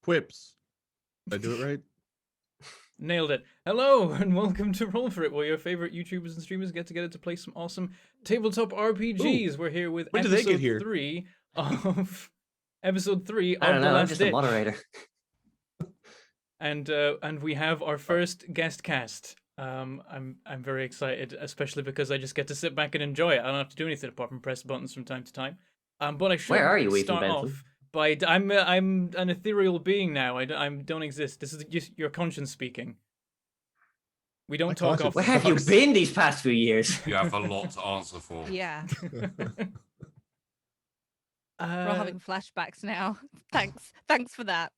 Quips. Did I do it right? Nailed it. Hello, and welcome to Roll For It, where your favorite YouTubers and streamers get together to play some awesome tabletop RPGs. We're here with when did they get episode here? 3 of episode 3 I don't of know. The I'm Last just a Ditch. moderator. And we have our first guest cast. I'm very excited, especially because I just get to sit back and enjoy it. I don't have to do anything apart from press buttons from time to time. But I should Where are you, Ethan start Bentham? off by I'm an ethereal being now. I don't exist. This is just your conscience speaking. We don't My talk off. conscience Where have you been these past few years? You have a lot to answer for. Yeah, we're uh, having flashbacks now. Thanks for that.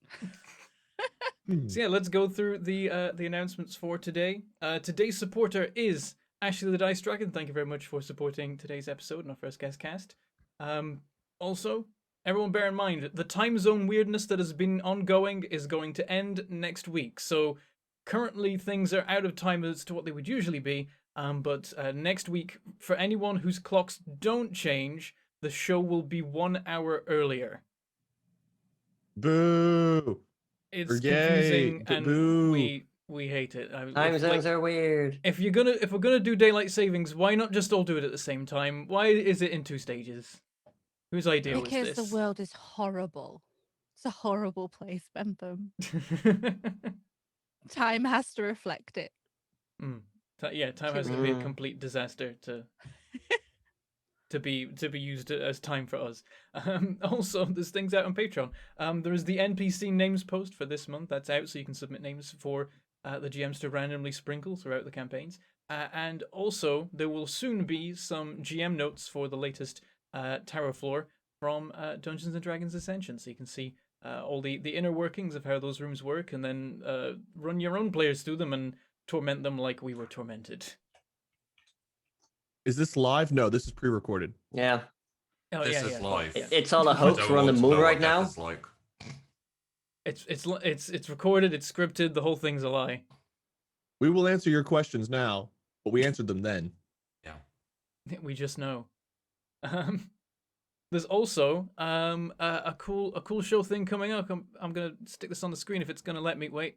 So yeah, let's go through the announcements for today. Today's supporter is Ashley the Dice Dragon. Thank you very much for supporting today's episode and our first guest cast. Also, everyone bear in mind, the time zone weirdness that has been ongoing is going to end next week. So currently things are out of time as to what they would usually be. But next week, for anyone whose clocks don't change, the show will be 1 hour earlier. Boo! It's Or confusing yay, and boo. we hate it. Time zones are weird. If we're gonna do daylight savings, why not just all do it at the same time? Why is it in 2 stages? Whose idea Because was this? the world is horrible. It's a horrible place, Bentham. Time has to reflect it. Time has to be a complete disaster to be used as time for us. Also, there's things out on Patreon. There is the NPC names post for this month. That's out, so you can submit names for the GMs to randomly sprinkle throughout the campaigns. And also, there will soon be some GM notes for the latest Tarot Floor from Dungeons & Dragons Ascension, so you can see all the inner workings of how those rooms work, and then run your own players through them and torment them like we were tormented. Is this live? No, this is pre-recorded. Yeah. Oh, This yeah, is yeah. live. Yeah. It's all a I hoax. don't We're on the want to moon know what right death now. is like. It's recorded, it's scripted, the whole thing's a lie. We will answer your questions now, but we answered them then. We just know. There's also a cool show thing coming up. I'm gonna stick this on the screen if it's gonna let me. Wait.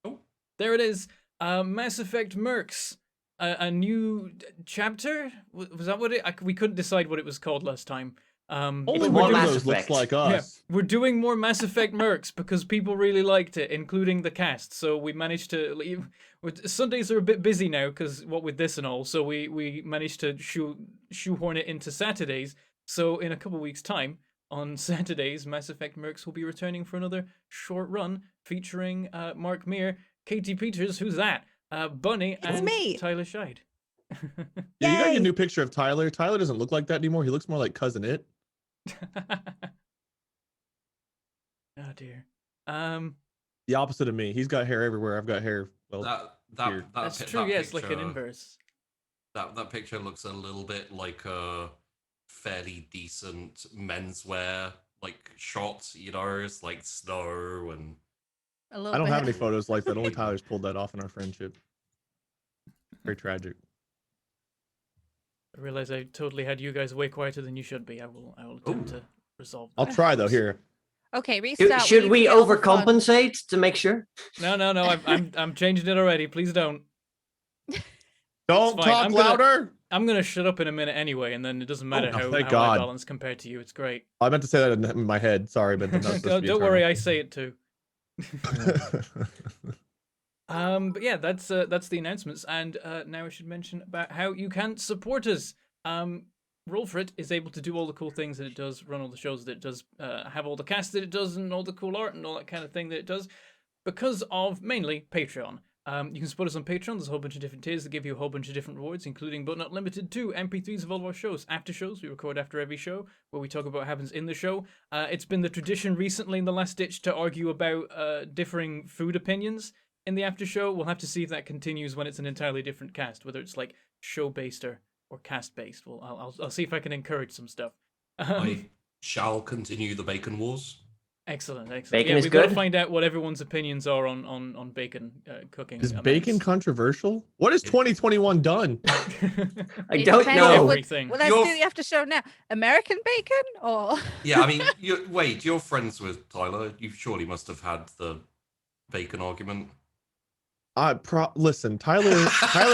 Oh. There it is. Mass Effect Mercs. A new chapter? Was that what it? We couldn't decide what it was called last time. Only more one of Mass those looks Effect. like Yeah, us. we're doing more Mass Effect Mercs because people really liked it, including the cast. So we managed to leave. Sundays are a bit busy now because what with this and all. So we managed to shoehorn it into Saturdays. So in a couple weeks' time, on Saturdays, Mass Effect Mercs will be returning for another short run featuring Mark Meir, Katie Peters, who's that? Bunny, and me. Tyler Scheid. Yeah, you got Yay! your new picture of Tyler. Tyler doesn't look like that anymore. He looks more like Cousin It. Oh dear. The opposite of me. He's got hair everywhere. I've got hair. Well, here. That's true. Yeah, it's like an inverse. That picture looks a little bit like a fairly decent menswear like shot. You know, it's like snow and. A little I don't bit. have any photos like that. Only Tyler's pulled that off in our friendship. Very tragic. I realize I totally had you guys way quieter than you should be. I will attempt to resolve that. I'll try though. Here. Okay, restart. Should we need to get all the fun. overcompensate to make sure? No. I'm changing it already. Please don't. Don't fine. talk louder. I'm gonna shut up in a minute anyway, and then it doesn't matter how thank I God. balance compared to you. It's great. I meant to say that in my head. Sorry, but Don't worry, I say it too. But yeah, that's the announcements, and now I should mention about how you can support us. Roll For It is able to do all the cool things that it does, run all the shows that it does, have all the cast that it does, and all the cool art and all that kind of thing that it does, because of mainly Patreon. You can support us on Patreon. There's a whole bunch of different tiers that give you a whole bunch of different rewards, including but not limited to MP3s of all of our shows. After shows, we record after every show, where we talk about what happens in the show. It's been the tradition recently in The Last Ditch to argue about differing food opinions in the after show. We'll have to see if that continues when it's an entirely different cast, whether it's like show-based or cast-based. Well, I'll see if I can encourage some stuff. I shall continue the Bacon Wars. Excellent, excellent. Bacon yeah, is we've got to good? find out what everyone's opinions are on bacon cooking. Is bacon controversial? What has 2021 done? I It don't depends know. what- Everything. Well, let's You're- do the after show now. American bacon or Yeah, I mean, wait, you're friends with Tyler. You surely must have had the bacon argument. Listen, Tyler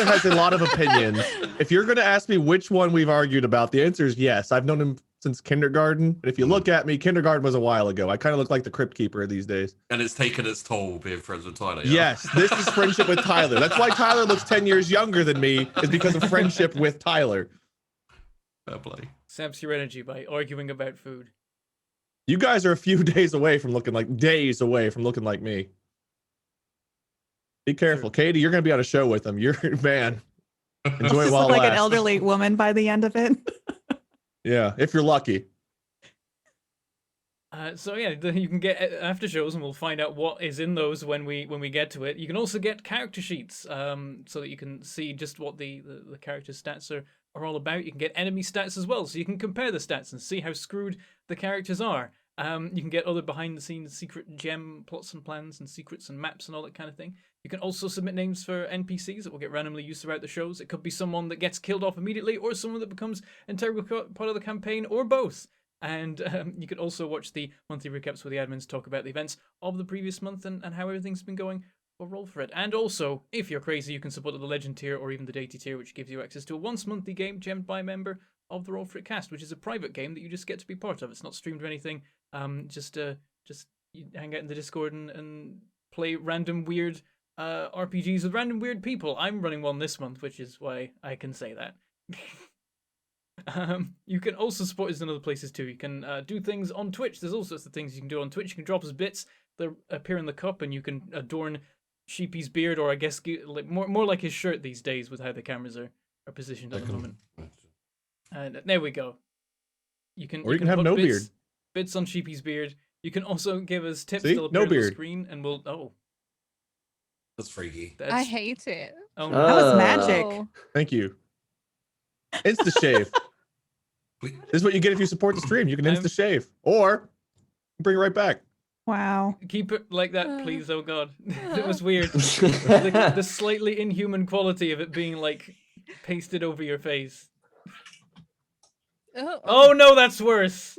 has a lot of opinions. If you're going to ask me which one we've argued about, the answer is yes. I've known him since kindergarten. And if you look at me, kindergarten was a while ago. I kind of look like the crypt keeper these days. And it's taken its toll being friends with Tyler. Yeah? Yes, this is friendship with Tyler. That's why Tyler looks 10 years younger than me, is because of friendship with Tyler. Fair play. Saps your energy by arguing about food. You guys are a few days away from looking like me. Be careful, Katie. You're going to be on a show with him. You're man. Enjoy it Just while look it like an lasts. elderly woman by the end of it. Yeah, if you're lucky. So yeah, you can get after shows, and we'll find out what is in those when we get to it. You can also get character sheets, so that you can see just what the character stats are all about. You can get enemy stats as well, so you can compare the stats and see how screwed the characters are. You can get other behind the scenes secret gem plots and plans and secrets and maps and all that kind of thing. You can also submit names for NPCs that will get randomly used throughout the shows. It could be someone that gets killed off immediately, or someone that becomes an integral part of the campaign, or both. And you could also watch the monthly recaps where the admins talk about the events of the previous month and how everything's been going or Roll for It. And also, if you're crazy, you can support the Legend tier or even the Deity tier, which gives you access to a once monthly game gemmed by a member of the Roll for It cast, which is a private game that you just get to be part of. It's not streamed or anything. Just you hang out in the Discord and play random weird RPGs with random weird people. I'm running one this month, which is why I can say that. You can also support us in other places too. You can do things on Twitch. There's all sorts of things you can do on Twitch. You can drop us bits that appear in the cup, and you can adorn Sheepy's beard, or I guess like more like his shirt these days with how the cameras are positioned at the moment. And there we go. You can have put no bits, beard. Bits on Sheepy's beard. You can also give us tips See? that'll No appear on the beard. screen, and we'll That's freaky. I hate it. Oh, That was magic. Oh. Thank you. Insta shave. This is what you get if you support the stream. You can insta shave, or bring it right back. Wow. Keep it like that, please. Oh God, it was weird. The slightly inhuman quality of it being like pasted over your face. Oh no, that's worse.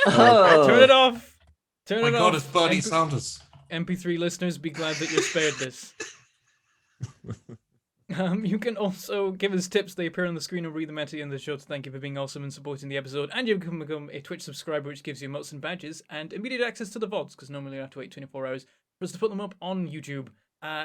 Oh. Turn it off. Turn My it God, off. it's Bernie Sanders. MP3 listeners, be glad that you're spared this. You can also give us tips. They appear on the screen and read them at the end of the show to thank you for being awesome and supporting the episode. And you can become a Twitch subscriber, which gives you emotes and badges and immediate access to the VODs, because normally you have to wait 24 hours for us to put them up on YouTube.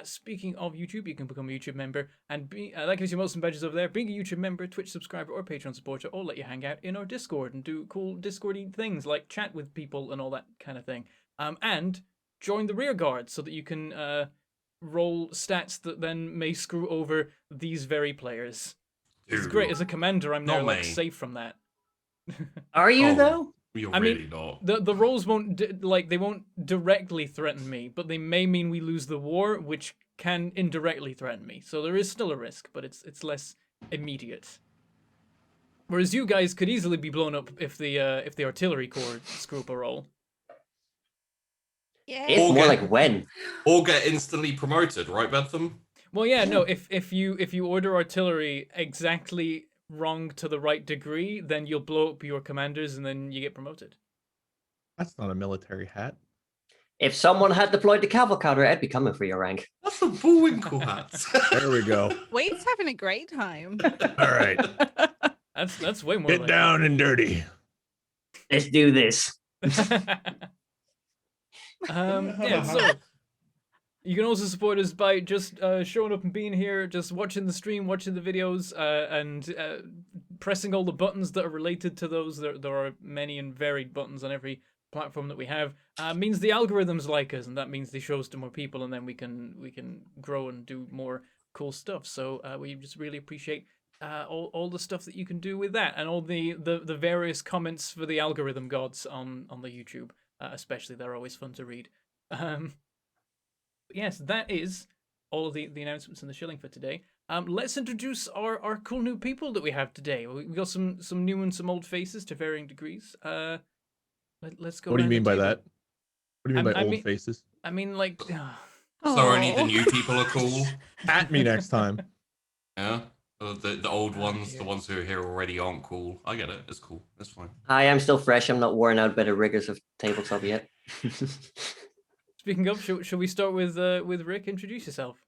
Speaking of YouTube, you can become a YouTube member, and that gives you emotes and badges over there. Being a YouTube member, Twitch subscriber, or Patreon supporter, or let you hang out in our Discord and do cool Discordy things like chat with people and all that kind of thing. And join the rear guard so that you can roll stats that then may screw over these very players. It's great. As a commander, I'm now Not like me. safe from that. Are you Oh. though? You're I mean, really not. The rolls won't they won't directly threaten me, but they may mean we lose the war, which can indirectly threaten me. So there is still a risk, but it's less immediate. Whereas you guys could easily be blown up if the artillery corps screw up a roll. Yeah. It's Or more get- like when. Or get instantly promoted, right, Bentham? Well, yeah, no. If you order artillery exactly wrong to the right degree, then you'll blow up your commanders, and then you get promoted. That's not a military hat. If someone had deployed the cavalcade, I'd be coming for your rank. That's a Bullwinkle hat. There we go. Wade's having a great time. All right. That's way more. Get like down and dirty. Let's do this. Yeah, so you can also support us by just showing up and being here, just watching the stream, watching the videos, and pressing all the buttons that are related to those. There are many and varied buttons on every platform that we have. Means the algorithms like us, and that means they show us to more people, and then we can grow and do more cool stuff. So we just really appreciate all the stuff that you can do with that, and all the various comments for the algorithm gods on the YouTube. Especially, they're always fun to read. Yes, that is all of the announcements and the shilling for today. Let's introduce our cool new people that we have today. We got some new and some old faces to varying degrees. Let's go. What do you around mean the by table. that? What do you mean by I old mean- faces? I mean, like, So only the Oh. new people are cool. At me next time. Yeah. The old Oh, ones, dear. the ones who are here already aren't cool. I get it. It's cool. It's fine. Hi, I'm still fresh. I'm not worn out by the rigors of tabletop yet. speaking of, should we start with Rick? Introduce yourself.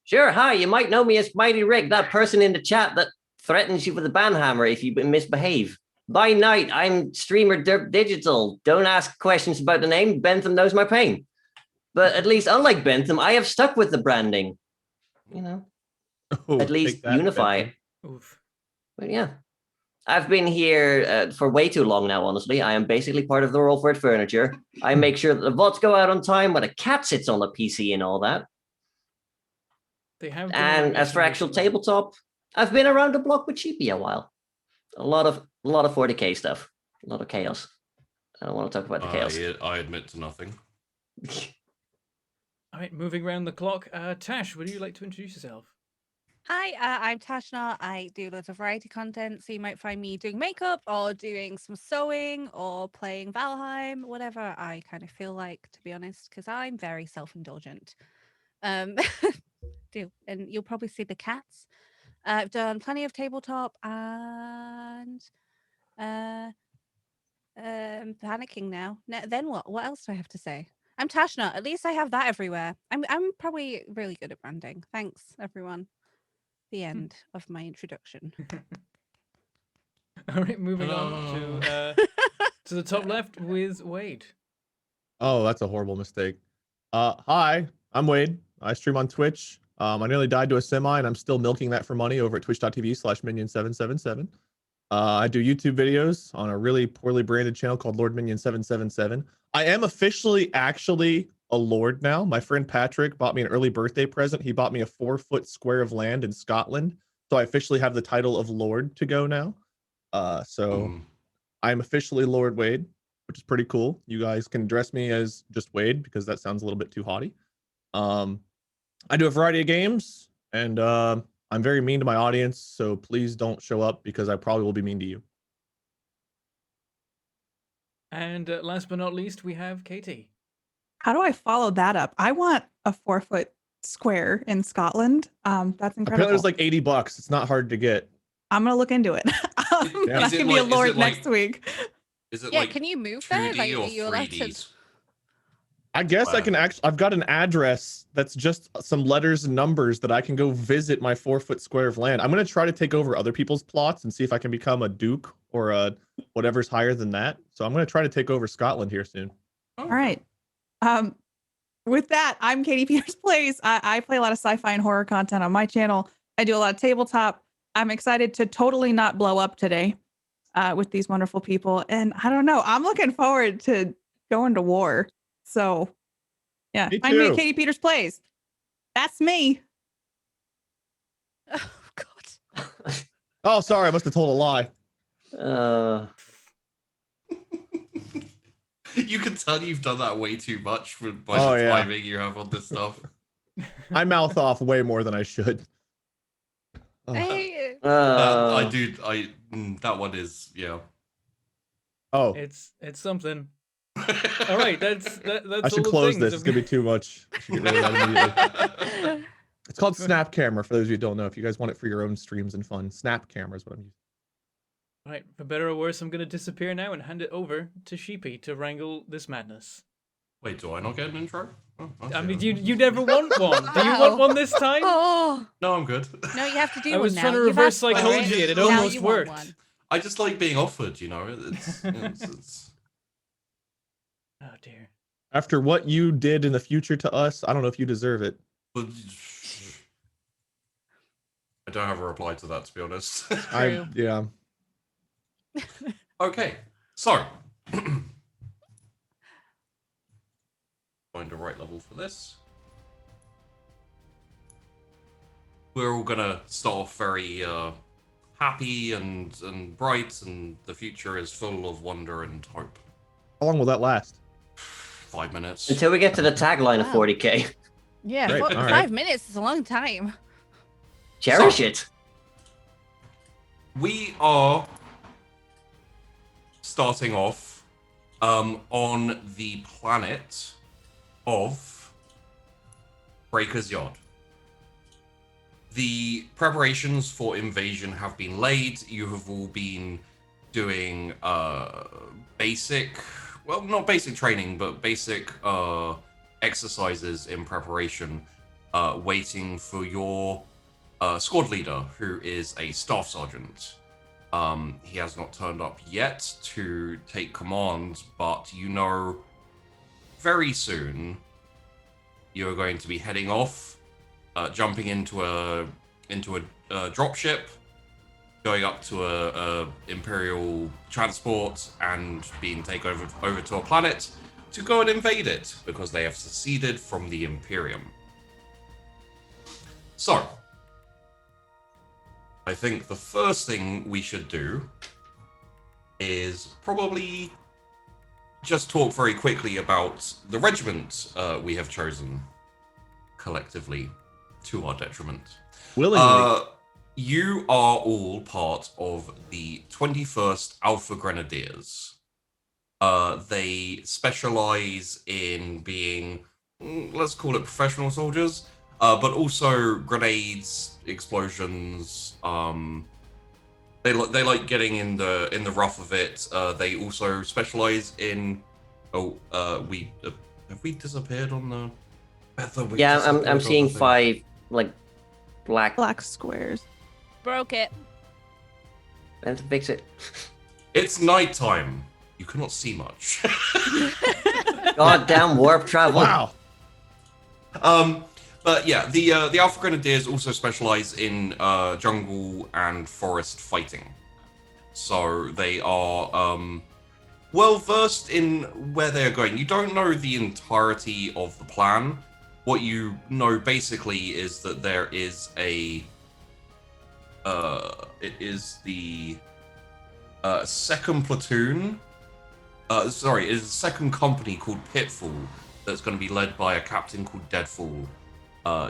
Sure, hi, you might know me as Mighty Rick, that person in the chat that threatens you with a banhammer if you misbehave. By night, I'm streamer Derp Digital. Don't ask questions about the name. Bentham knows my pain. But at least, unlike Bentham, I have stuck with the branding. You know, Oh, at least take that, unify it. Bentham. Oof. But yeah, I've been here for way too long now, honestly. I am basically part of the Roll for It furniture. I make sure that the VODs go out on time when a cat sits on the PC and all that. They have. been And around as for actual recently. tabletop, I've been around the block with Sheepy a while. A lot of 40k stuff, a lot of chaos. I don't want to talk about the chaos. I admit to nothing. All right, moving around the clock. Tash, would you like to introduce yourself? Hi, I'm Tashna. I do loads of variety content, so you might find me doing makeup or doing some sewing or playing Valheim, whatever I kind of feel like, to be honest, because I'm very self-indulgent. And you'll probably see the cats. I've done plenty of tabletop and panicking now. Then what? What else do I have to say? I'm Tashna. At least I have that everywhere. I'm probably really good at branding. Thanks, everyone. The end of my introduction. All right, moving on to the top left with Wade. Oh, that's a horrible mistake. Hi, I'm Wade. I stream on Twitch. I nearly died to a semi, and I'm still milking that for money over at twitch.tv/minion777. I do YouTube videos on a really poorly branded channel called Lord Minion 777. I am officially actually a lord now. My friend Patrick bought me an early birthday present. He bought me a 4-foot square of land in Scotland. So I officially have the title of Lord to go now. So I'm officially Lord Wade, which is pretty cool. You guys can address me as just Wade because that sounds a little bit too haughty. I do a variety of games, and I'm very mean to my audience, so please don't show up because I probably will be mean to you. And last but not least, we have Katie. How do I follow that up? I want a 4-foot square in Scotland. That's incredible. Apparently, it's like $80. It's not hard to get. I'm gonna look into it. Yeah. I can be a lord next week. Is it Yeah, like can you move there? 2D Like, or are you allowed to? 3D? I guess I Wow. can actually. I've got an address that's just some letters and numbers that I can go visit my 4-foot square of land. I'm gonna try to take over other people's plots and see if I can become a duke or a whatever's higher than that. So I'm gonna try to take over Scotland here soon. All right. With that, I'm Katie Peters Plays. I play a lot of sci-fi and horror content on my channel. I do a lot of tabletop. I'm excited to totally not blow up today with these wonderful people. And I don't know, I'm looking forward to going to war. So yeah, Me I'm too. Katie Peters Plays. That's me. Oh God. Oh, sorry, I must have told a lie. You can tell you've done that way too much by Oh, the yeah. timing you have on this stuff. I mouth off way more than I should. Oh. Hey, That one is, yeah. Oh, It's something. All right, that's I all should the close things. this. It's gonna be too much. I should get rid of that immediately. It's called Snap Camera. For those of you who don't know, if you guys want it for your own streams and fun, Snap Camera is what I'm using. All right, for better or worse, I'm going to disappear now and hand it over to Sheepy to wrangle this madness. Wait, do I not get an intro? Oh, I mean, okay. you never want one. Do you want one this time? oh No, I'm good. no, you have to do I one was now. trying to You've reverse asked for psychology and it Now almost you want worked. one. I just like being offered, you know. It's Oh dear. After what you did in the future to us, I don't know if you deserve it. I don't have a reply to that, to be honest. Yeah. Okay, so find the right level for this. We're all gonna start off very happy and bright, and the future is full of wonder and hope. How long will that last? 5 minutes. Until we get to the tagline of Wow. 40k. Yeah, Great, all right. 5 minutes is a long time. Cherish So- it. We are starting off on the planet of Breaker's Yard. The preparations for invasion have been laid. You have all been doing basic, well, not basic training, but basic exercises in preparation, waiting for your squad leader, who is a staff sergeant. He has not turned up yet to take command, but you know very soon you're going to be heading off, jumping into a dropship, going up to a Imperial transport, and being taken over to a planet to go and invade it because they have seceded from the Imperium. So, I think the first thing we should do is probably just talk very quickly about the regiment we have chosen collectively, to our detriment. Willingly. You are all part of the 21st Alpha Grenadiers. They specialize in being, let's call it professional soldiers, but also grenades, explosions. They like getting in the rough of it. They also specialize in. Have we disappeared on the? Yeah, I'm seeing 5 like black squares. Broke it. and to fix it. It's nighttime. You cannot see much. Goddamn warp travel. Wow. But yeah, the Alpha Grenadiers also specialize in jungle and forest fighting. So they are well versed in where they are going. You don't know the entirety of the plan. What you know basically is that there is a it is the second platoon. Sorry, it is a second company called Pitfall that's going to be led by a captain called Deadfall.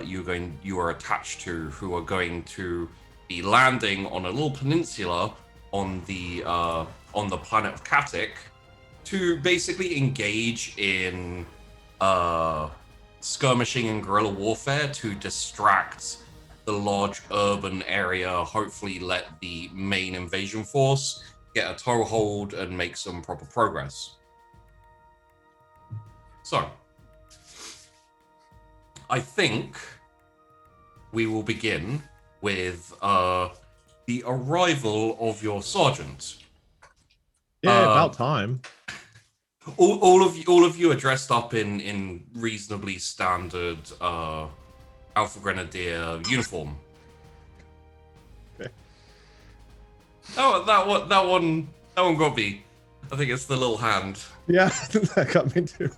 You are attached to, who are going to be landing on a little peninsula on the planet of Katik to basically engage in skirmishing and guerrilla warfare to distract the large urban area, hopefully let the main invasion force get a toehold and make some proper progress. So, I think we will begin with the arrival of your sergeant. Yeah, about time. All of you are dressed up in reasonably standard Alpha Grenadier uniform. Okay. Oh, that one got me. I think it's the little hand. Yeah, that got me too.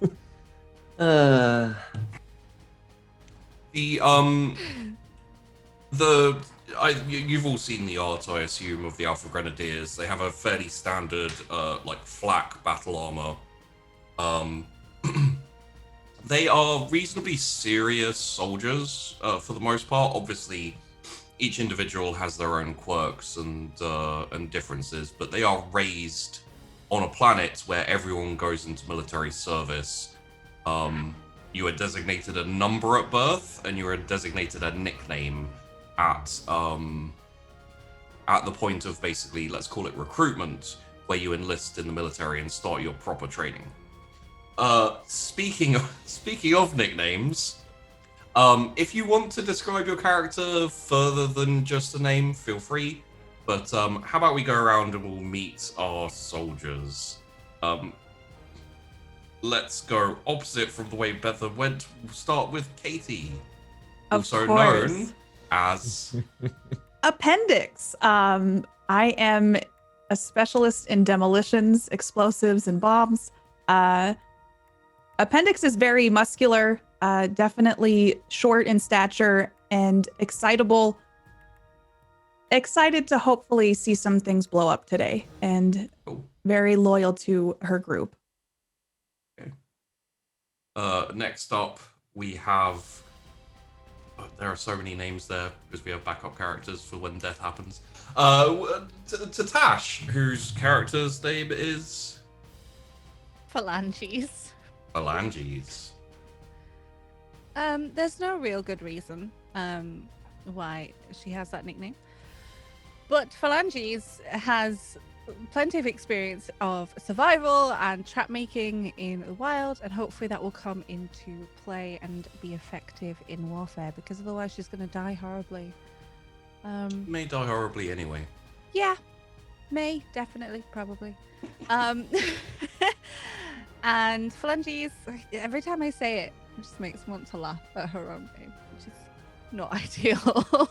You've all seen the art, I assume, of the Alpha Grenadiers. They have a fairly standard, like flak battle armor. They are reasonably serious soldiers for the most part. Obviously, each individual has their own quirks and differences, but they are raised on a planet where everyone goes into military service. You are designated a number at birth, and you are designated a nickname at the point of basically, let's call it recruitment, where you enlist in the military and start your proper training. Speaking of nicknames, if you want to describe your character further than just a name, feel free. But how about we go around and we'll meet our soldiers. Let's go opposite from the way Betha went. We'll start with Katie, also known as Appendix. I am a specialist in demolitions, explosives, and bombs. Appendix is very muscular, definitely short in stature and excitable. Excited to hopefully see some things blow up today, and very loyal to her group. Okay. Next up, we have. There are so many names there because we have backup characters for when death happens. To Tash, whose character's name is Phalanges. Phalanges. There's no real good reason why she has that nickname. But Phalanges has plenty of experience of survival and trap making in the wild, and hopefully that will come into play and be effective in warfare, because otherwise she's going to die horribly. May die horribly anyway. Yeah, may, definitely, probably. And Phalanges, every time I say it, it just makes me want to laugh at her own name, which is not ideal.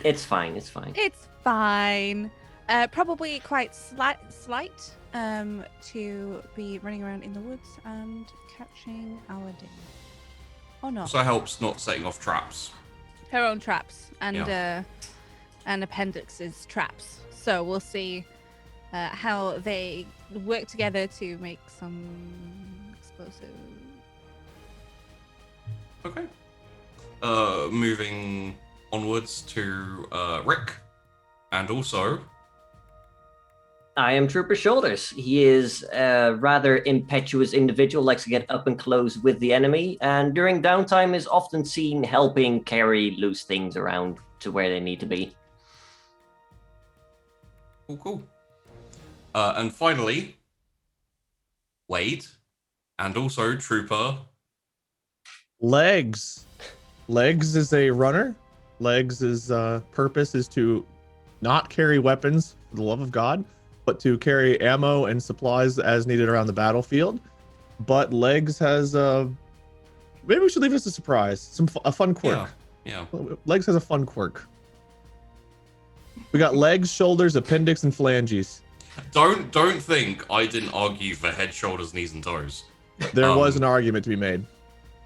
It's fine. It's fine. It's fine. Probably quite slight to be running around in the woods and catching our dinner. Or not. Also helps not setting off traps. Her own traps and Appendix's traps. So we'll see how they work together to make some explosive. Okay. Moving onwards to Rick, and also I am Trooper Shoulders. He is a rather impetuous individual, likes to get up and close with the enemy, and during downtime is often seen helping carry loose things around to where they need to be. cool. And finally, Wade, and also Trooper. Legs. Legs is a runner. Legs' purpose is to not carry weapons, for the love of God, but to carry ammo and supplies as needed around the battlefield. But Legs has maybe we should leave it as a surprise. A fun quirk. Yeah. Legs has a fun quirk. We got legs, shoulders, appendix, and phalanges. Don't think I didn't argue for head, shoulders, knees, and toes. There was an argument to be made.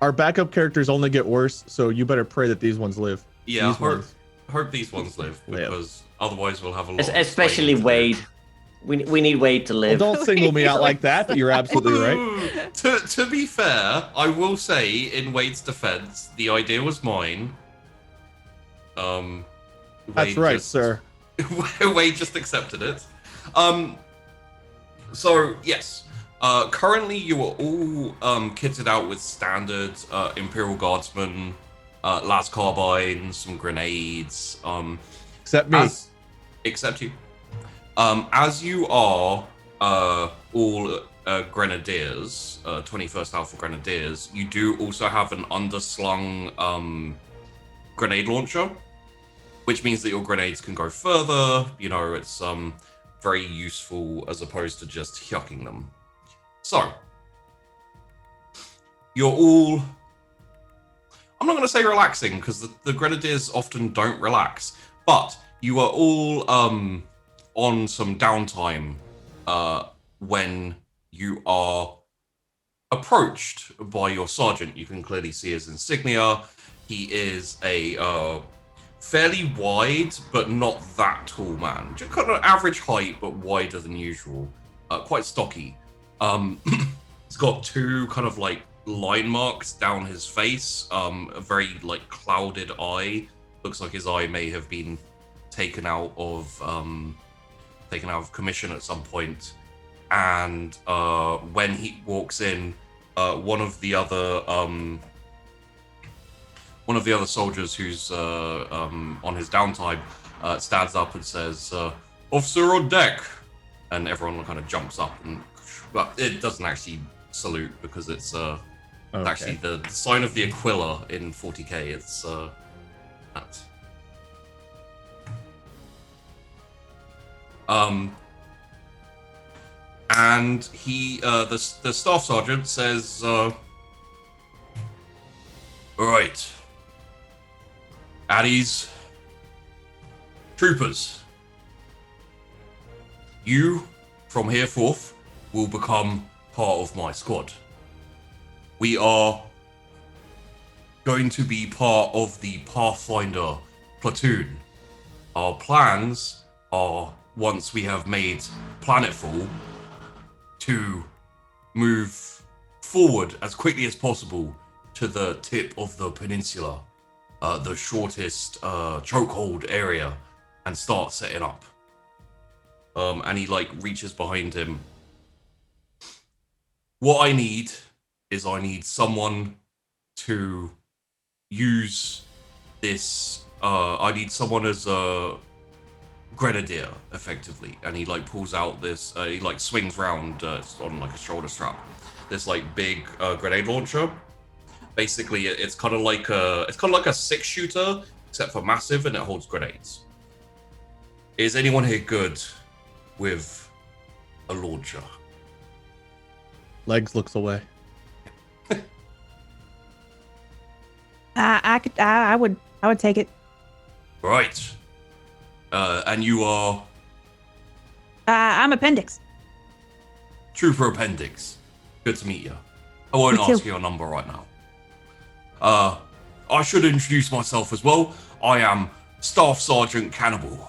Our backup characters only get worse, so you better pray that these ones live. Yeah, hope these ones live, because otherwise we'll have a lot. Especially Wade. We need Wade to live. Well, don't single me out like that, but you're absolutely right. To be fair, I will say, in Wade's defense, the idea was mine. That's right, sir. Wade just accepted it. So yes, currently you are all kitted out with standard Imperial Guardsmen, las carbines, some grenades. Except me. Except you. As you are all Grenadiers, 21st Alpha Grenadiers, you do also have an underslung grenade launcher, which means that your grenades can go further. You know, it's very useful as opposed to just yucking them. So, you're all... I'm not going to say relaxing, because the Grenadiers often don't relax, but you are all on some downtime when you are approached by your sergeant. You can clearly see his insignia. He is a fairly wide, but not that tall man. Just kind of average height, but wider than usual. Quite stocky. He's got two kind of like line marks down his face. A very like clouded eye. Looks like his eye may have been taken out of commission at some point. And when he walks in, one of the other soldiers who's on his downtime stands up and says, "Officer on deck," and everyone kind of jumps up, but it doesn't actually salute, because it's actually the sign of the Aquila in 40k. It's that. And he, the staff sergeant says, "All right, Addies, troopers, you from here forth will become part of my squad. We are going to be part of the Pathfinder platoon. Our plans are, once we have made planetfall, to move forward as quickly as possible to the tip of the peninsula, the shortest chokehold area, and start setting up." And he like reaches behind him. What I need is someone to use this. I need someone as a grenadier, effectively, and he like pulls out this. He like swings round on like a shoulder strap. This like big grenade launcher. Basically, it's kind of like a 6-shooter, except for massive, and it holds grenades. Is anyone here good with a launcher? Legs looks away. I would take it. Right. And you are I'm Appendix. Trooper Appendix. Good to meet you. I won't Me too. ask your number right now. I should introduce myself as well. I am Staff Sergeant Cannibal.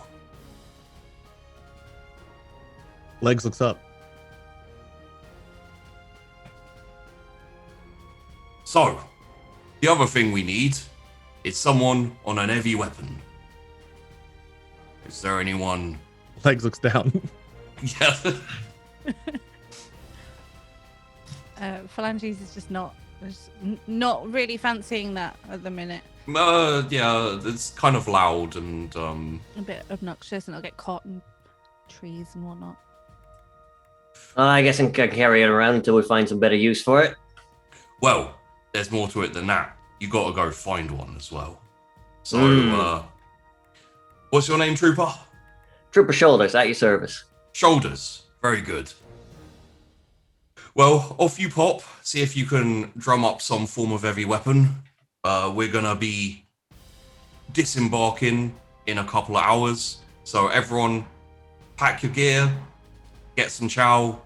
Legs looks up. So, the other thing we need is someone on an heavy weapon. Is there anyone? Legs looks down. Yeah. Phalanges is just not really fancying that at the minute. Yeah, it's kind of loud and A bit obnoxious, and I'll get caught in trees and whatnot. I guess I can carry it around until we find some better use for it. well, there's more to it than that. You got to go find one as well. So, what's your name, Trooper? Trooper Shoulders, at your service. Shoulders. Very good. Well, off you pop. See if you can drum up some form of heavy weapon. We're gonna be disembarking in a couple of hours. So everyone, pack your gear, get some chow,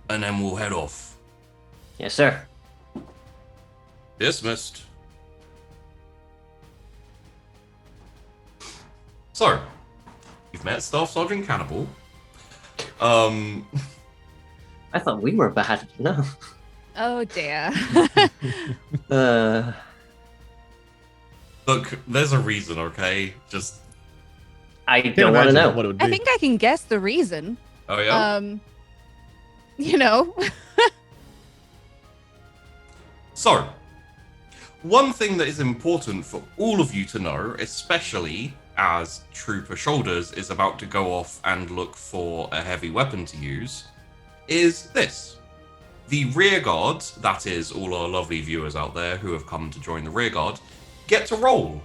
and then we'll head off. Yes, sir. Dismissed. So, you've met Staff Sergeant Cannibal. I thought we were bad. No. Oh dear. Look, there's a reason, okay? Just, I Can't don't want to imagine know. what it would be. I think I can guess the reason. oh yeah? You know. So, one thing that is important for all of you to know, especially as Trooper Shoulders is about to go off and look for a heavy weapon to use, is this. The rear guard, that is all our lovely viewers out there who have come to join the rear guard, get to roll.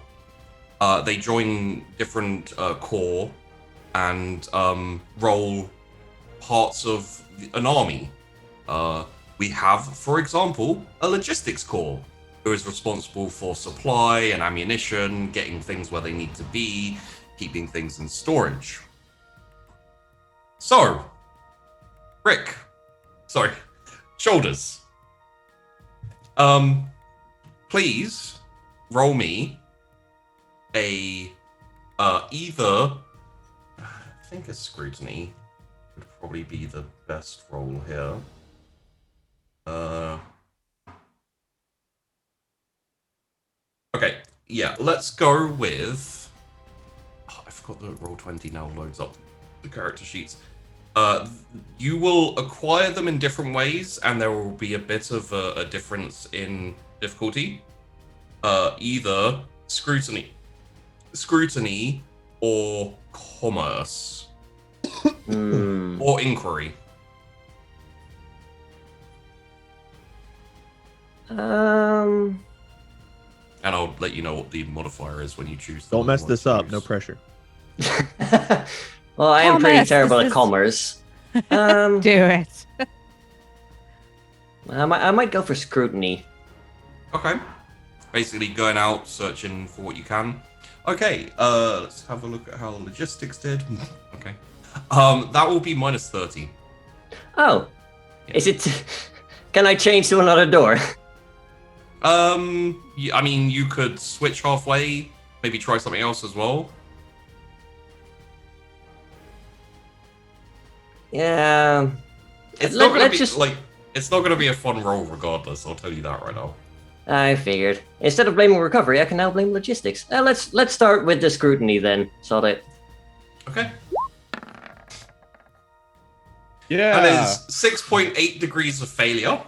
They join different corps and roll parts of an army. We have, for example, a logistics corps who is responsible for supply and ammunition, getting things where they need to be, keeping things in storage. So, Shoulders. Please roll me a either. I think a scrutiny would probably be the best roll here. Okay, yeah, let's go with. Oh, I forgot that Roll20 now loads up the character sheets. You will acquire them in different ways, and there will be a bit of a difference in difficulty. Either scrutiny, or commerce, or inquiry. And I'll let you know what the modifier is when you choose. Don't mess this up. No pressure. Well, I am pretty Commerce, terrible this at is- commerce. Do it. I might go for scrutiny. Okay. Basically going out, searching for what you can. Okay, let's have a look at how logistics did. Okay. That will be minus 30. Oh, Yeah. is it? Can I change to another door? Yeah, I mean, you could switch halfway, maybe try something else as well. Yeah. It's not gonna let's be just- like it's not gonna be a fun roll regardless. I'll tell you that right now. I figured. Instead of blaming recovery, I can now blame logistics. Let's start with the scrutiny then. So that Okay. Yeah. That is 6.8 degrees of failure.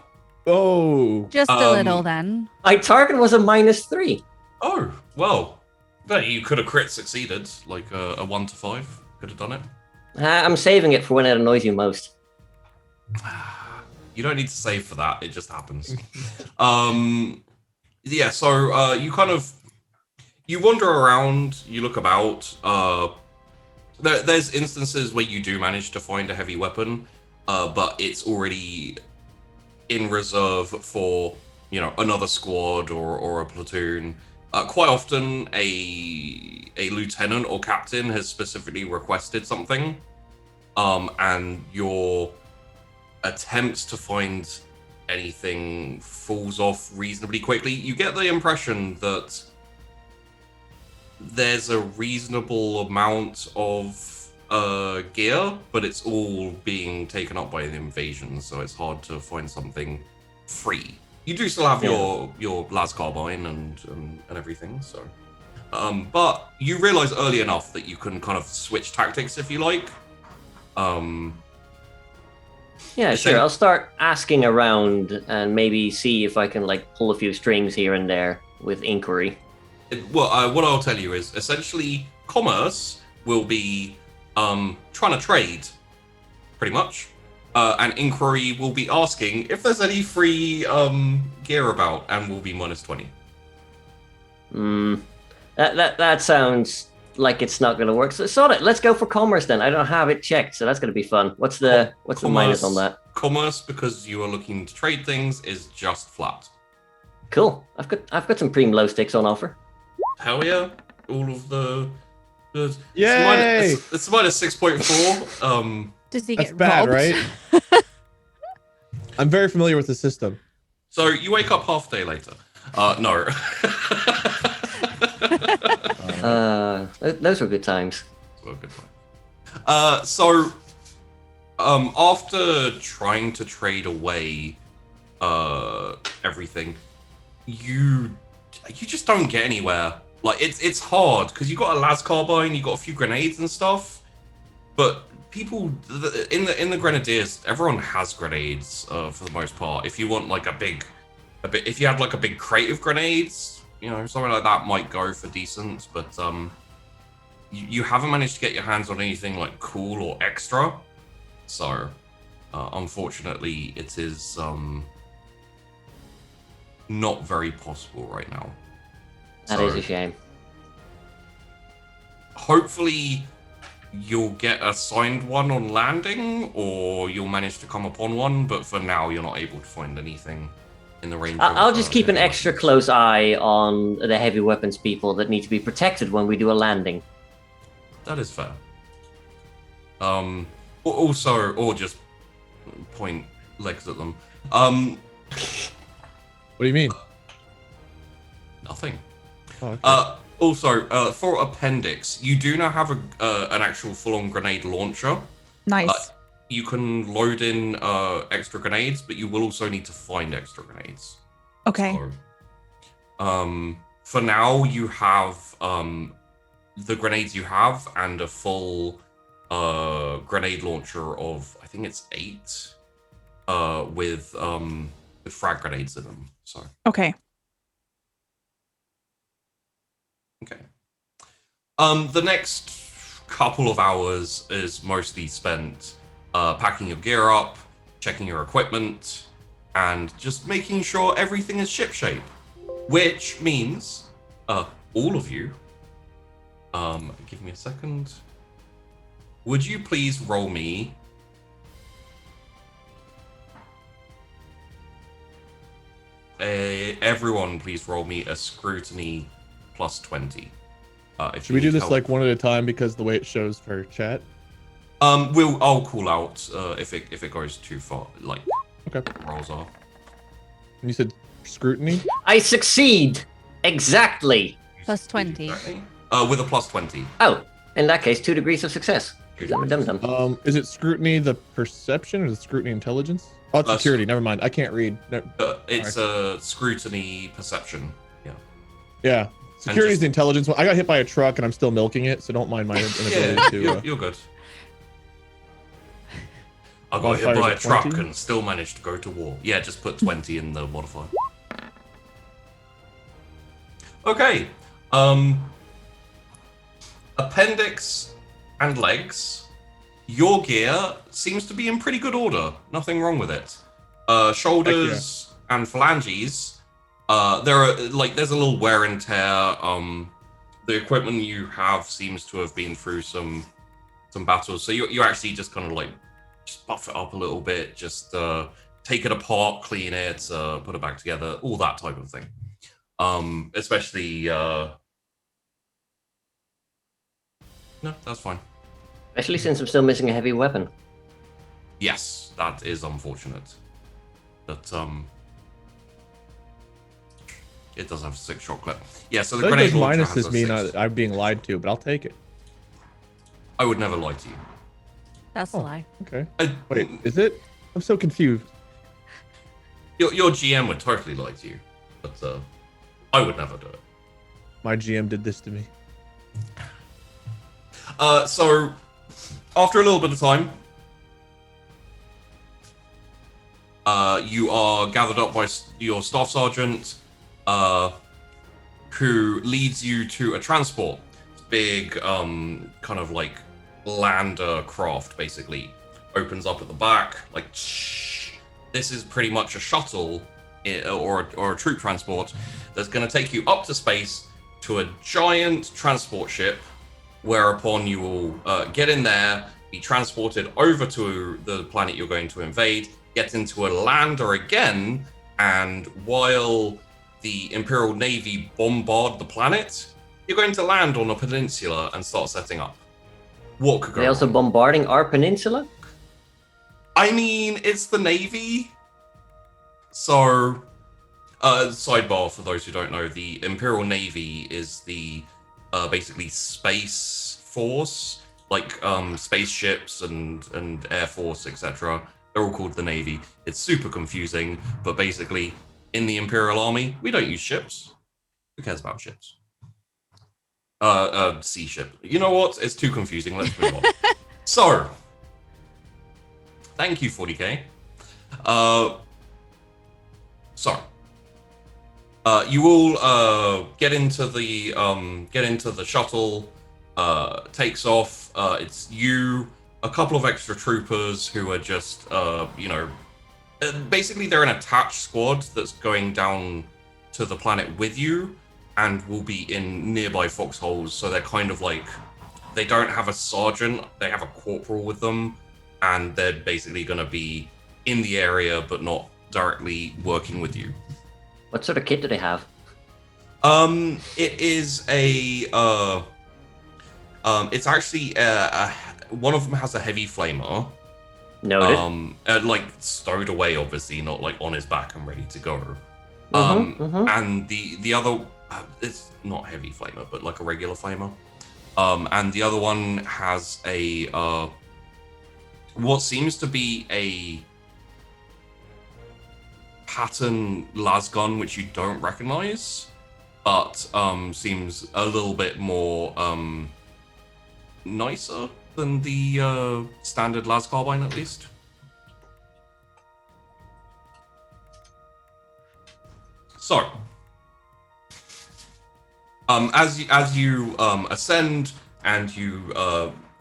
Oh, Just a little then. My target was a -3. Oh, well. But you could have crit succeeded, like a 1 to 5. Could have done it. I'm saving it for when it annoys you most. You don't need to save for that. It just happens. Yeah, so you wander around, you look about. There's instances where you do manage to find a heavy weapon, but it's already in reserve for, another squad or a platoon. Quite often, a lieutenant or captain has specifically requested something, and your attempts to find anything falls off reasonably quickly. You get the impression that there's a reasonable amount of gear, but it's all being taken up by the invasion, so it's hard to find something free. You do still have your las carbine and everything, so but you realize early enough that you can kind of switch tactics if you like. Yeah, sure. I'll start asking around and maybe see if I can pull a few strings here and there with inquiry. What I'll tell you is essentially commerce will be trying to trade, pretty much, and inquiry will be asking if there's any free gear about, and will be -20. That sounds like it's not going to work. So let's go for commerce then. I don't have it checked, so that's going to be fun. What's the minus on that? Commerce, because you are looking to trade things, is just flat. Cool. I've got some premium glow sticks on offer. Hell yeah! All of the yay! It's -6.4. Does he that's get bad, robbed? right? I'm very familiar with the system. So you wake up half a day later. No. Those were good times. Well, good point. So, after trying to trade away everything, you just don't get anywhere. Like it's hard because you got a las carbine, you got a few grenades and stuff, but people in the grenadiers, everyone has grenades for the most part. If you want if you had a big crate of grenades, something like that might go for decent, but you haven't managed to get your hands on anything cool or extra. So, unfortunately, it is not very possible right now. That is a shame. Hopefully, you'll get assigned one on landing, or you'll manage to come upon one, but for now, you're not able to find anything in the range. I'll just keep an extra close eye on the heavy weapons people that need to be protected when we do a landing. That is fair. Also, or just point legs at them. What do you mean? Nothing. Oh, okay. Also, for appendix, you do now have an actual full-on grenade launcher. Nice. You can load in extra grenades, but you will also need to find extra grenades. Okay. So, for now, you have the grenades you have and a full grenade launcher of, I think it's 8, with frag grenades in them. So. Okay. Okay. The next couple of hours is mostly spent packing your gear up, checking your equipment, and just making sure everything is shipshape. Which means all of you, give me a second. Would you please roll me everyone please roll me a scrutiny +20. Should we do this one at a time because the way it shows for chat? I'll call out if it goes too far, okay. Rolls off. You said scrutiny? I succeed exactly. +20. With a +20. Oh, in that case, 2 degrees of success. Dum-dum. Is it scrutiny the perception or the scrutiny intelligence? Oh, it's security. Never mind. I can't read. No. It's a scrutiny perception. Yeah. Yeah. Security is the intelligence one. I got hit by a truck and I'm still milking it, so don't mind my inability to. You're good. I got hit Modifier's by a a truck 20? and still managed to go to war. Yeah, just put 20 in the modifier. Okay. Appendix and legs. Your gear seems to be in pretty good order. Nothing wrong with it. Shoulders and phalanges. There's a little wear and tear. The equipment you have seems to have been through some battles. So you actually just kind of like just buff it up a little bit, just take it apart, clean it, put it back together, all that type of thing. Especially no, that's fine. Especially since I'm still missing a heavy weapon. Yes, that is unfortunate. But it does have a 6-shot clip. Yeah, so the I grenade think launcher those has minuses a mean 6. I'm being lied to, but I'll take it. I would never lie to you. That's a lie. Okay. Wait, is it? I'm so confused. Your GM would totally lie to you, but I would never do it. My GM did this to me. So after a little bit of time, you are gathered up by your staff sergeant, who leads you to a transport. Big, kind of like lander craft, basically. Opens up at the back, like, shh. This is pretty much a shuttle or a troop transport that's going to take you up to space to a giant transport ship, whereupon you will get in there, be transported over to the planet you're going to invade, get into a lander again, and while the Imperial Navy bombard the planet, you're going to land on a peninsula and start setting up. What could go Are they also wrong? bombarding our peninsula? I mean, it's the Navy. So, sidebar for those who don't know, the Imperial Navy is the basically space force, like spaceships and Air Force, etc. They're all called the Navy. It's super confusing, but basically, in the Imperial Army, we don't use ships. Who cares about ships? Sea ship. You know what? It's too confusing. Let's move on. So, thank you, 40k. You will get into the shuttle. Takes off. It's you, a couple of extra troopers who are just basically they're an attached squad that's going down to the planet with you and will be in nearby foxholes. So they're kind of like, they don't have a sergeant, they have a corporal with them, and they're basically going to be in the area but not directly working with you. What sort of kit do they have? It is it's actually one of them has a heavy flamer. Noted. Like stowed away, obviously, not like on his back and ready to go. And the other, it's not heavy flamer, but like a regular flamer. And the other one has a what seems to be a pattern lasgun, which you don't recognize, but seems a little bit more nicer than the standard las carbine, at least. So, as you ascend and you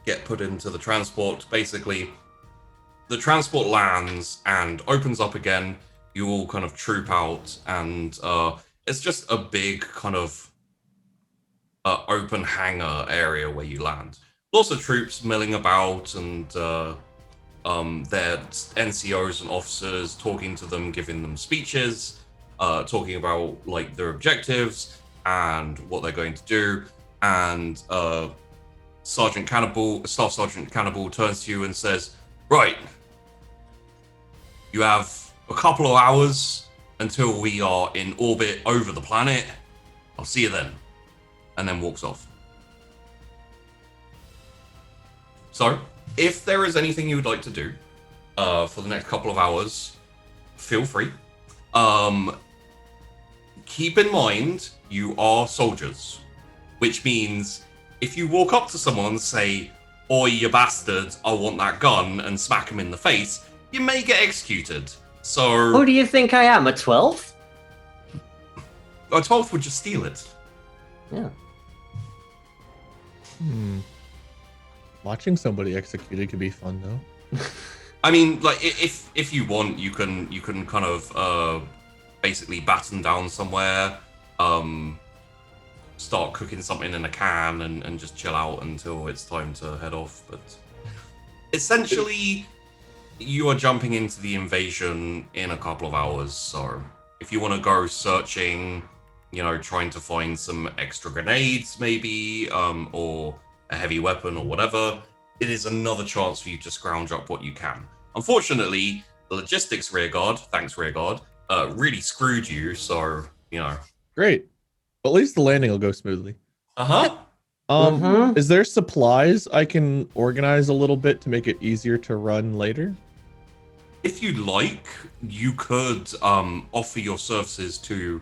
get put into the transport, basically, the transport lands and opens up again. You all kind of troop out, and it's just a big kind of open hangar area where you land. Lots of troops milling about, and their NCOs and officers talking to them, giving them speeches, talking about like their objectives and what they're going to do. And Staff Sergeant Cannibal turns to you and says, "Right, you have a couple of hours until we are in orbit over the planet. I'll see you then." And then walks off. So, if there is anything you would like to do for the next couple of hours, feel free. Keep in mind, you are soldiers, which means if you walk up to someone and say, "Oi, you bastard, I want that gun," and smack him in the face, you may get executed. So Who do you think I am? A 12th? a 12th would just steal it. Yeah. Watching somebody executed could be fun though. I mean, like if you want, you can kind of basically batten down somewhere, start cooking something in a can, and just chill out until it's time to head off. But essentially, you are jumping into the invasion in a couple of hours. So if you want to go searching, trying to find some extra grenades, maybe, or a heavy weapon or whatever, it is another chance for you to scrounge up what you can. Unfortunately, the logistics rearguard, thanks rearguard, really screwed you. So Great. At least the landing will go smoothly. Uh-huh. Is there supplies I can organize a little bit to make it easier to run later? If you'd like, you could offer your services to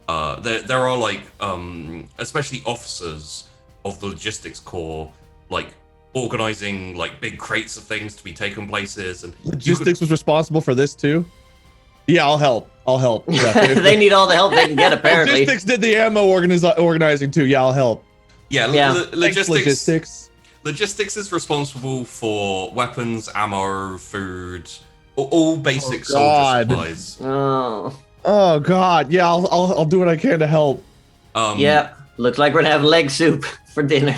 there are like especially officers of the logistics corps, like organizing like big crates of things to be taken places, and Logistics was responsible for this too. Yeah, I'll help. Yeah, They need all the help they can get, apparently. Logistics did the ammo organizing too. Yeah, I'll help. Yeah, Thanks, logistics is responsible for weapons, ammo, food, all basic soldier supplies. Oh God, yeah, I'll do what I can to help. Yeah, looks like we're gonna have leg soup for dinner.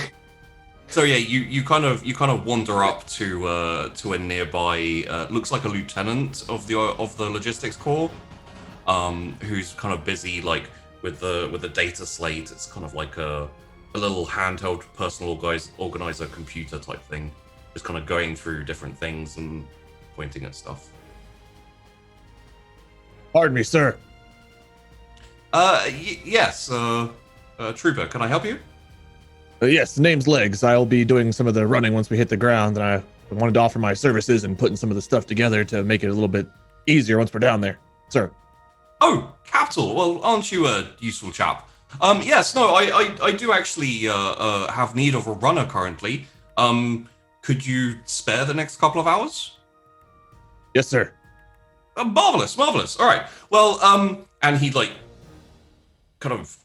So yeah, you kind of wander up to a nearby looks like a lieutenant of the logistics corps, who's kind of busy like with the data slate. It's kind of like a little handheld personal organizer computer type thing, just kind of going through different things and pointing at stuff. Pardon me, sir. Yes, Trooper, can I help you? Yes, the name's Legs. I'll be doing some of the running once we hit the ground, and I wanted to offer my services and putting some of the stuff together to make it a little bit easier once we're down there, sir. Oh, capital. Well, aren't you a useful chap? Yes, no, I do actually have need of a runner currently. Could you spare the next couple of hours? Yes, sir. Marvelous. All right. Well, and he like kind of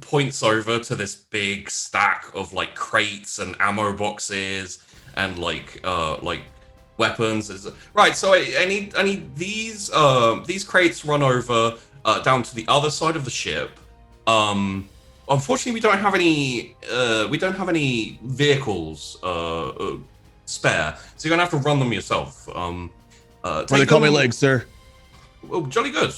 points over to this big stack of like crates and ammo boxes and like weapons. Right. So I need these crates run over down to the other side of the ship. Unfortunately, we don't have any vehicles spare, so you're gonna have to run them yourself. They call me Legs, sir. Oh, jolly good.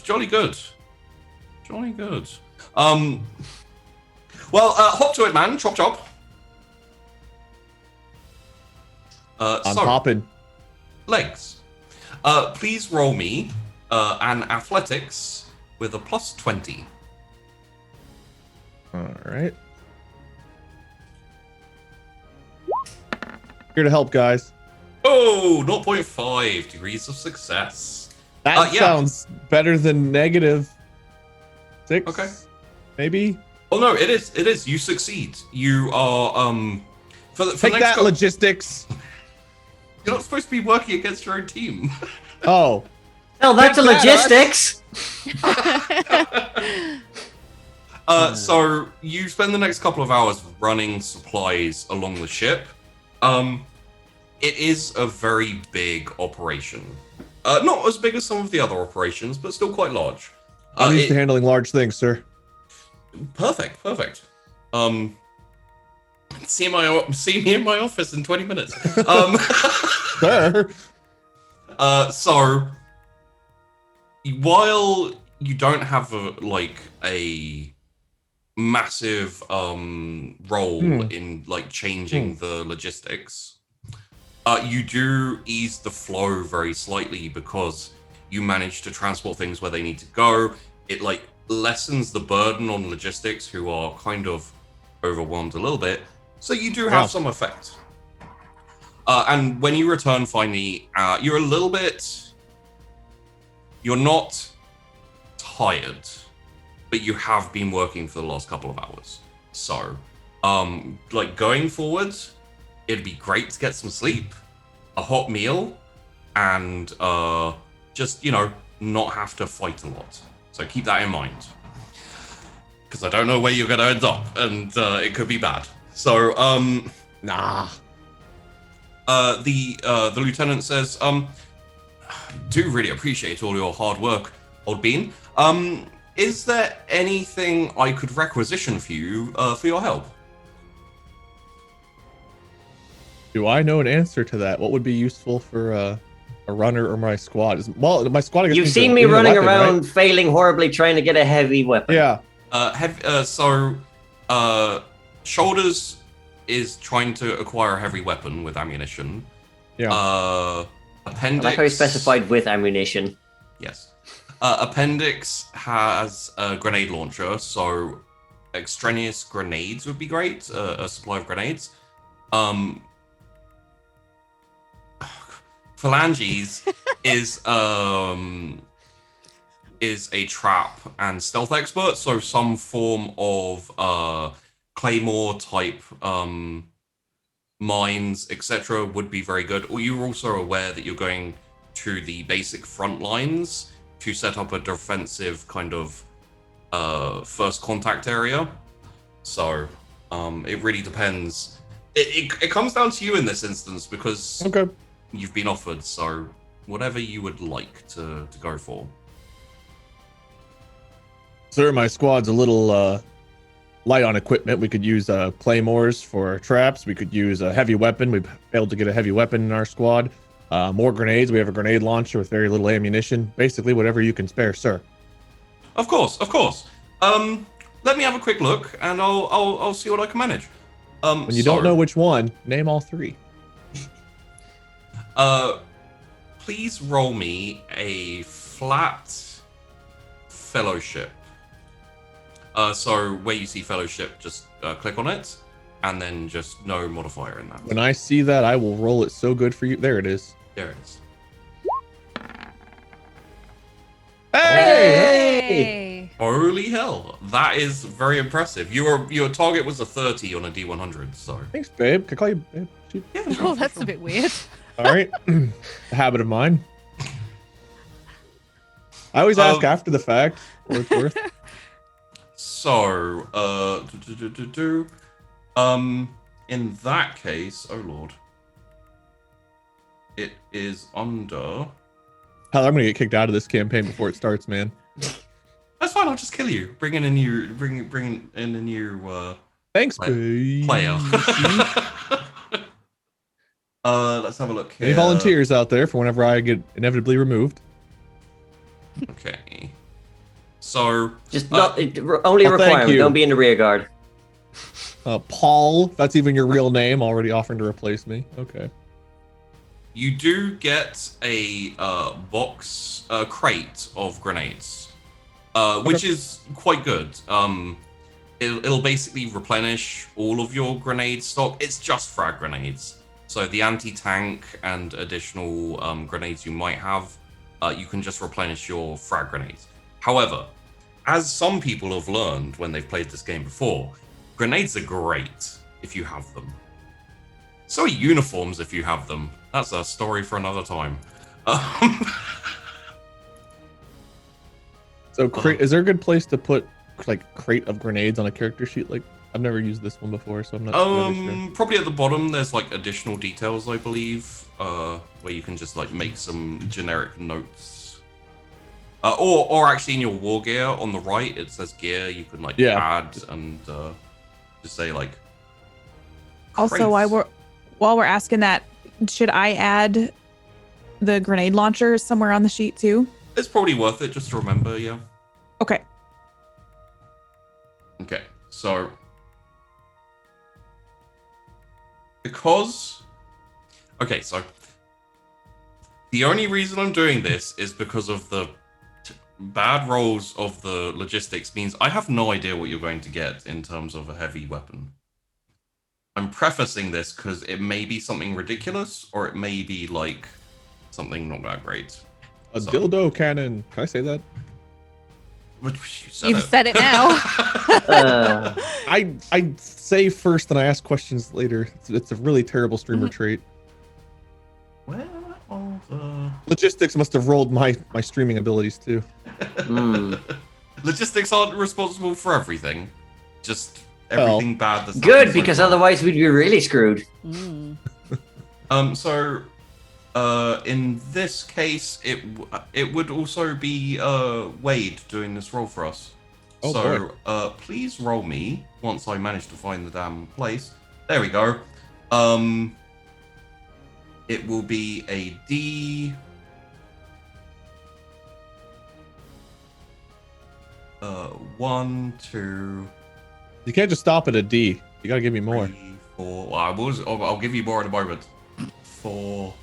Well, hop to it, man. Chop. I'm hopping. Legs. Please roll me an athletics with a +20. All right. Here to help, guys. Oh, 0.5 degrees of success. That sounds better than -6. Okay. Maybe. Oh no, it is. You succeed. You are for Take next that, logistics. You're not supposed to be working against your own team. Oh. Hell, that's a logistics. So you spend the next couple of hours running supplies along the ship. It is a very big operation. Not as big as some of the other operations, but still quite large. I'm used to handling large things, sir. Perfect. See me in my office in 20 minutes. Sir. So while you don't have a massive role in like changing the logistics, you do ease the flow very slightly because you manage to transport things where they need to go. It like lessens the burden on logistics, who are kind of overwhelmed a little bit. So you do have some effect. And when you return finally, you're not tired, but you have been working for the last couple of hours. So, like going forward, it'd be great to get some sleep, a hot meal, and just, not have to fight a lot. So keep that in mind. Because I don't know where you're going to end up, and it could be bad. So, Nah. The lieutenant says, do really appreciate all your hard work, Old Bean. Is there anything I could requisition for you for your help? Do I know an answer to that? What would be useful for a runner or my squad? Well, my squad. I guess You've needs seen a- me needs a running weapon, around right? failing horribly trying to get a heavy weapon. Yeah. Shoulders is trying to acquire a heavy weapon with ammunition. Yeah. I Appendix. like how you specified with ammunition. Yes. Appendix has a grenade launcher, so extraneous grenades would be great. A supply of grenades. Phalanges is a trap and stealth expert, so some form of claymore type mines, etc. would be very good. Or you're also aware that you're going to the basic front lines to set up a defensive kind of first contact area. So it really depends. It comes down to you in this instance because Okay. you've been offered, so whatever you would like to go for. Sir, my squad's a little light on equipment. We could use claymores for traps. We could use a heavy weapon. We've failed to get a heavy weapon in our squad. More grenades. We have a grenade launcher with very little ammunition. Basically, whatever you can spare, sir. Of course. Let me have a quick look, and I'll see what I can manage. When you don't know which one, name all three. Please roll me a flat fellowship. So where you see fellowship, just click on it, and then just no modifier in that. When I see that, I will roll it so good for you. There it is. There it is. Hey! Hey. Holy hell, that is very impressive. Your target was a 30 on a D100, so Thanks, babe. Can I call you babe? Shoot. yeah. Oh, that's a bit weird. All right. A habit of mine. I always ask after the fact. For what it's worth. So, in that case, oh lord, it is under. Hell, I'm gonna get kicked out of this campaign before it starts, man. That's fine. I'll just kill you. Bring in a new Thanks, Player. babe. player. Let's have a look here. Any volunteers out there for whenever I get inevitably removed? Okay. So Just not only a Oh, thank requirement. you. Don't be in the rear guard. Paul, if that's even your real name, already offering to replace me. Okay. you do get a crate of grenades, which is quite good. It'll basically replenish all of your grenade stock. It's just frag grenades. So the anti-tank and additional grenades you might have, you can just replenish your frag grenades. However, as some people have learned when they've played this game before, grenades are great if you have them. So are uniforms if you have them. That's a story for another time. So, is there a good place to put like crate of grenades on a character sheet? Like, I've never used this one before, so I'm not really sure. Probably at the bottom there's like additional details, I believe, where you can just like make some generic notes. Or actually in your war gear on the right it says gear. You can like add and just say like. Also, crates. while we're asking that, should I add the grenade launchers somewhere on the sheet too? It's probably worth it just to remember, yeah. Okay. Okay, so because so the only reason I'm doing this is because of the bad rolls of the logistics means I have no idea what you're going to get in terms of a heavy weapon. I'm prefacing this because it may be something ridiculous or it may be like something not that great. A dildo cannon. Can I say that? You said You've it. said it now. I say first and I ask questions later. It's a really terrible streamer trait. Where are the... Logistics must have rolled my streaming abilities too. Logistics aren't responsible for everything. Just everything bad that's Good, happened so because far. otherwise we'd be really screwed. So in this case, it would also be Wade doing this roll for us. Oh, so please roll me once I manage to find the damn place. There we go. It will be a D. 1, 2. You can't just stop at a D. You gotta give me more. 3, 4. Well, I'll give you more in a moment. 4,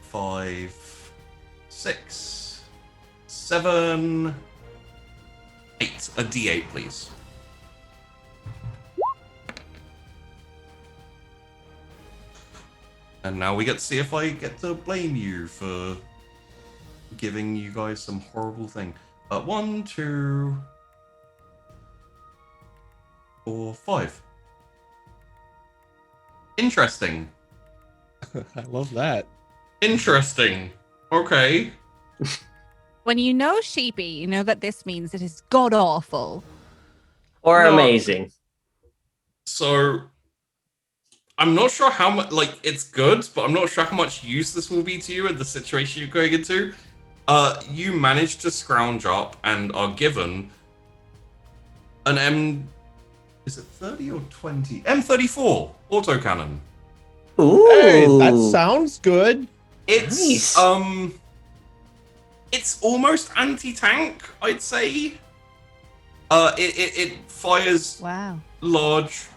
5, 6, 7, 8. A D8, please. And now we get to see if I get to blame you for giving you guys some horrible thing. 1, 2, 4, 5. Interesting. I love that. Interesting. Okay. When you know sheepy, you know that this means it is god awful. Or No. amazing. So I'm not sure how much, like, it's good, but I'm not sure how much use this will be to you in the situation you're going into. You managed to scrounge up and are given an is it 30 or 20? M34 autocannon. Ooh. Hey, that sounds good. It's Nice. it's almost anti-tank, I'd say. It fires Wow. large,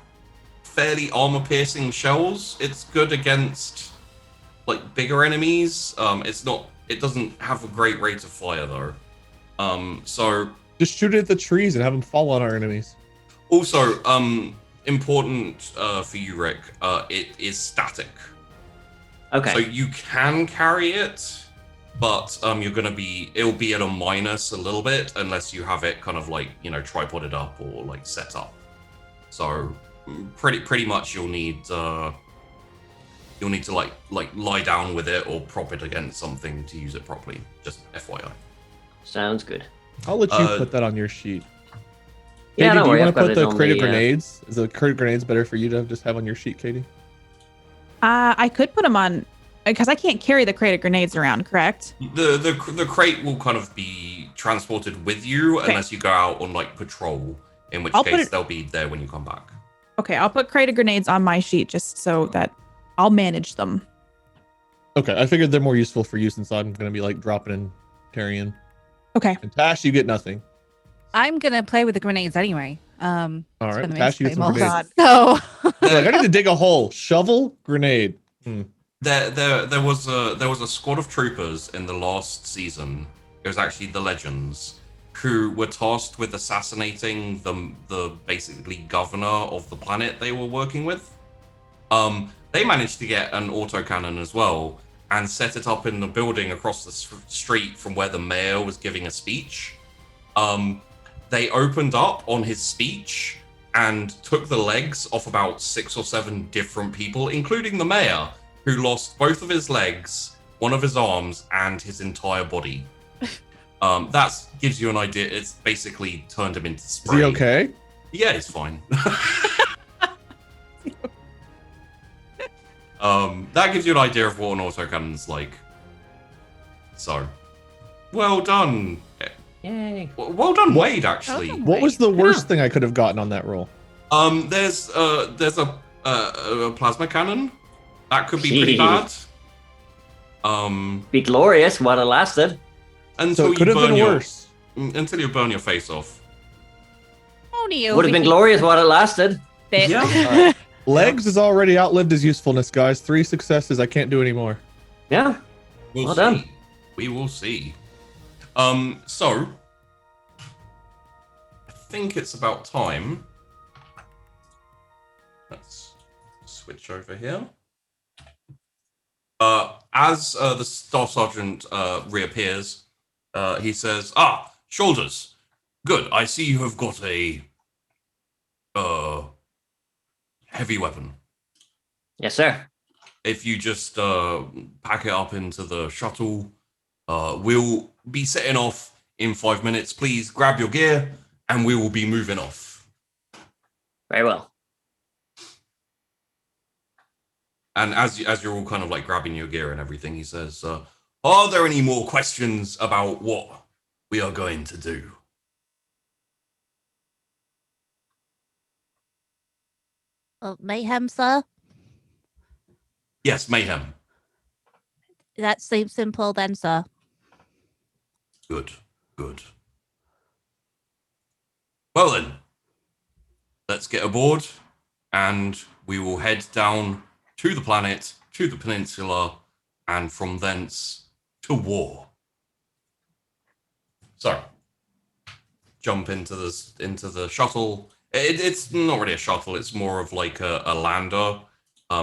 fairly armor-piercing shells. It's good against like bigger enemies. It doesn't have a great rate of fire though. So Just shoot it at the trees and have them fall on our enemies. also important for you, Rick. It is static. Okay. So you can carry it, but it'll be at a minus a little bit unless you have it kind of like, tripoded up or like set up. So pretty much you'll need to like lie down with it or prop it against something to use it properly. Just FYI. Sounds good. I'll let you put that on your sheet. Yeah, Katie, don't do worry. you I've want to got put it the on creative the, grenades? Is the creative grenades better for you to just have on your sheet, Katie? I could put them on because I can't carry the crate of grenades around, correct? The crate will kind of be transported with you unless you go out on like patrol, in which case they'll be there when you come back. Okay, I'll put crate of grenades on my sheet just so that I'll manage them. Okay, I figured they're more useful for you since I'm going to be like dropping and carrying. Okay. And Tash, you get nothing. I'm gonna play with the grenades anyway. All it's right, gonna Tash, you get some mainstay grenades. most. So Like, I need to dig a hole. Shovel, grenade. There was a squad of troopers in the last season. It was actually the Legends, who were tasked with assassinating the basically governor of the planet they were working with. They managed to get an autocannon as well and set it up in the building across the street from where the mayor was giving a speech. They opened up on his speech and took the legs off about 6 or 7 different people, including the mayor, who lost both of his legs, one of his arms, and his entire body. That gives you an idea. It's basically turned him into spray. Is he okay? Yeah, he's fine. That gives you an idea of what an autocannon's like. So, well done. Yay. Well done, Wade, actually. Well done. What was the worst thing I could have gotten on that roll? There's a plasma cannon. That could be pretty bad. Be glorious while it lasted. Until So it could have been worse. Until you burn your face off. only Would have been glorious while it lasted. Bit. Yeah. Alright. Legs has already outlived his usefulness, guys. 3 successes. I can't do anymore. Yeah. We'll Well see. done. We will see. So I think it's about time. Let's switch over here. As the Staff Sergeant reappears, He says, shoulders. Good. I see you have got a heavy weapon. Yes, sir. If you just pack it up into the shuttle, we'll be setting off in 5 minutes. Please grab your gear, and we will be moving off. Very well. And as you're all kind of like grabbing your gear and everything, he says, are there any more questions about what we are going to do? Mayhem, sir. Yes, mayhem. That seems simple then, sir. Good. Well then, let's get aboard, and we will head down to the planet, to the peninsula, and from thence to war. So, jump into the shuttle. It's not really a shuttle, it's more of like a lander.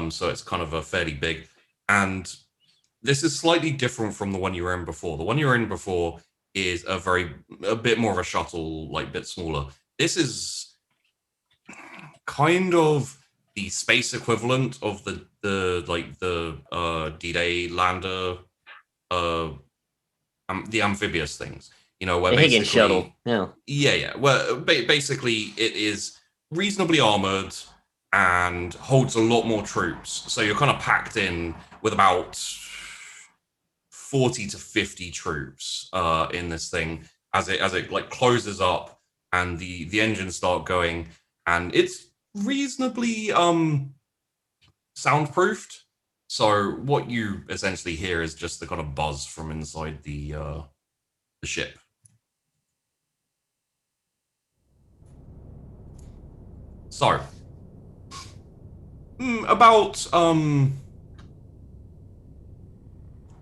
So it's kind of a fairly big, and this is slightly different from the one you were in before. The one you were in before is a bit more of a shuttle, like bit smaller. This is kind of the space equivalent of the D-Day lander, the amphibious things. You know, where The Higgins basically shuttle. Yeah. Yeah. Well, basically, it is reasonably armored and holds a lot more troops. So you're kind of packed in with about 40 to 50 troops in this thing as it like closes up and the engines start going, and it's reasonably soundproofed. So what you essentially hear is just the kind of buzz from inside the ship. So, about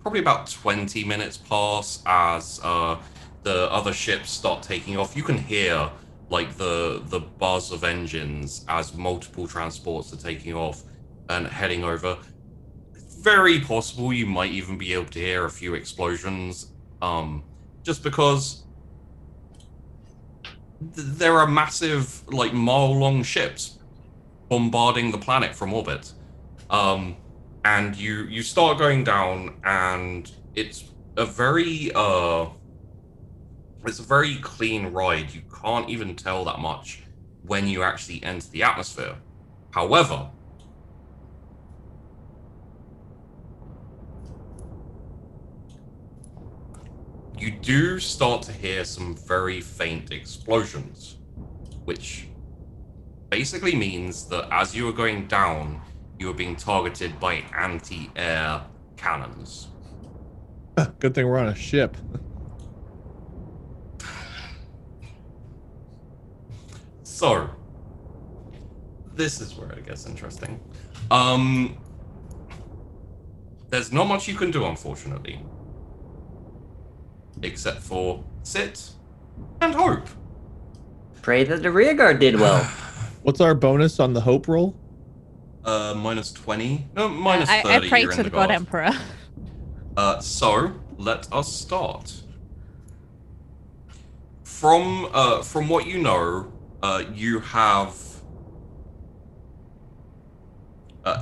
probably about 20 minutes pass as the other ships start taking off. You can hear like the buzz of engines as multiple transports are taking off and heading over. It's very possible you might even be able to hear a few explosions, just because there are massive, like, mile-long ships bombarding the planet from orbit. And you start going down, and it's a very clean ride. You can't even tell that much when you actually enter the atmosphere. However, you do start to hear some very faint explosions, which basically means that as you are going down, you are being targeted by anti-air cannons. Good thing we're on a ship. So, this is where it gets interesting. There's not much you can do, unfortunately, except for sit and hope. Pray that the rearguard did well. What's our bonus on the hope roll? Minus 20. No, minus 30. I pray you're to in the the God guard. Emperor. So let us start. From what you know, you have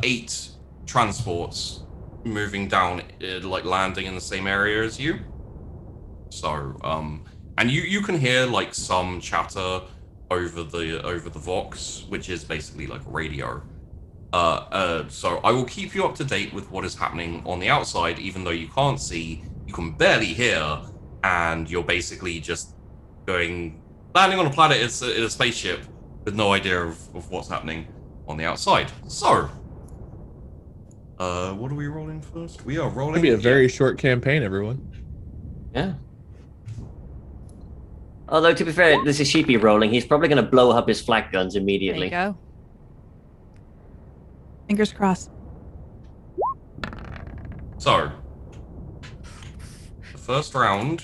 8 transports moving down, like landing in the same area as you. So, and you can hear like some chatter over the Vox, which is basically like a radio. So I will keep you up to date with what is happening on the outside, even though you can't see, you can barely hear, and you're basically just landing on a planet in a spaceship with no idea of what's happening on the outside. So, what are we rolling first? We are rolling. It'll be a very short campaign, everyone. Yeah. Although, to be fair, this is Sheepy rolling. He's probably going to blow up his flak guns There immediately. you go. Fingers crossed. So, the first round.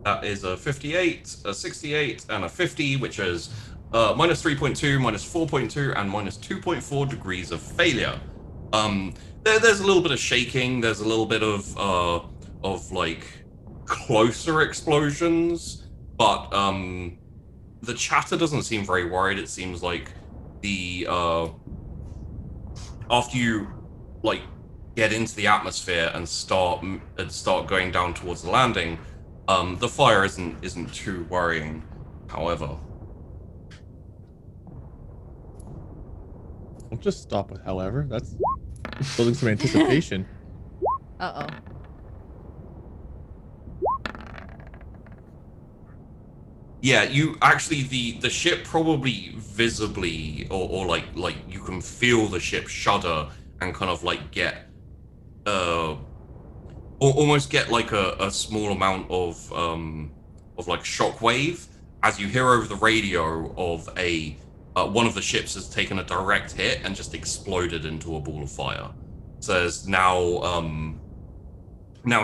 That is a 58, a 68, and a 50, which is minus 3.2, minus 4.2, and minus 2.4 degrees of failure. There's a little bit of shaking. There's a little bit of like closer explosions, but the chatter doesn't seem very worried. It seems like the after you like get into the atmosphere and start going down towards the landing, the fire isn't too worrying. However, Don't just stop with however. That's building some anticipation. Uh-oh. yeah, you actually the ship probably visibly or like you can feel the ship shudder and kind of like get almost get like a small amount of like shockwave as you hear over the radio of a one of the ships has taken a direct hit and just exploded into a ball of fire. So there's now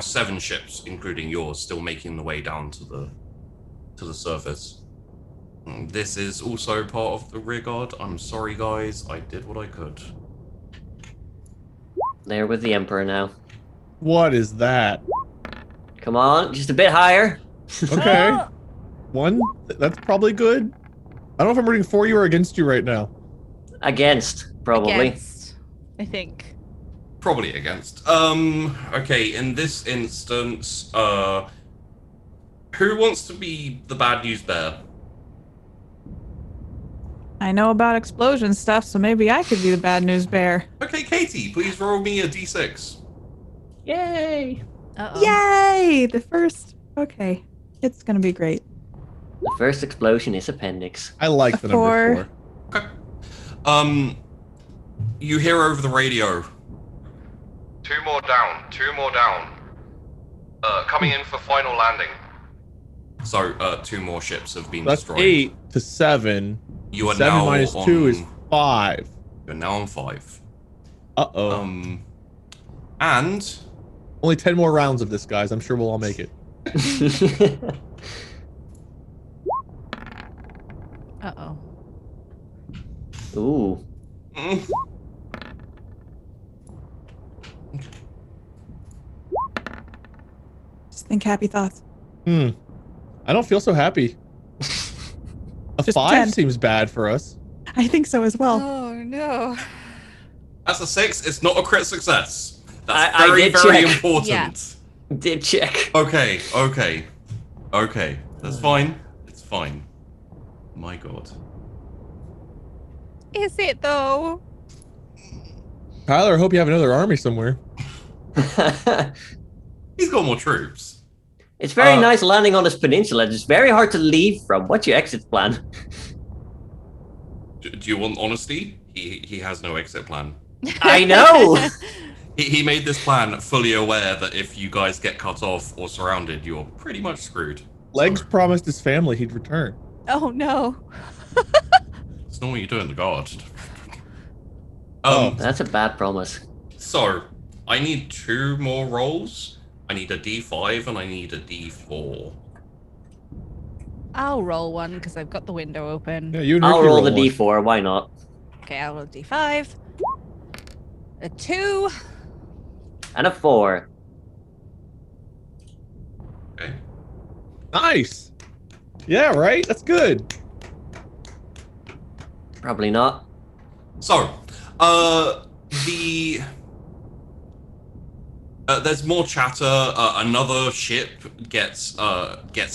7 ships, including yours, still making the way down to the surface. This is also part of the rear guard. I'm sorry, guys. I did what I could. There with the Emperor now. What is that? Come on, just a bit higher. Okay. 1? That's probably good. I don't know if I'm rooting for you or against you right now. Against, probably. Against, I think. Probably against. Okay, in this instance, who wants to be the bad news bear? I know about explosion stuff, so maybe I could be the bad news bear. Okay, Katie, please roll me a d6. Yay! Uh-oh. Yay! The first. Okay. It's gonna be great. The first explosion is appendix. I like the number 4. Okay. You hear over the radio. 2 more down. 2 more down. Coming in for final landing. So, 2 more ships have been That's destroyed. 8 to 7. You are 7 now minus on, 2 is 5. You're now on 5. Uh-oh. And Only 10 more rounds of this, guys. I'm sure we'll all make it. Uh-oh. Ooh. Just think happy thoughts. I don't feel so happy. A Just 5 10. seems bad for us. I think so as well. Oh, no. that's a 6. It's not a crit success. That's I very, did very check. important. Yeah. Did check. Okay. That's fine. It's fine. My God. Is it, though? Tyler, I hope you have another army somewhere. He's got more troops. It's very nice landing on this peninsula. It's very hard to leave from. What's your exit plan? Do you want honesty? He has no exit plan. I know! He made this plan fully aware that if you guys get cut off or surrounded, you're pretty much screwed. Legs So, promised his family he'd return. Oh, no. it's not what you do in the guard. Oh. That's a bad promise. So, I need 2 more rolls. I need a D5 and I need a D4. I'll roll one because I've got the window open. Yeah, you and I'll Ricky roll the one. D4, why not? Okay, I'll roll D5. A 2. And a 4. Okay. Nice. Yeah, right? That's good. Probably not. So, there's more chatter. Another ship gets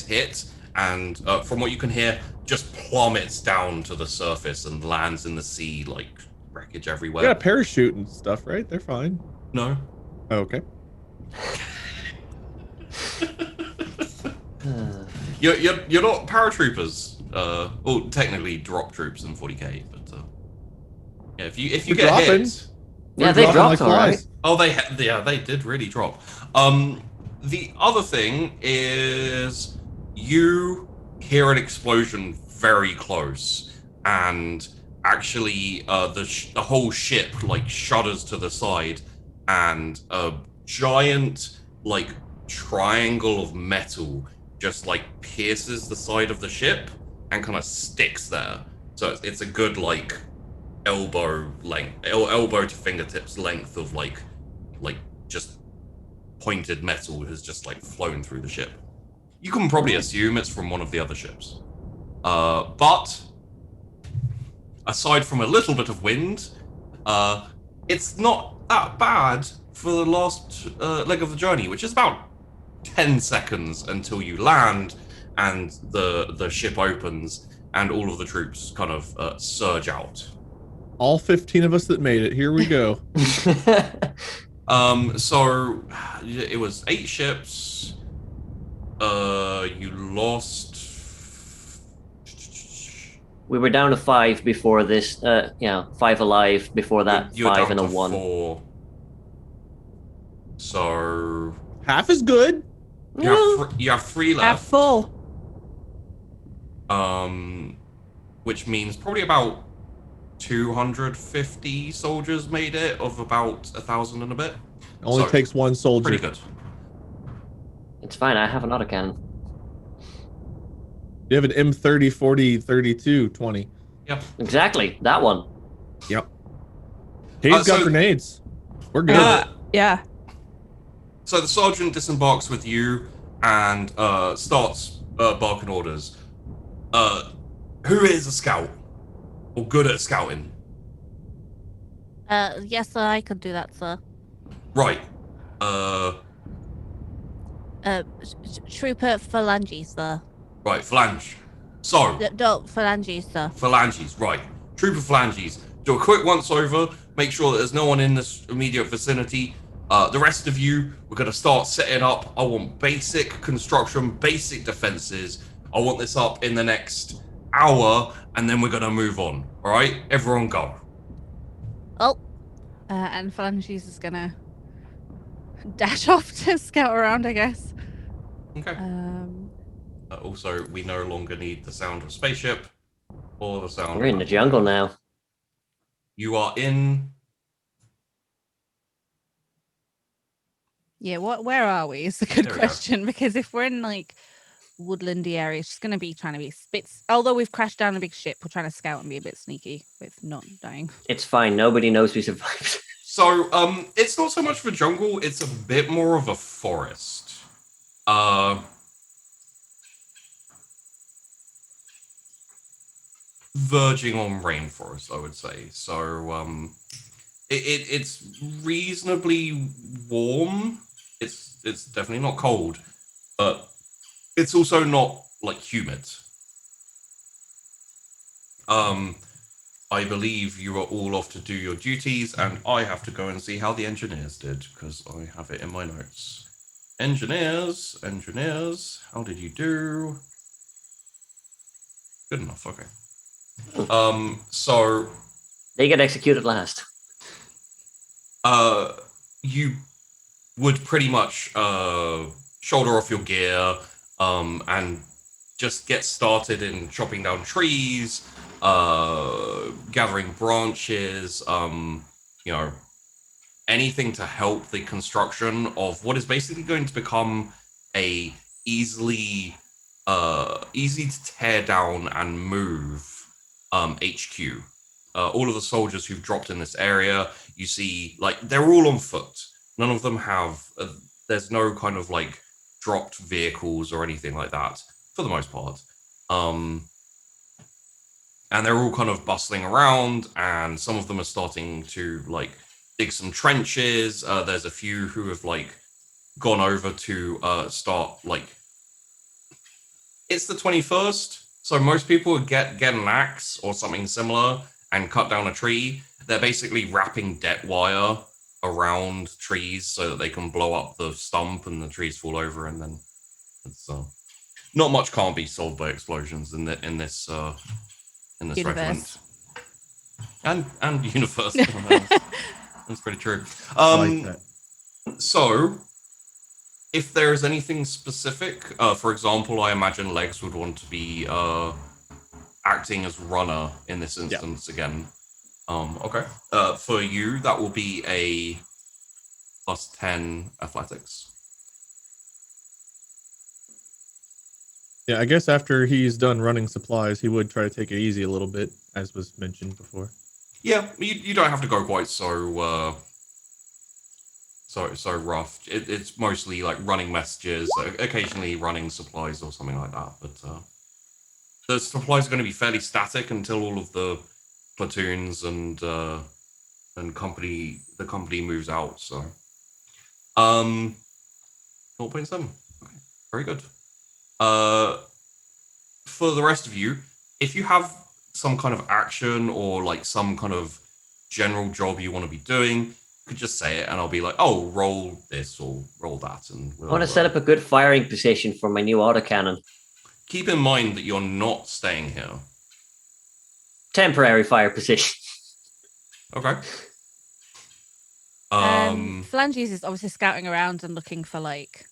hit, and from what you can hear, just plummets down to the surface and lands in the sea like wreckage They everywhere. got a parachute and stuff, right? They're fine. No. Oh, okay. You're not paratroopers. Well, technically drop troops in 40k, but yeah, if you We're get dropping. hit. Yeah, We're they dropping dropped like alright. flies. Oh, they did really drop. The other thing is you hear an explosion very close, and actually the whole ship like shudders to the side, and a giant like triangle of metal just like pierces the side of the ship and kind of sticks there. So it's a good like elbow to fingertips length of like pointed metal has just like flown through the ship. You can probably assume it's from one of the other ships. But aside from a little bit of wind, it's not that bad for the last leg of the journey, which is about 10 seconds until you land and the ship opens and all of the troops kind of surge out. All 15 of us that made it. Here we go. So it was 8 ships. You lost. We were down to 5 before this. 5 alive before that. You were 5 down and a to 1. 4. So Half is good. you have 3 left. Half full. Which means probably about 250 soldiers made it, of about 1,000 and a bit. Only So, takes one soldier. Pretty good. It's fine. I have an autocannon. You have an M30, 40, 32, 20. Yep. Exactly. That one. Yep. He's got so- grenades. We're good. Yeah. So the sergeant disembarks with you and starts barking orders. Who is a scout? Or good at scouting? Yes, sir, I could do that, sir. Right. Trooper Phalanges, sir. Right, phalange. So, Don't Phalanges, sir. phalanges, right. Trooper phalanges. Do a quick once over, make sure that there's no one in this immediate vicinity. The rest of you, we're going to start setting up. I want basic construction, basic defenses. I want this up in the next hour, and then we're going to move on. All right? Everyone go. Oh. And Phalanges is gonna dash off to scout around, I guess. Okay. Also, we no longer need the sound of spaceship or the sound We're in the jungle now. You are in... Yeah, where are we is a good There we go. question, because if we're in like woodlandy area, it's just gonna be trying to be spits. Although we've crashed down a big ship, we're trying to scout and be a bit sneaky with not dying. It's fine. Nobody knows we survived. So, it's not so much of a jungle, it's a bit more of a forest. Verging on rainforest, I would say. So, it's reasonably warm. It's definitely not cold, but it's also not like humid. I believe you are all off to do your duties, and I have to go and see how the engineers did, because I have it in my notes. Engineers, how did you do? Good enough, okay. So They get executed last. you would pretty much shoulder off your gear and just get started in chopping down trees, gathering branches, anything to help the construction of what is basically going to become a easy to tear down and move HQ. All of the soldiers who've dropped in this area, you see, like, they're all on foot. None of them have, there's no kind of like dropped vehicles or anything like that, for the most part. And they're all kind of bustling around, and some of them are starting to like dig some trenches. There's a few who have like gone over to start like, it's the 21st, so most people would get an axe or something similar and cut down a tree. They're basically wrapping debt wire around trees so that they can blow up the stump and the trees fall over, and then it's not much can't be solved by explosions in this Universe. regiment and universe. That's pretty true. I like that. So, if there is anything specific, for example, I imagine Legs would want to be acting as runner in this instance again. Okay. For you, that will be a +10 athletics. Yeah, I guess after he's done running supplies, he would try to take it easy a little bit, as was mentioned before. Yeah, you don't have to go quite so so rough. It's mostly like running messages, occasionally running supplies or something like that. But the supplies are going to be fairly static until all of the platoons and the company moves out. So 0.7. Okay, very good. For the rest of you, if you have some kind of action or like some kind of general job you want to be doing, you could just say it and I'll be like, oh, roll this or roll that. And I want to set up a good firing position for my new autocannon. Keep in mind that you're not staying here. Temporary fire position. Okay. Phalanges is obviously scouting around and looking for like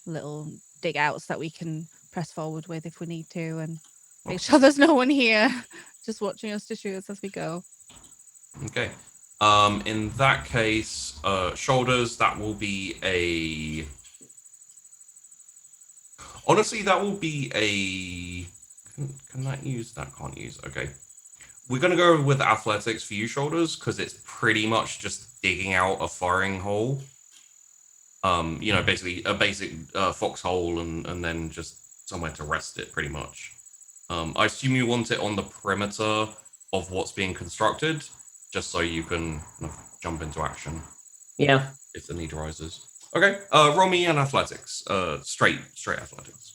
little dig outs that we can press forward with if we need to, and make sure there's no one here just watching us to shoot us as we go. Okay. In that case, shoulders, that will be a... Honestly, that will be a... Can that use? That can't use. Okay. We're going to go with athletics for you, shoulders, because it's pretty much just digging out a firing hole. You know, basically a basic foxhole and then just somewhere to rest it, pretty much. I assume you want it on the perimeter of what's being constructed, just so you can kind of jump into action. Yeah. If the need arises. Okay. Roll me an athletics. Straight athletics.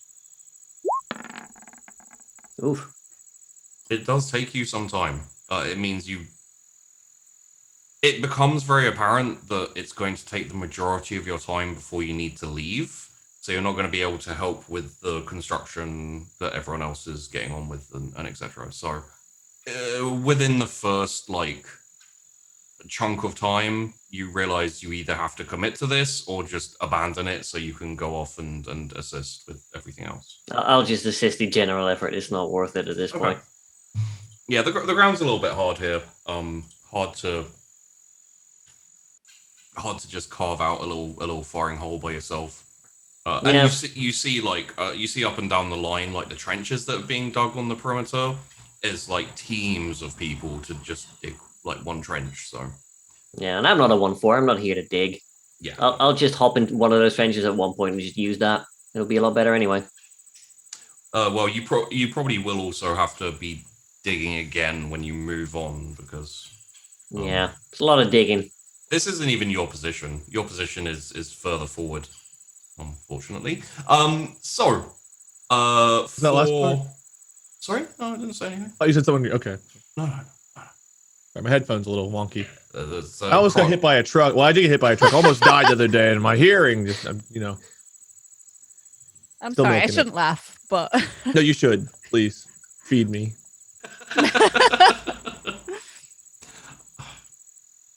Oof. It does take you some time. It means it becomes very apparent that it's going to take the majority of your time before you need to leave. So you're not going to be able to help with the construction that everyone else is getting on with and etc. So within the first like chunk of time, you realize you either have to commit to this or just abandon it so you can go off and assist with everything else. I'll just assist in general effort. It's not worth it at this point. Yeah, the ground's a little bit hard here. Hard to just carve out a little firing hole by yourself. And you see like you see up and down the line like the trenches that are being dug on the perimeter is like teams of people to just dig like one trench. So yeah, and I'm not a 1-4. I'm not here to dig. Yeah, I'll just hop into one of those trenches at one point and just use that. It'll be a lot better anyway. Well, you probably will also have to be digging again when you move on because yeah, it's a lot of digging. This isn't even your position. Your position is further forward, unfortunately. So Is that last part? Sorry, no, I didn't say anything. Oh, you said someone. Okay. No. Sorry, my headphone's a little wonky. There's, I almost got hit by a truck. Well, I did get hit by a truck. I almost died the other day, and my hearing just, you know. I'm Still sorry, I making it. shouldn't laugh, but No, you should. Please feed me.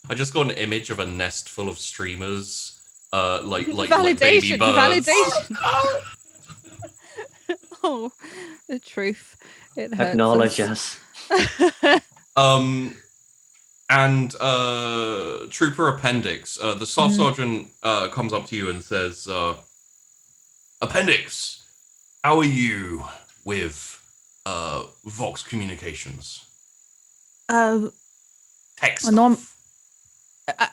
I just got an image of a nest full of streamers, like baby validation, birds. validation. Oh, the truth. It hurts Acknowledge us. us. And Trooper Appendix, the staff sergeant comes up to you and says, Appendix, how are you with Vox Communications? Text. I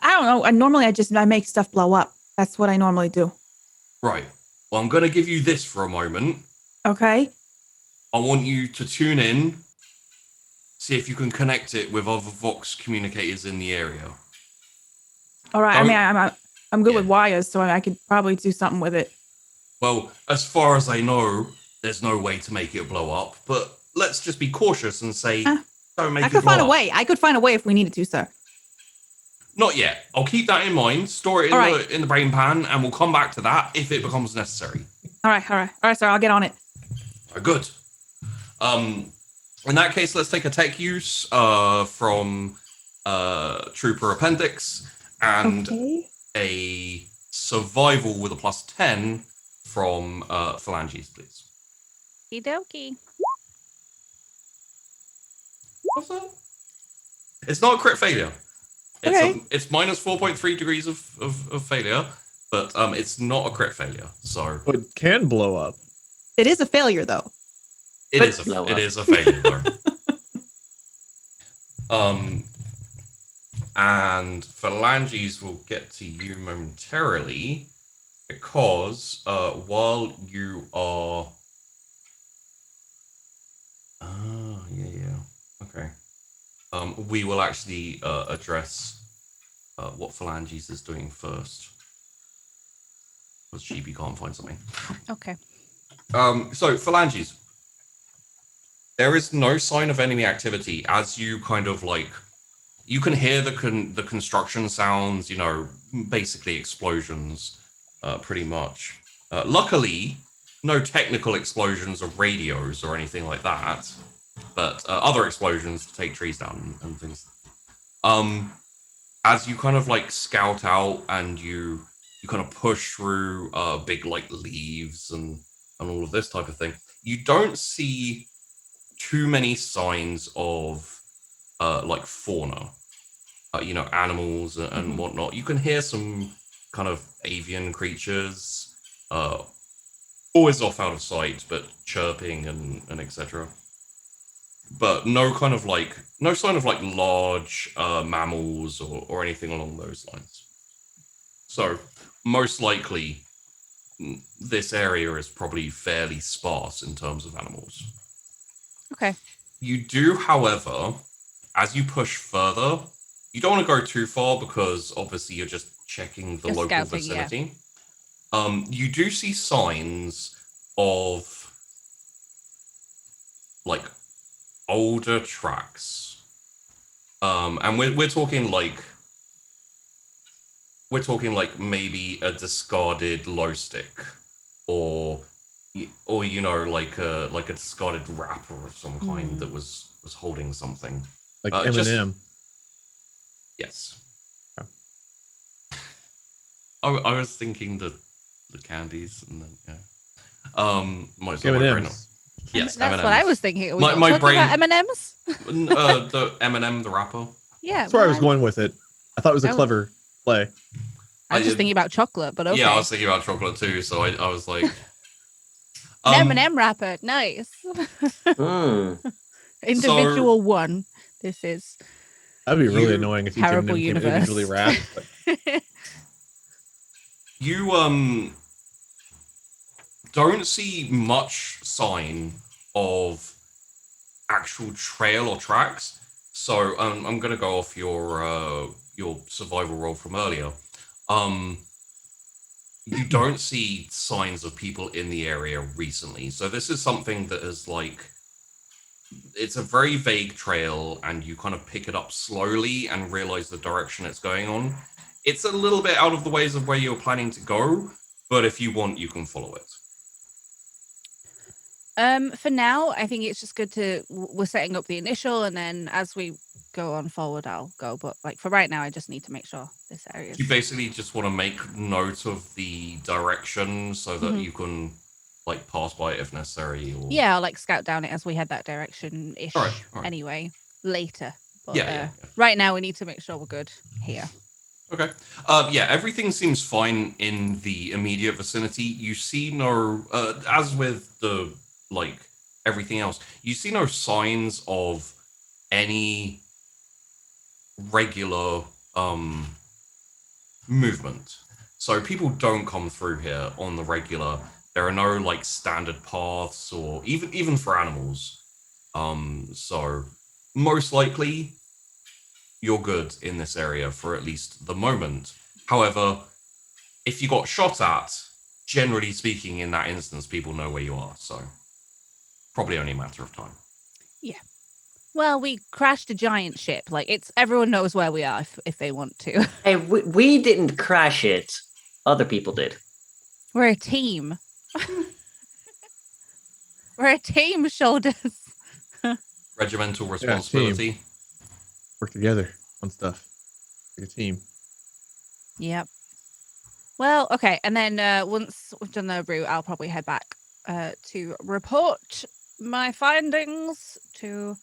don't know. Normally I make stuff blow up. That's what I normally do. Right. Well, I'm going to give you this for a moment. Okay. I want you to tune in, see if you can connect it with other Vox communicators in the area. All right. Don't- I mean, I'm good Yeah. with wires, so I could probably do something with it. Well, as far as I know, there's no way to make it blow up, but let's just be cautious and say, don't make I it could blow find a up. way. I could find a way if we needed to, sir. Not yet. I'll keep that in mind, store it All right. in the brain pan, and we'll come back to that if it becomes necessary. All right, sir. I'll get on it. Good. In that case, let's take a tech use from Trooper Appendix and Okay. a survival with a +10 from Phalanges, please. Okie dokie. What's that? It's not a crit failure. Okay. It's -4.3 degrees of failure, but it's not a crit failure. So But it can blow up. It is a failure, though. it is a failure though. And phalanges will get to you momentarily because while you are... Okay. We will actually address what phalanges is doing first. Because Chibi can't find something. Okay. So phalanges. There is no sign of enemy activity as you kind of like... You can hear the construction sounds, you know, basically explosions, pretty much. Luckily, no technical explosions of radios or anything like that, but other explosions to take trees down and things. As you kind of like scout out and you kind of push through big like leaves and all of this type of thing, you don't see too many signs of like fauna. You know, animals and whatnot. You can hear some kind of avian creatures, always off out of sight, but chirping and etc. But no kind of like, no sign of like large mammals or anything along those lines. So most likely, this area is probably fairly sparse in terms of animals. Okay. You do, however, as you push further, you don't want to go too far because obviously you're just checking the Just local scouting, vicinity. You do see signs of like older tracks. And we're talking like maybe a discarded glow stick or you know like a discarded wrapper of some kind that was holding something. Like Just- M&M. Yes. Oh. I was thinking the candies and then might as well go right now. M&M's. Yes, That's M&Ms. what I was thinking. Are we My- not my talking about brain- M&Ms? The M&M, the wrapper. Yeah. That's where I was well, going with it. I thought it was a Oh. clever play. I'm I just did- thinking about chocolate, but okay. Yeah, I was thinking about chocolate too, so I was like... An M&M wrapper. Nice. Hmm. Individual one. This is That'd be really You- annoying if each M&M terrible came universe. individually wrapped. But You don't see much sign of actual trail or tracks. So I'm gonna go off your survival roll from earlier. You don't see signs of people in the area recently. So this is something that is like, it's a very vague trail and you kind of pick it up slowly and realize the direction it's going on. It's a little bit out of the ways of where you're planning to go, but if you want, you can follow it. For now, I think it's just good to we're setting up the initial, and then as we go on forward, I'll go. But like for right now, I just need to make sure this area. You basically just want to make note of the direction so that you can like pass by it if necessary. Or... Yeah, I'll like scout down it as we head that direction ish. All right. Anyway, later. But, Yeah. Right now, we need to make sure we're good here. Okay. Yeah, everything seems fine in the immediate vicinity. You see no, as with the, like, everything else, you see no signs of any regular movement. So people don't come through here on the regular. There are no, like, standard paths or even for animals. So most likely you're good in this area for at least the moment. However, if you got shot at, generally speaking, in that instance, people know where you are. So probably only a matter of time. Well, we crashed a giant ship. Like everyone knows where we are if they want to. Hey, we didn't crash it. Other people did. We're a team. We're a team, shoulders. Regimental responsibility. work together on stuff. Like a team. Yep. Well, okay, and then once we've done the route, I'll probably head back to report my findings to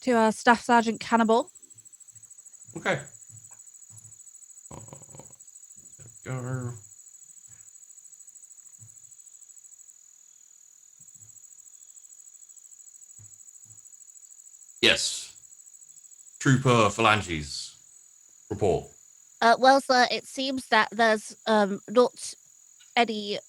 our Staff Sergeant Cannibal. Okay. There we go. Yes. Trooper Phalanges. report. Well, sir, it seems that there's not any,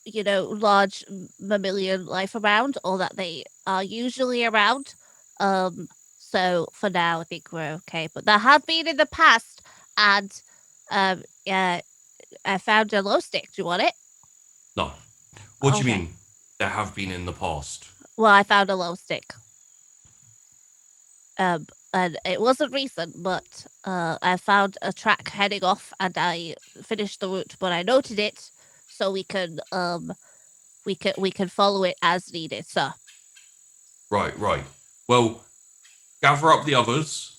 large mammalian life around, or that they are usually around. So for now, I think we're okay. But there have been in the past, and yeah, I found a glow stick. Do you want it? No. What do you Okay. mean? There have been in the past. Well, I found a glow stick. And it wasn't recent, but I found a track heading off, and I finished the route. But I noted it so we can follow it as needed, sir. Right. Well, gather up the others,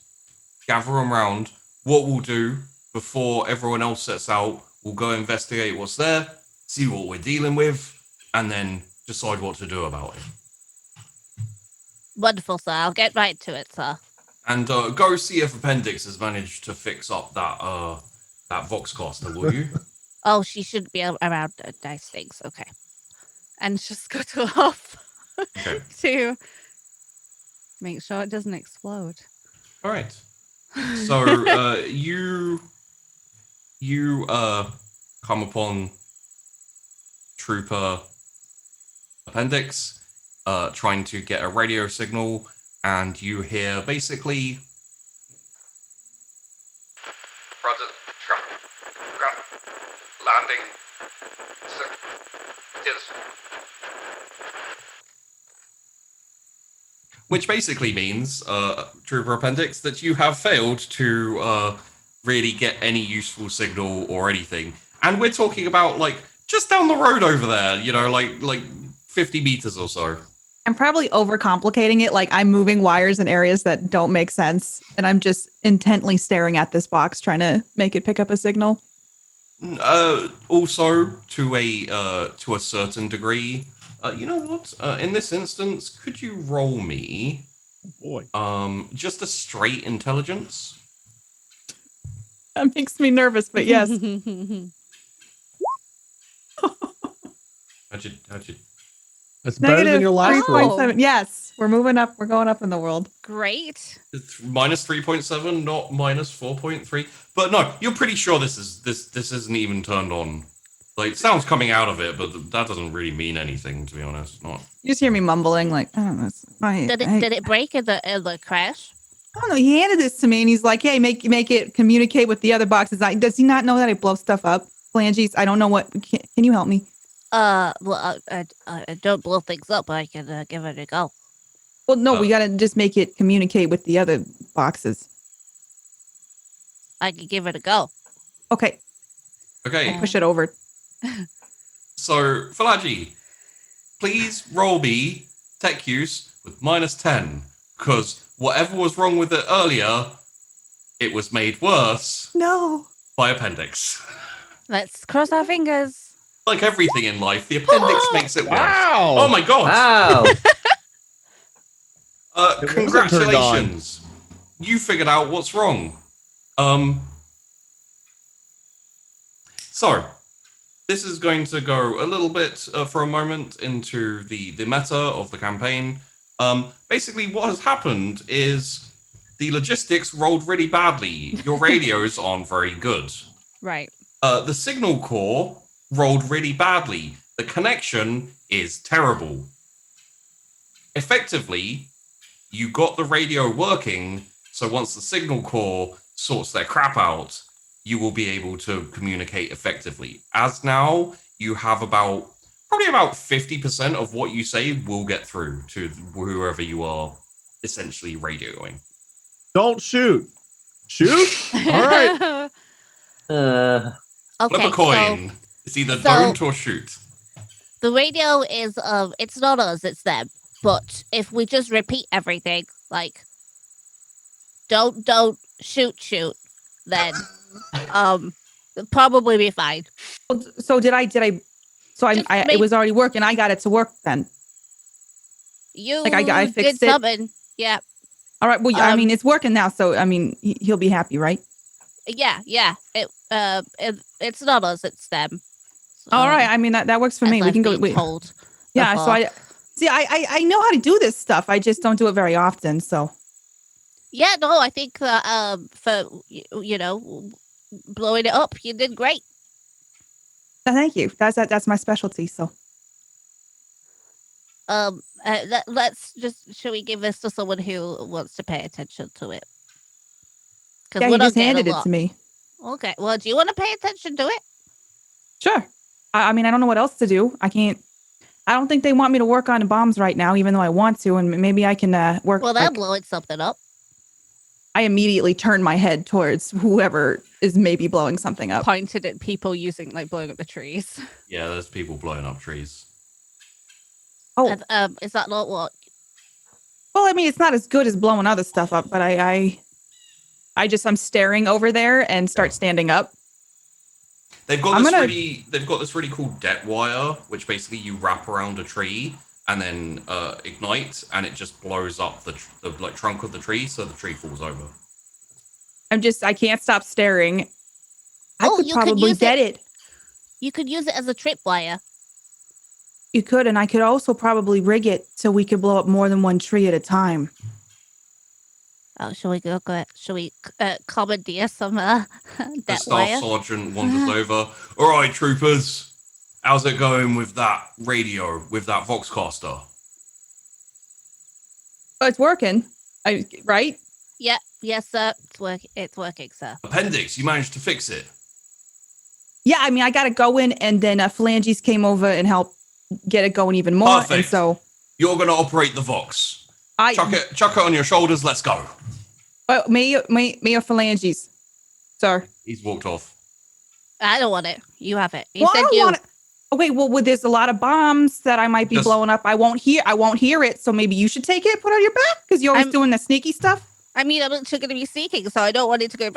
gather them round. What we'll do before everyone else sets out, we'll go investigate what's there, see what we're dealing with, and then decide what to do about it. Wonderful, sir. I'll get right to it, sir. And go see if Appendix has managed to fix up that Voxcaster, will you? Oh, she should be around nice things. Okay. And just go to off Okay. to make sure it doesn't explode. All right. So you come upon Trooper Appendix trying to get a radio signal, and you hear basically landing. Which basically means, Trooper Appendix, that you have failed to really get any useful signal or anything. And we're talking about, like, just down the road over there, like 50 meters or so. I'm probably overcomplicating it. Like I'm moving wires in areas that don't make sense. And I'm just intently staring at this box, trying to make it pick up a signal. Also, to a certain degree, you know what? In this instance, could you roll me, Boy. just a straight intelligence? That makes me nervous, but yes. How'd you? That's better than your last roll. 3.7. Yes, we're moving up. We're going up in the world. Great. It's minus 3.7, not minus 4.3. But no, you're pretty sure this isn't even turned on. Like, sound's coming out of it, but that doesn't really mean anything, to be honest. Not. You just hear me mumbling, like, I don't know. Did it break in the crash? I don't know. He handed this to me, and he's like, "Hey, make it communicate with the other boxes." Does he not know that I blow stuff up? Phalanges, I don't know what. Can you help me? Well, I don't blow things up, but I can give it a go. Well, no, we gotta just make it communicate with the other boxes. I can give it a go. Okay. Okay. I'll push it over. So, Falagi, please roll me tech use with minus 10, because whatever was wrong with it earlier, it was made worse No. by Appendix. Let's cross our fingers. Like everything in life, the Appendix makes it worse. Wow. Oh my god! Wow. It wasn't turned on. Congratulations! You figured out what's wrong. So, this is going to go a little bit for a moment into the meta of the campaign. Basically, what has happened is the logistics rolled really badly. Your radios aren't very good. Right. The signal core rolled really badly. The connection is terrible. Effectively, you got the radio working, so once the signal core sorts their crap out, you will be able to communicate effectively. As now, you have probably about 50% of what you say will get through to whoever you are essentially radioing. Don't shoot. Shoot? All right. Okay. Flip a coin. It's either don't or shoot. The radio is it's not us, it's them. But if we just repeat everything, like don't shoot, then probably be fine. So did I? So it was already working. I got it to work then. You I fixed did it. something. Yeah. All right. Well, I mean, it's working now. So I mean, he'll be happy, right? Yeah. It's not us, it's them. All right. I mean, that works for me. We can go. Told yeah. before. So I know how to do this stuff. I just don't do it very often. So Yeah, no, I think that for blowing it up, you did great. Thank you. That's my specialty. So Let's just should we give this to someone who wants to pay attention to it? Because yeah, we're he not just getting handed a it lot. to me. Okay, well, do you want to pay attention to it? Sure. I mean, I don't know what else to do. I can't. I don't think they want me to work on bombs right now, even though I want to, and maybe I can work. Well, they're like, blowing something up. I immediately turn my head towards whoever is maybe blowing something up. Pointed at people using like blowing up the trees. Yeah, there's people blowing up trees. Oh, And, is that not what? well, I mean, it's not as good as blowing other stuff up, but I'm staring over there and start standing up. They've got they've got this really cool debt wire, which basically you wrap around a tree and then ignite, and it just blows up the like trunk of the tree, so the tree falls over. I can't stop staring. I Oh, could you could probably use get it. You could use it as a tripwire. You could, and I could also probably rig it so we could blow up more than one tree at a time. Oh, shall we go? Shall we commandeer some The debt staff wire? sergeant wanders over. All right, troopers, how's it going with that radio, with that Voxcaster? Oh, it's working. Right? Yeah, yes, sir. It's working, sir. Appendix, you managed to fix it. Yeah, I mean, I got to go in, and then Phalanges came over and helped get it going even more. Perfect. And so You're going to operate the Vox. I Chuck it on your shoulders. Let's go. Mayor Phalanges, sir. He's walked off. I don't want it. You have it. Well, I don't want it. Okay, well, there's a lot of bombs that I might be blowing up. I won't hear it. So maybe you should take it, put it on your back, because you're always doing the sneaky stuff. I mean, I'm actually going to be sneaking, so I don't want it to go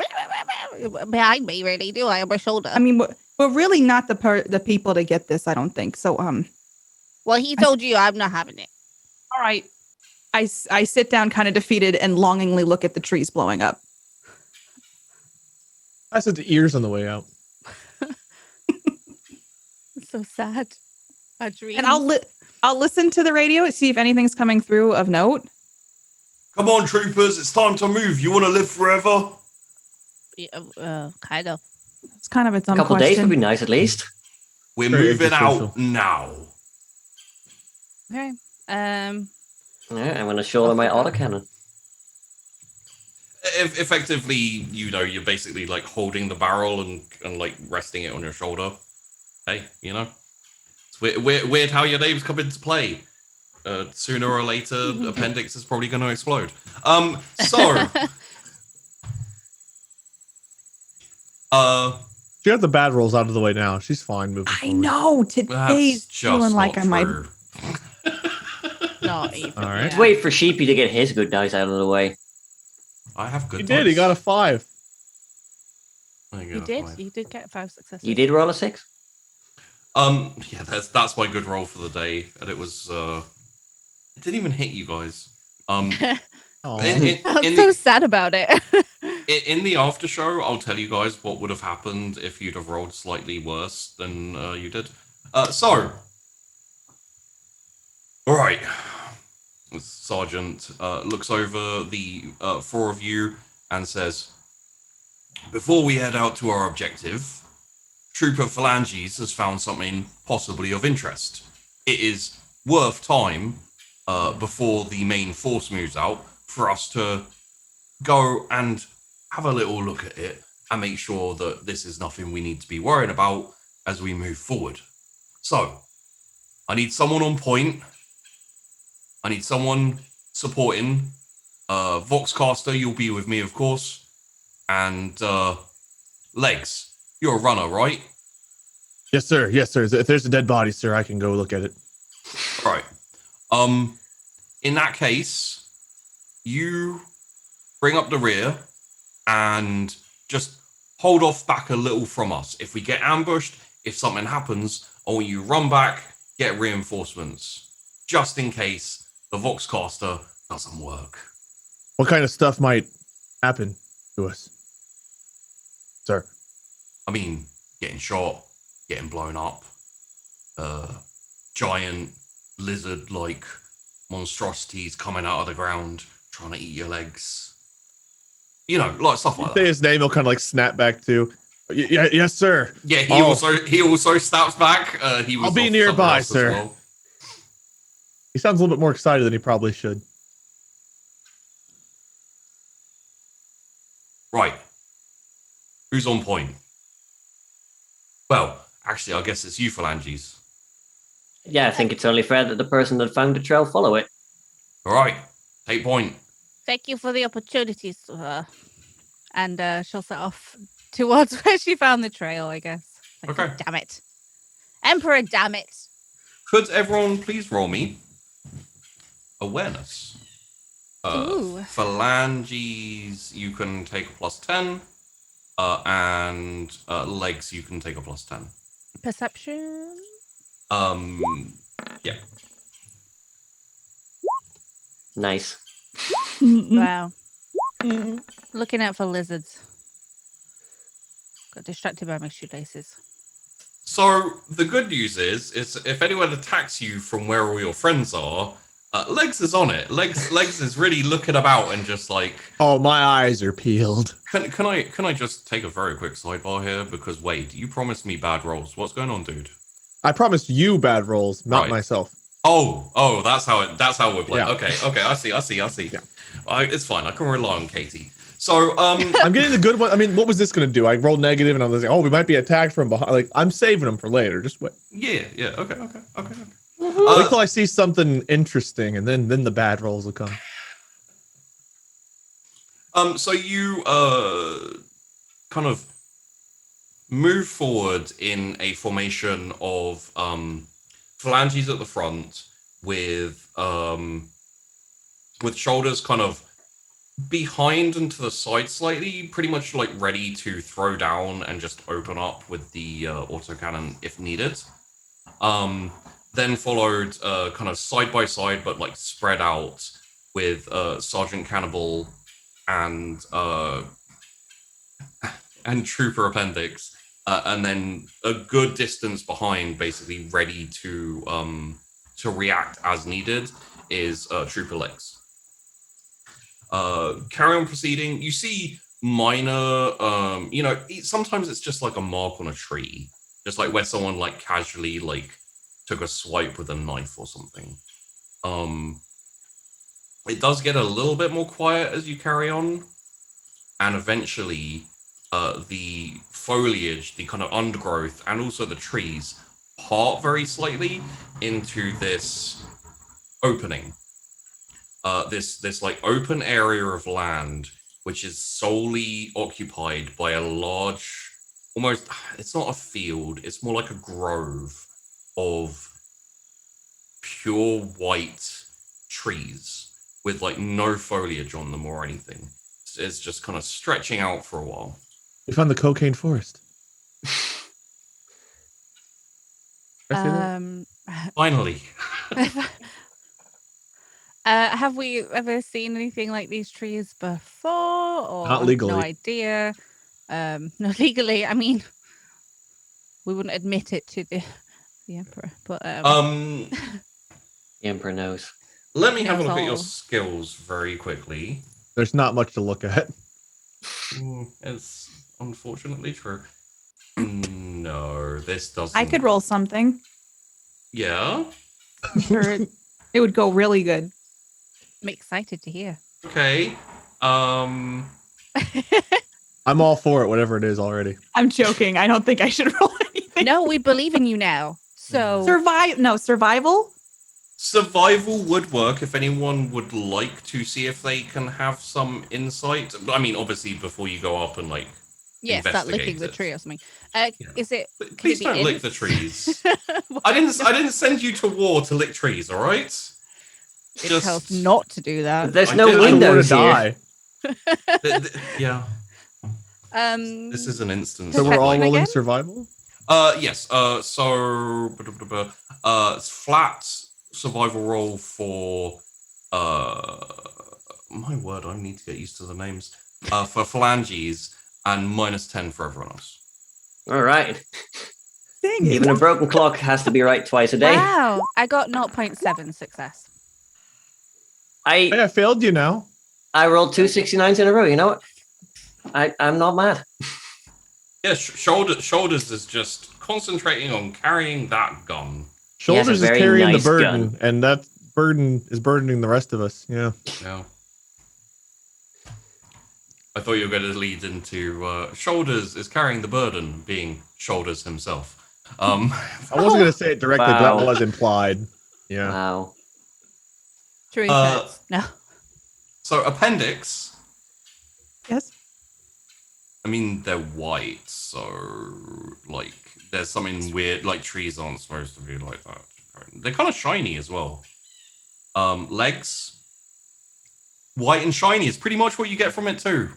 behind me, really, do I? On my shoulder. I mean, we're really not the people to get this, I don't think. So, Well, he told you I'm not having it. All right. I sit down kind of defeated and longingly look at the trees blowing up. I said the ears on the way out. So sad. A dream. And I'll listen to the radio and see if anything's coming through of note. Come on, troopers. It's time to move. You want to live forever? Yeah, kind of. It's kind of a dumb A couple question. days would be nice at least. We're Very moving existential. out now. Okay. Yeah, I'm going to show them my autocannon. Effectively, you're basically like holding the barrel and like resting it on your shoulder. Hey, it's weird how your names come into play. Sooner or later, appendix is probably going to explode. So, She got the bad rolls out of the way now. She's fine moving I forward. know. that's Today's just feeling like not I might. true. Not even. All right. Let's wait for Sheepy to get his good dice out of the way. I have good. He did. He got a 5. You did. You did get 5 successes. You did roll a 6? Yeah, that's my good roll for the day, and it was it didn't even hit you guys. I'm in so sad about it. in the after show, I'll tell you guys what would have happened if you'd have rolled slightly worse than you did. So, all right, Sergeant looks over the 4 of you and says, "Before we head out to our objective, Trooper Phalanges has found something possibly of interest. It is worth time before the main force moves out for us to go and have a little look at it and make sure that this is nothing we need to be worrying about as we move forward. So, I need someone on point. I need someone supporting. Voxcaster, you'll be with me, of course. And Legs, you're a runner, right? Yes, sir. Yes, sir. If there's a dead body, sir, I can go look at it. Right. In that case, you bring up the rear and just hold off back a little from us. If we get ambushed, if something happens, I want you run back, get reinforcements, just in case the Voxcaster doesn't work. What kind of stuff might happen to us, sir? I mean, getting shot, getting blown up, giant lizard-like monstrosities coming out of the ground, trying to eat your legs. You know, like stuff like Say that. his name, he'll kind of like snap back to. Yeah, yes, sir. Yeah, he Oh. also snaps back. He was I'll be off somewhere nearby, else as sir. well. He sounds a little bit more excited than he probably should. Right. Who's on point? Well, actually, I guess it's you, Phalanges. Yeah, I think it's only fair that the person that found the trail follow it. All right, take point. Thank you for the opportunity, sir. And she'll set off towards where she found the trail, I guess. Like, Okay. Damn it. Emperor, damn it. Could everyone please roll me awareness? Ooh. Phalanges, you can take a +10, and legs, you can take a +10. Perception. Yeah. Nice. Wow. Looking out for lizards. Got distracted by my shoelaces. So the good news is if anyone attacks you from where all your friends are, Legs is on it. Legs is really looking about and just like. Oh, my eyes are peeled. Can I just take a very quick sidebar here? Because Wade, you promised me bad rolls. What's going on, dude? I promised you bad rolls, not Right. myself. Oh, that's how we're playing. Yeah. Okay, I see. Yeah. It's fine. I can rely on Katie. So I'm getting the good one. I mean, what was this going to do? I rolled negative, and I was like, oh, we might be attacked from behind. Like, I'm saving them for later. Just wait. yeah. Okay. Wait till I see something interesting, and then the bad rolls will come. So you kind of move forward in a formation of phalanges at the front with shoulders kind of behind and to the side slightly, pretty much like ready to throw down and just open up with the autocannon if needed. Then followed kind of side by side, but like spread out with Sergeant Cannibal and Trooper Appendix, and then a good distance behind, basically ready to react as needed, is Trooper Legs. Carry on proceeding. You see minor, sometimes it's just like a mark on a tree, just like where someone like casually like took a swipe with a knife or something. It does get a little bit more quiet as you carry on, and eventually the foliage, the kind of undergrowth, and also the trees part very slightly into this opening. This like open area of land, which is solely occupied by a large, almost, it's not a field, it's more like a grove of pure white trees with like no foliage on them or anything. It's just kind of stretching out for a while. We found the cocaine forest. Did I say that? Finally. Have we ever seen anything like these trees before? Or Not legally. No idea. Not legally. I mean, we wouldn't admit it to the Emperor, but The Emperor knows. Let me have a look at your Asshole. skills very quickly. There's not much to look at. It's unfortunately true. No, this doesn't. I could roll something. Yeah. I'm sure it would go really good. I'm excited to hear. Okay. I'm all for it, whatever it is already. I'm joking. I don't think I should roll anything. No, we believe in you now. So Survival. Survival would work if anyone would like to see if they can have some insight. I mean, obviously, before you go up and like. yeah, start licking investigate the it. tree or something. Is it? Please Can it be don't lick in? the trees. I didn't send you to war to lick trees. All right. It tells not to do that. There's I no did- I I don't want windows to here. die. Yeah. Um, This is an instance. So Is we're that all one rolling again? survival? Yes. So it's flat survival roll for my word, I need to get used to the names. For phalanges and -10 for everyone else. All right. Dang it. Even a broken clock has to be right twice a day. wow, I got 0.7 success. I Hey, I failed you now. rolled two 69s in a row. You know what? I'm not mad. Yeah, shoulders is just concentrating on carrying that gun. Shoulders is very carrying nice the burden, gun. and that burden is burdening the rest of us. Yeah. Yeah. I thought you were going to lead into shoulders is carrying the burden, being shoulders himself. I wasn't gonna say it directly, but Wow. that was implied. Yeah. Wow. True cuts. No. So appendix. Yes. I mean, they're white, so like there's something weird. Like trees aren't supposed to be like that. They're kind of shiny as well. Legs, white and shiny is pretty much what you get from it too.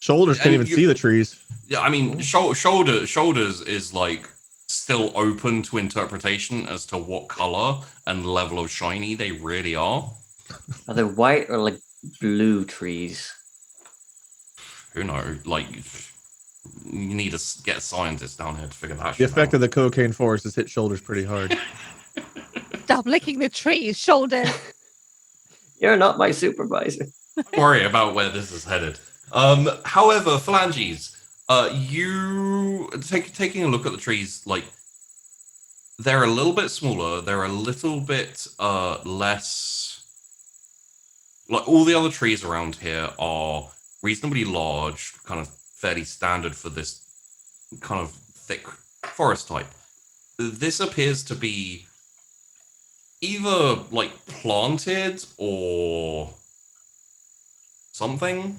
Shoulders can't And even see the trees. Yeah, I mean, shoulders is like still open to interpretation as to what color and level of shiny they really are. Are they white or like blue trees? Who knows? Like, you need to get a scientist down here to figure that The shit effect out. of the cocaine forest has hit shoulders pretty hard. Stop licking the trees, shoulders. You're not my supervisor. Don't worry about where this is headed. However, phalanges, you taking a look at the trees, like they're a little bit smaller. They're a little bit less. Like all the other trees around here are reasonably large, kind of fairly standard for this kind of thick forest type. This appears to be either like planted or something.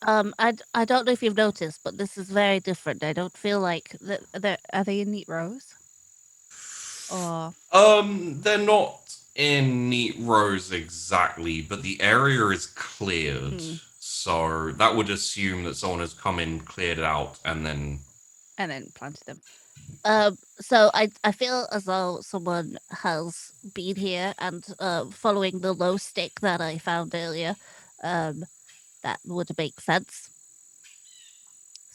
I don't know if you've noticed, but this is very different. I don't feel like are they in neat rows? Or They're not in neat rows exactly, but the area is cleared. So that would assume that someone has come in, cleared it out, and then planted them. So I feel as though someone has been here and following the low stick that I found earlier. That would make sense.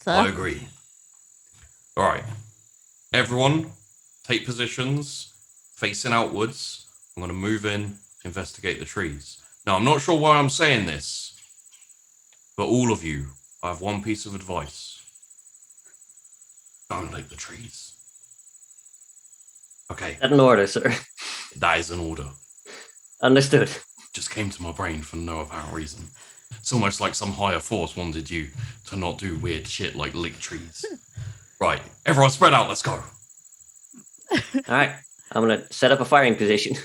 So I agree. All right, everyone, take positions, facing outwards. I'm going to move in, investigate the trees. Now, I'm not sure why I'm saying this, but all of you, I have one piece of advice. Don't lick the trees. Okay, That's an order, sir. that is an order. Understood. Just came to my brain for no apparent reason. It's almost like some higher force wanted you to not do weird shit like lick trees. Right, everyone spread out, let's go. All right. I'm going to set up a firing position.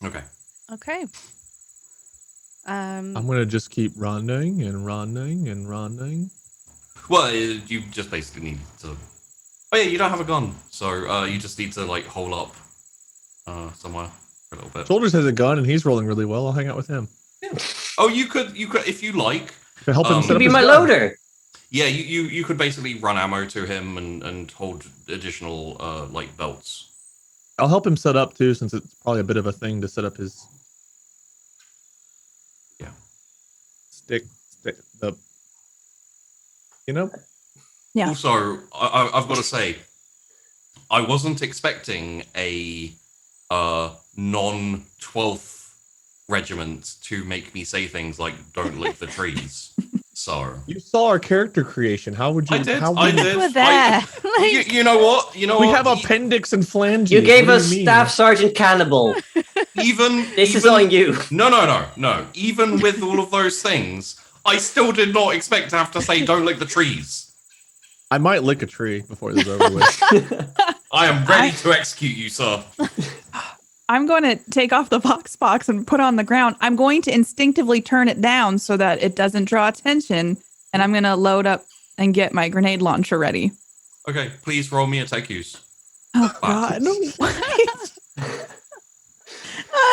Okay. okay. I'm gonna just keep running and running and running. Well, you just basically need to... Oh yeah, you don't have a gun, so you just need to like hole up somewhere for a little bit. Shoulders has a gun and he's rolling really well. I'll hang out with him. Yeah. Oh, you could, if you like. To help him set up Be his my gun. loader. Yeah, you could basically run ammo to him and hold additional like belts. I'll help him set up too, since it's probably a bit of a thing to set up his stick the Yeah. Also, I've got to say, I wasn't expecting a non-12th regiment to make me say things like "Don't lick the trees." So You saw our character creation. How would you? I did. How I would did. We're there. You know what? You know We what? have appendix and phalanges. You gave What do us you mean? Staff Sergeant Cannibal. Even This is even- on you. No. Even with all of those things, I still did not expect to have to say "Don't lick the trees." I might lick a tree before this is over with. I am ready to execute you, sir. I'm going to take off the box and put on the ground. I'm going to instinctively turn it down so that it doesn't draw attention. And I'm going to load up and get my grenade launcher ready. Okay, please roll me a tech use. Oh, God.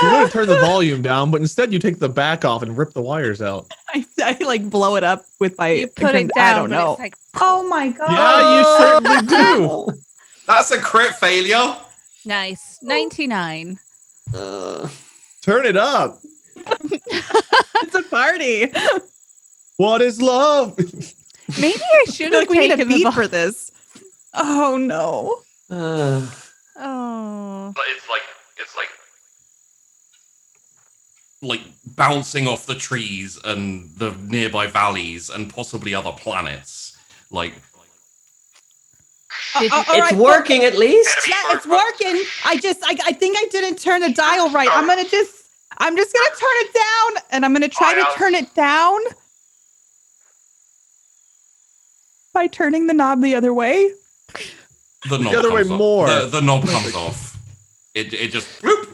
You're going to turn the volume down, but instead you take the back off and rip the wires out. I like blow it up with my. You put it down. I don't but know. It's like, Oh my God. Yeah, you certainly do. That's a crit failure. nice. 99. Turn it up. It's a party. What is love? Maybe I I should feel have like we need a taken the beat vo- for this. Oh no. Oh. It's like like bouncing off the trees and the nearby valleys and possibly other planets. Like, Did you- all It's right, working at least. Yeah, it's working. I think I didn't turn the dial right. I'm just gonna turn it down, and I'm gonna try to turn it down by turning the knob the other way. the knob other way comes off. more. The knob comes off. It just bloop,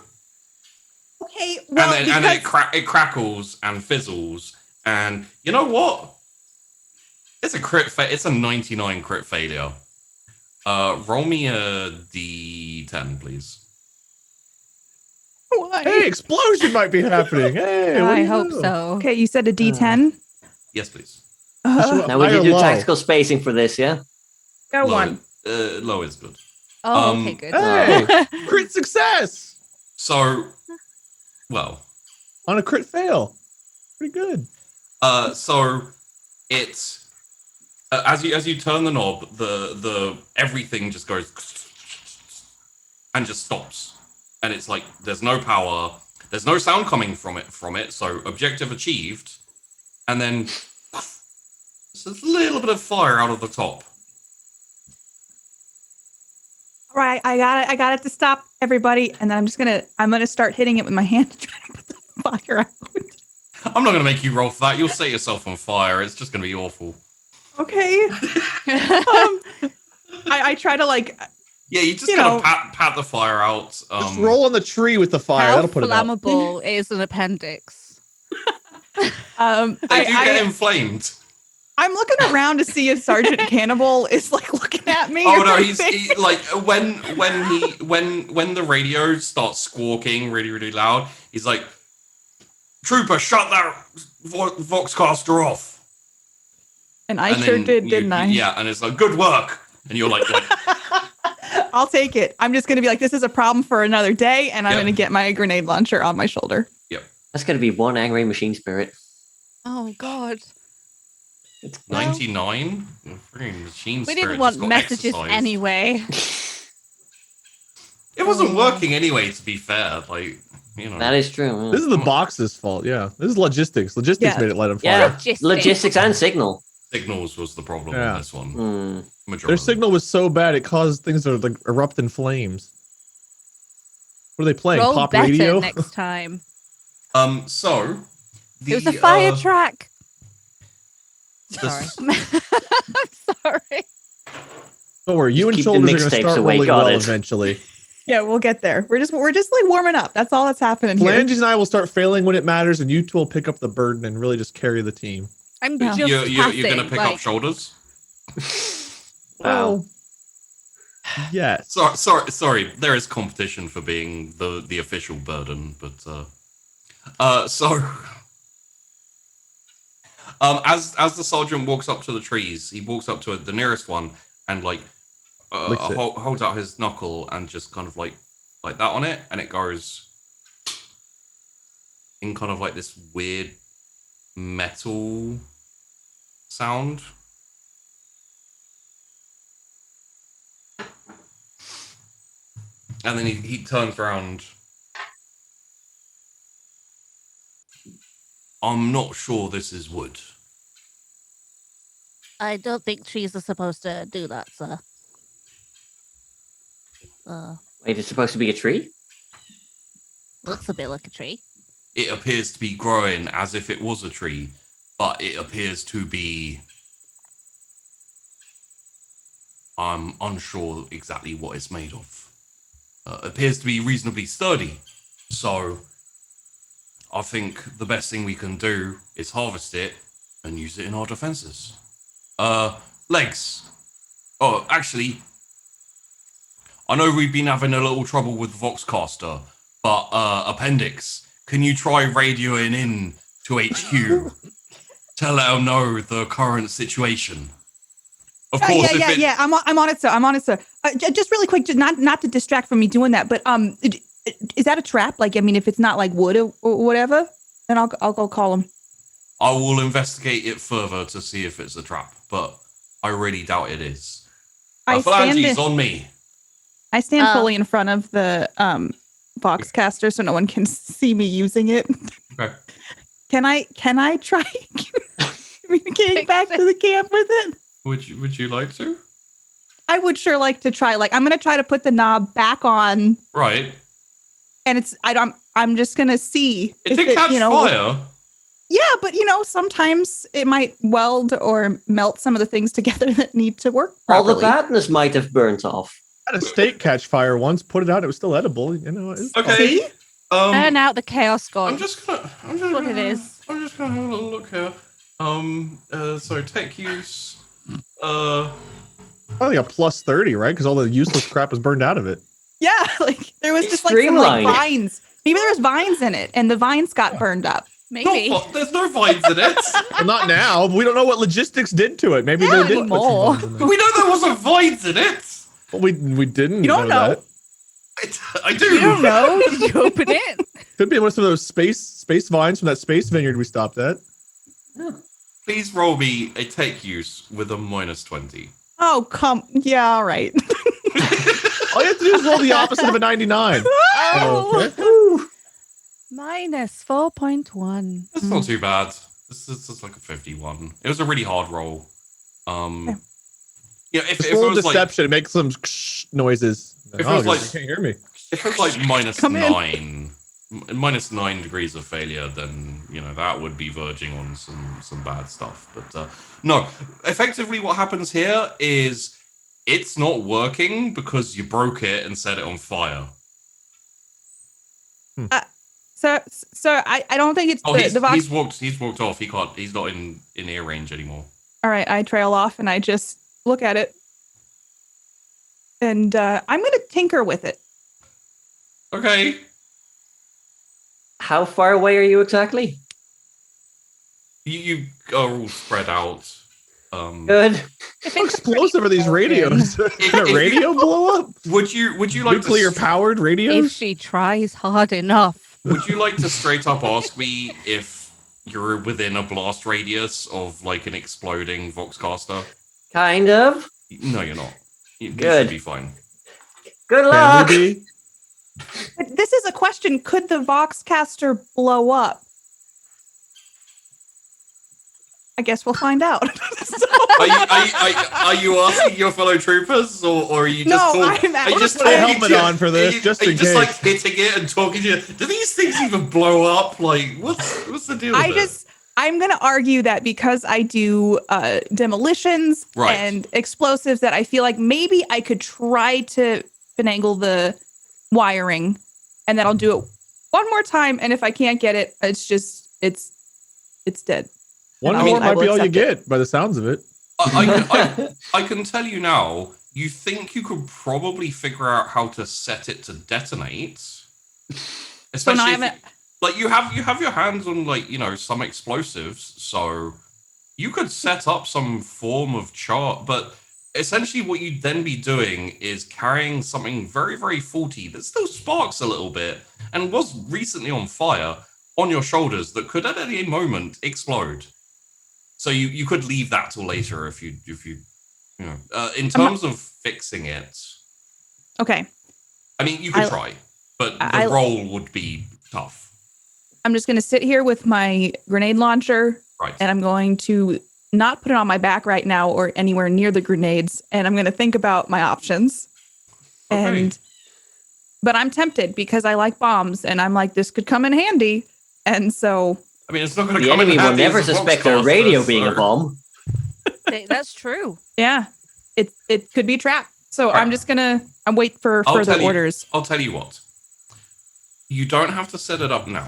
Okay, well, and then it crackles and fizzles. And you know what? It's a crit. It's a 99 crit failure. Roll me a d10, please. why? Hey, explosion might be happening. Hey, what do I you hope know? so. Okay, you said a D10. Yes, please. Now we High can or do low? tactical spacing for this, yeah? Got Low, one. low is good. Oh, okay, good. Hey, crit success So, well, on a crit fail. Pretty good. so it's as you turn the knob, the everything just goes and just stops, and it's like there's no power, there's no sound coming from it. So objective achieved, and then there's a little bit of fire out of the top. All right, I got it to stop, everybody, and then I'm gonna start hitting it with my hand to try to put the fire out. I'm not gonna make you roll for that. You'll set yourself on fire. It's just gonna be awful. Okay. I try to Yeah, you just You gotta know- pat the fire out. Just roll on the tree with the fire. How That'll put it out. flammable is an appendix? They do get inflamed. I'm looking around to see if Sergeant Cannibal is looking at me. Oh or no, anything. he's like when the radio starts squawking really, really loud, he's like, "Trooper, shut that Voxcaster off." And I And sure then did, you- didn't I? Yeah, and it's like, "Good work," and you're like I'll take it. I'm just gonna be like, this is a problem for another day, and I'm Yep. gonna get my grenade launcher on my shoulder. That's going to be one angry machine spirit. Oh God. It's 99. Freaking machine We spirit didn't just want got messages exercised. anyway. It wasn't working anyway. To be fair, like you know, That is true. This is the box's fault. Yeah, this is logistics. Logistics Yeah. made it light on fire. Yeah, Logistics. logistics and signal. signals was the problem Yeah. with this one. Hmm. Majority. Their signal was so bad it caused things to erupt in flames. What are they playing? Roll Pop better radio? next time. So It was a fire track. the- Sorry. I'm sorry. Don't worry, you Just and keep the shoulders are going to mixtapes start away, rolling got well it. eventually. Yeah, we'll get there. We're just warming up. That's all that's happening here. Flanges and I will start failing when it matters, and you two will pick up the burden and really just carry the team. I'm Yeah. just you're gonna passing, pick like, up shoulders. Wow. Yes. Sorry. There is competition for being the official burden, but so as the sergeant walks up to the trees, he walks up to the nearest one and Licks it. holds out his knuckle and just kind of like that on it, and it goes in kind of like this weird metal sound. And then he turns around. I'm not sure this is wood. I don't think trees are supposed to do that, sir. Wait, it's supposed to be a tree? Looks a bit like a tree. It appears to be growing as if it was a tree, but it appears to be. I'm unsure exactly what it's made of. Appears to be reasonably sturdy, so I think the best thing we can do is harvest it and use it in our defenses. Legs. Oh, actually, I know we've been having a little trouble with Voxcaster, but appendix, can you try radioing in to HQ to let them know the current situation? Of course, Yeah. I'm on it, sir. I'm on it, sir. Just really quick, just not to distract from me doing that, but is that a trap? Like, I mean, if it's not like wood or whatever, then I'll go call him. I will investigate it further to see if it's a trap, but I really doubt it is. Phalanges on me. I stand fully in front of the Voxcaster so no one can see me using it. Okay. Can I try communicating back to the camp with it? Would you like to? I would sure like to try. Like, I'm gonna try to put the knob back on, Right. and I'm just gonna see It if did catch fire. Yeah, but sometimes it might weld or melt some of the things together that need to work All the properly. badness might have burnt off. Had a steak catch fire once, put it out, it was still edible. It's Okay. See? Burn out the chaos god. I'm just gonna what it is. I'm just gonna have a little look here. So tech use. probably a plus 30, right? Because all the useless crap was burned out of it. Yeah, like there was It's just like some like streamlined. vines. Maybe there was vines in it, and the vines got burned up. Maybe. There's no vines in it. Well, not now. We don't know what logistics did to it. Maybe Yeah, they did put some anymore. vines in there. We know there wasn't vines in it. Well, we didn't. You don't know. That. I do. You don't know? Did you open it? Could be one of those space vines from that space vineyard we stopped at. Please roll me a tech use with a -20. Oh, yeah, all right. All you have to do is roll the opposite of a 99. Oh, Okay. minus 4.1. That's not too bad. This is like a 51. It was a really hard roll. Yeah, if Just it roll was like deception. It makes some noises. If it was you like- can't hear me. if it was like Come in. -9 degrees of failure, then that would be verging on some bad stuff. But no, effectively what happens here is it's not working because you broke it and set it on fire. So I don't think it's Oh, the box. he's walked off. He's not in ear range anymore. All right, I trail off and I just look at it, and I'm gonna tinker with it. Okay. How far away are you exactly? You are all spread out. Good. How explosive are these radios? Can a radio blow up? Would you like Nuclear to, powered If radios? she tries hard enough. would you like to straight up ask me if you're within a blast radius of like an exploding Voxcaster? Kind of. No, you're not. You Good. should be fine. Good Can luck. we be? But this is a question: could the Voxcaster blow up? I guess we'll find out. Are you asking your fellow troopers, or are you just No, talking? I'm Are you just Put a talking helmet to- on for this, just are you in just case. like hitting it and talking to you? Do these things even blow up? Like, what's the deal? With it? I'm going to argue that because I do demolitions Right. and explosives, that I feel like maybe I could try to finagle the wiring, and then I'll do it one more time. And if I can't get it, it's dead. One I more will- I might be will all you accept it. get by the sounds of it. I can tell you now. You think you could probably figure out how to set it to detonate, especially I if haven't- like you have your hands on like some explosives, so you could set up some form of chart. But essentially, what you'd then be doing is carrying something very very faulty that still sparks a little bit and was recently on fire on your shoulders that could at any moment explode. So you could leave that till later if you in terms of fixing it. Okay. I mean, you could I- try, but the I- roll would be tough. I'm just going to sit here with my grenade launcher, Right. and I'm going to not put it on my back right now or anywhere near the grenades, and I'm going to think about my options. Okay. But I'm tempted because I like bombs, and I'm like, this could come in handy. And so I mean, it's not going to The come in enemy will handy never as a suspect a Voxcaster, radio being a so- bomb. That's true. yeah, it could be trapped. So Right. I'm just gonna wait for I'll further tell you- orders. I'll tell you what. You don't have to set it up now.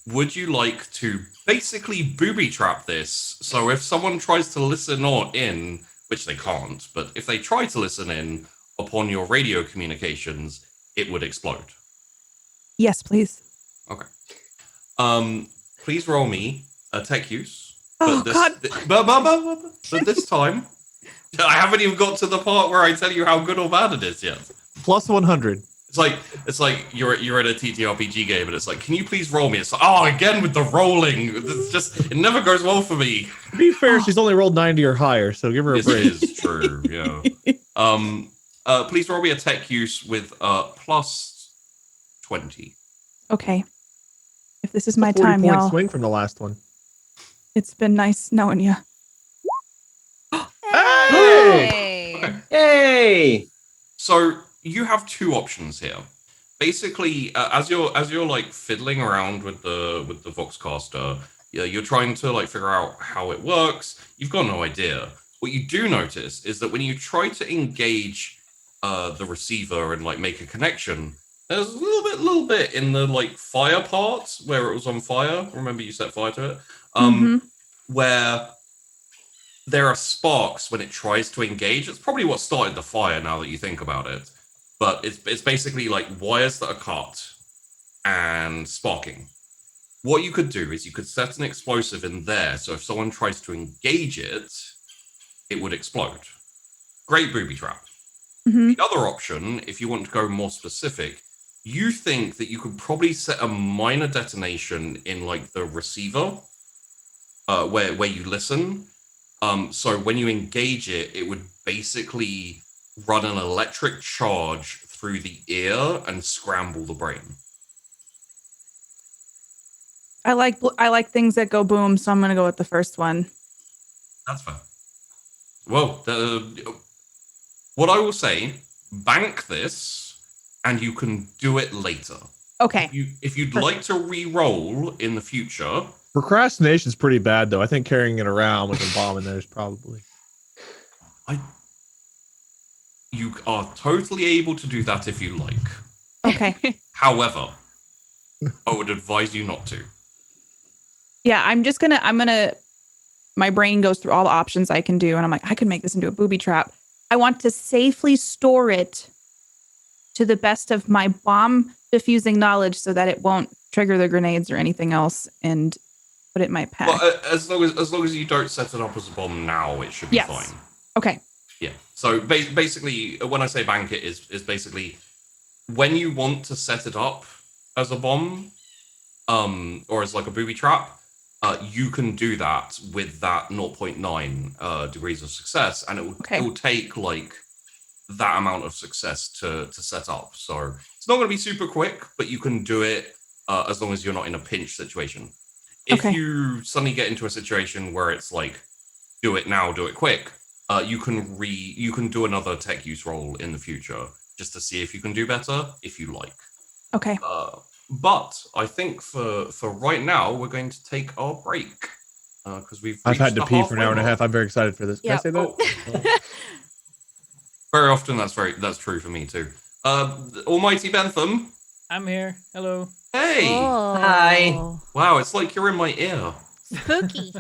Would you like to basically booby trap this? So if someone tries to listen in, which they can't, but if they try to listen in upon your radio communications, it would explode. Yes, please. Please roll me a tech use. Oh God! But this time, I haven't even got to the part where I tell you how good or bad it is yet. Plus 100. It's like you're at a TTRPG game and it's like, can you please roll me? It's like, oh, again with the rolling. It's just it never goes well for me. To be fair, she's only rolled 90 or higher, so give her a This break. is true. Yeah. Please roll me a tech use with plus 20. Okay. if this is It's a my 40 time, point y'all. swing from the last one. It's been nice knowing you. Hey! Okay. Yay! So you have two options here. Basically, as you're like fiddling around with the Voxcaster, you're trying to like figure out how it works. You've got no idea. What you do notice is that when you try to engage the receiver and like make a connection, there's a little bit in the like fire part where it was on fire. Remember, you set fire to it. Where there are sparks when it tries to engage. It's probably what started the fire now that you think about it. But it's basically like wires that are cut and sparking. What you could do is you could set an explosive in there, so if someone tries to engage it, it would explode. Great booby trap. Mm-hmm. The other option, if you want to go more specific, you think that you could probably set a minor detonation in like the receiver, where you listen. So when you engage it, it would basically run an electric charge through the ear and scramble the brain. I like things that go boom, so I'm gonna go with the first one. That's fair. Well, what I will say, bank this, and you can do it later. Okay. If you'd like to re-roll in the future. Procrastination's pretty bad, though. I think carrying it around with a bomb in there is probably. You are totally able to do that if you like. Okay. However, I would advise you not to. Yeah, I'm gonna my brain goes through all the options I can do, and I'm like, I could make this into a booby trap. I want to safely store it to the best of my bomb diffusing knowledge so that it won't trigger the grenades or anything else and put it in my pack. Well, as long as you don't set it up as a bomb now, it should be fine. Okay. Yeah. So basically, when I say bank it, is basically when you want to set it up as a bomb, or as like a booby trap, you can do that with that 0.9 degrees of success, and it will take like that amount of success to set up. So it's not going to be super quick, but you can do it as long as you're not in a pinch situation. If you suddenly get into a situation where it's like, do it now, do it quick, you can do another tech use roll in the future just to see if you can do better if you like. Okay. But I think for right now we're going to take our break because I've had to pee for an hour and a half. I'm very excited for this. Can I say that? Oh. Very often that's true for me too. Almighty Bentham. I'm here. Hello. Hey. Oh, Hi. Wow, it's like you're in my ear. spooky.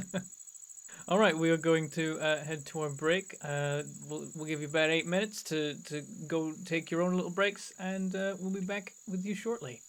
All right, we are going to head to our break. We'll give you about 8 minutes to go take your own little breaks, and we'll be back with you shortly.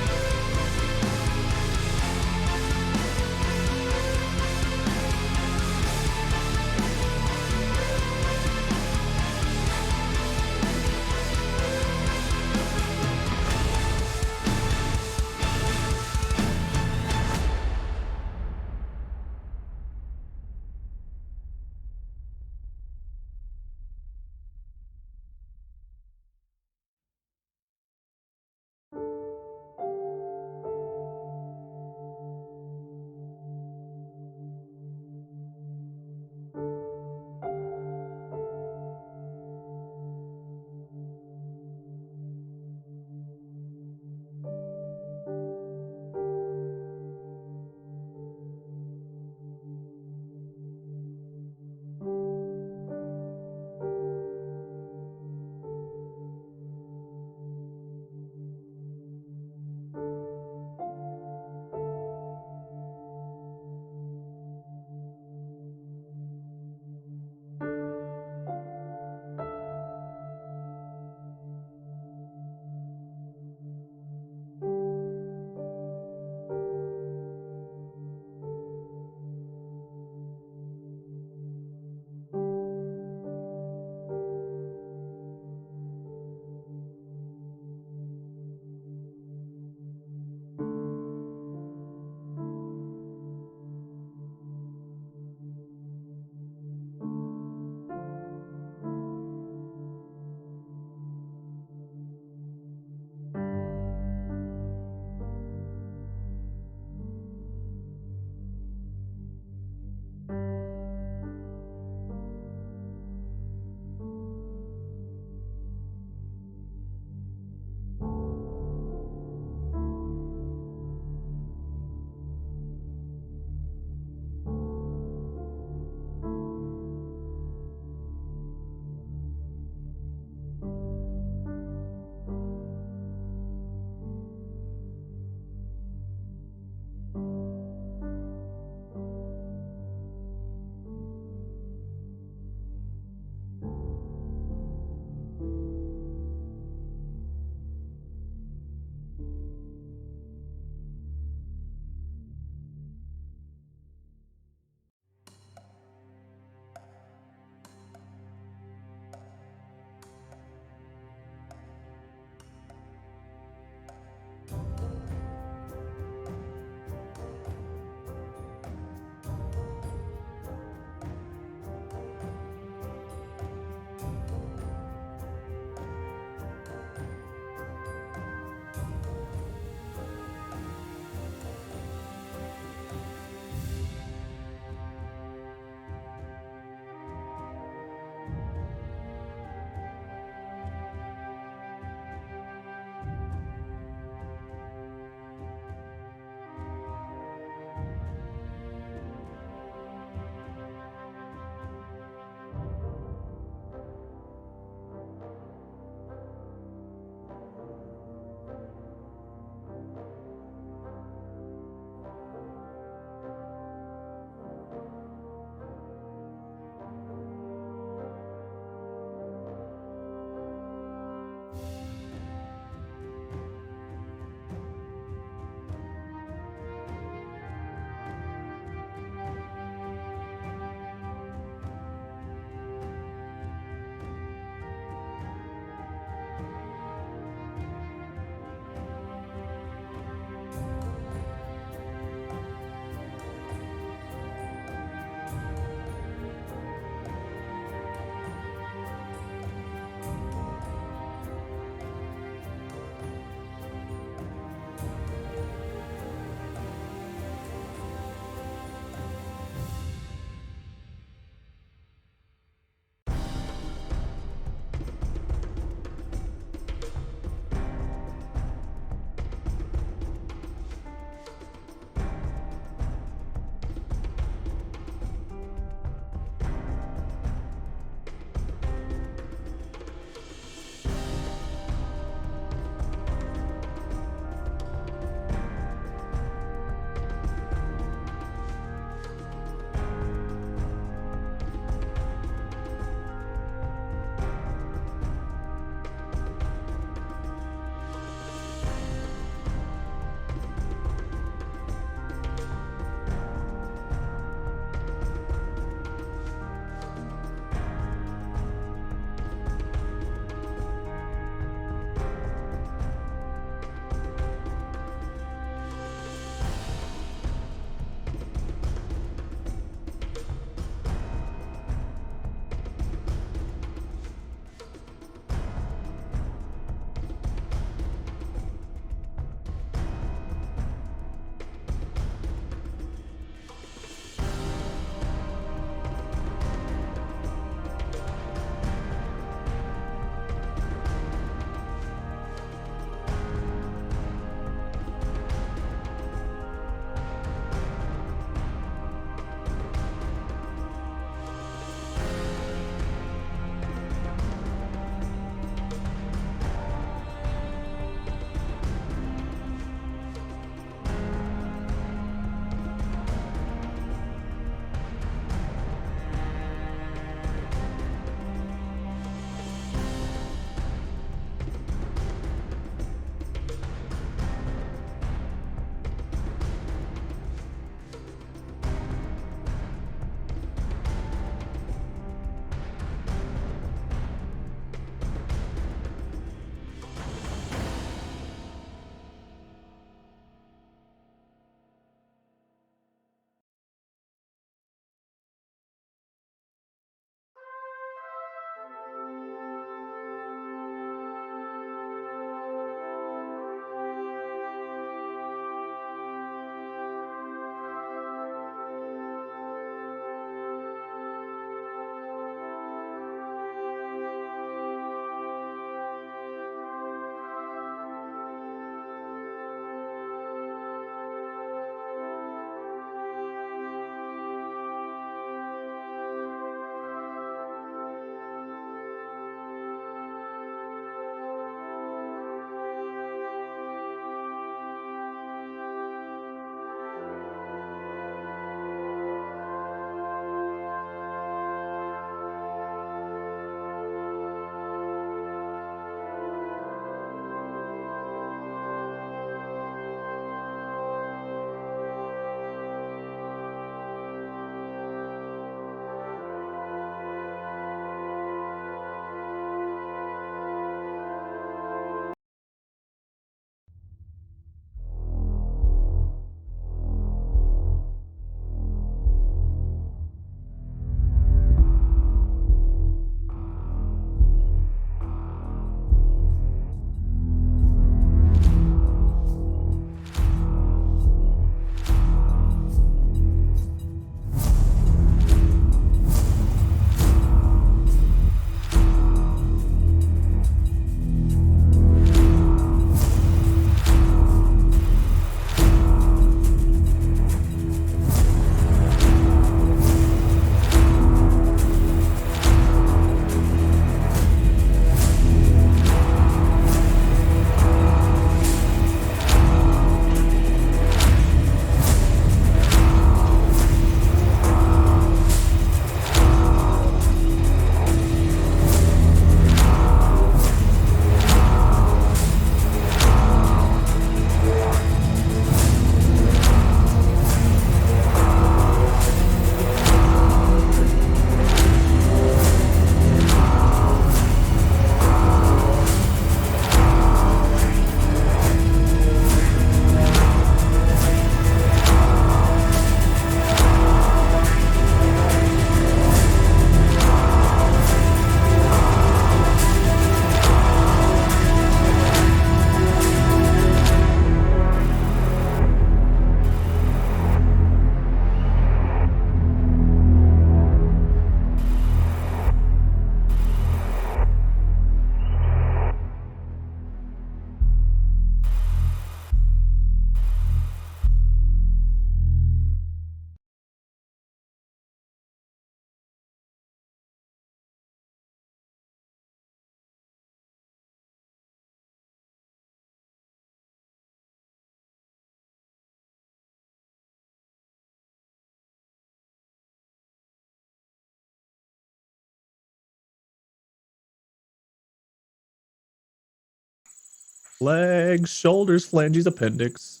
Legs, shoulders, phalanges, appendix.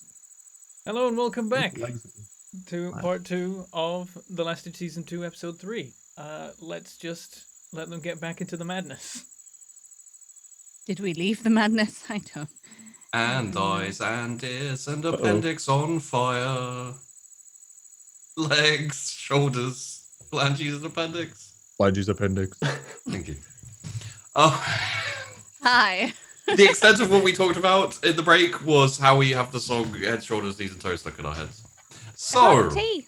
Hello and welcome back Legs. to part 2 of The Last of Season 2, Episode 3. Let's just let them get back into the madness. Did we leave the madness? I don't. And eyes and ears and appendix on fire. Legs, shoulders, phalanges and appendix. Phalanges, appendix. Thank you. Oh, Hi. the extent of what we talked about in the break was how we have the song Head, Shoulders, Knees and Toes stuck in our heads. So, Tea.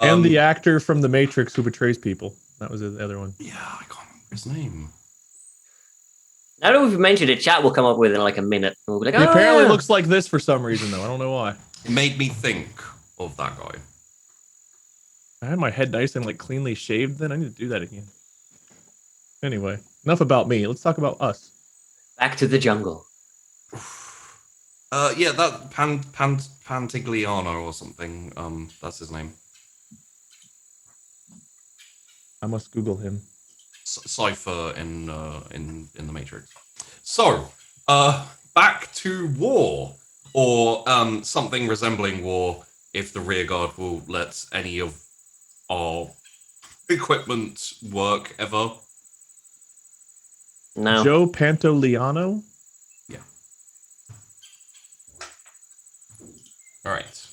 And the actor from The Matrix who betrays people. That was the other one. yeah, I can't remember his name. Now that we've mentioned it, chat will come up with in like a minute. We'll be like, He apparently "Ah." looks like this for some reason, though. I don't know why. It made me think of that guy. I had my head nice and like cleanly shaved then. I need to do that again. Anyway, enough about me. Let's talk about us. Back to the jungle. Yeah, that Pantigliano or something. That's his name. I must Google him. Cipher in the Matrix. So, back to war, or something resembling war, if the rearguard will let any of our equipment work ever. No. Joe Pantoliano? Yeah. All right.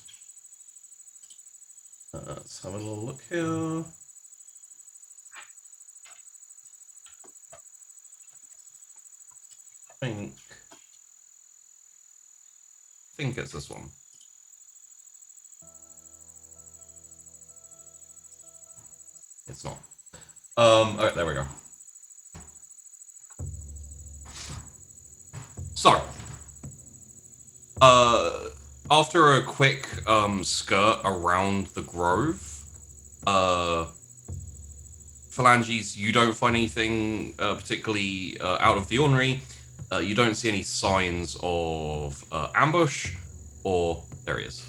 Let's have a little look here. I think it's this one. It's not. All right, there we go. So, after a quick skirt around the grove, Phalanges, you don't find anything particularly out of the ordinary. You don't see any signs of ambush, or there he is.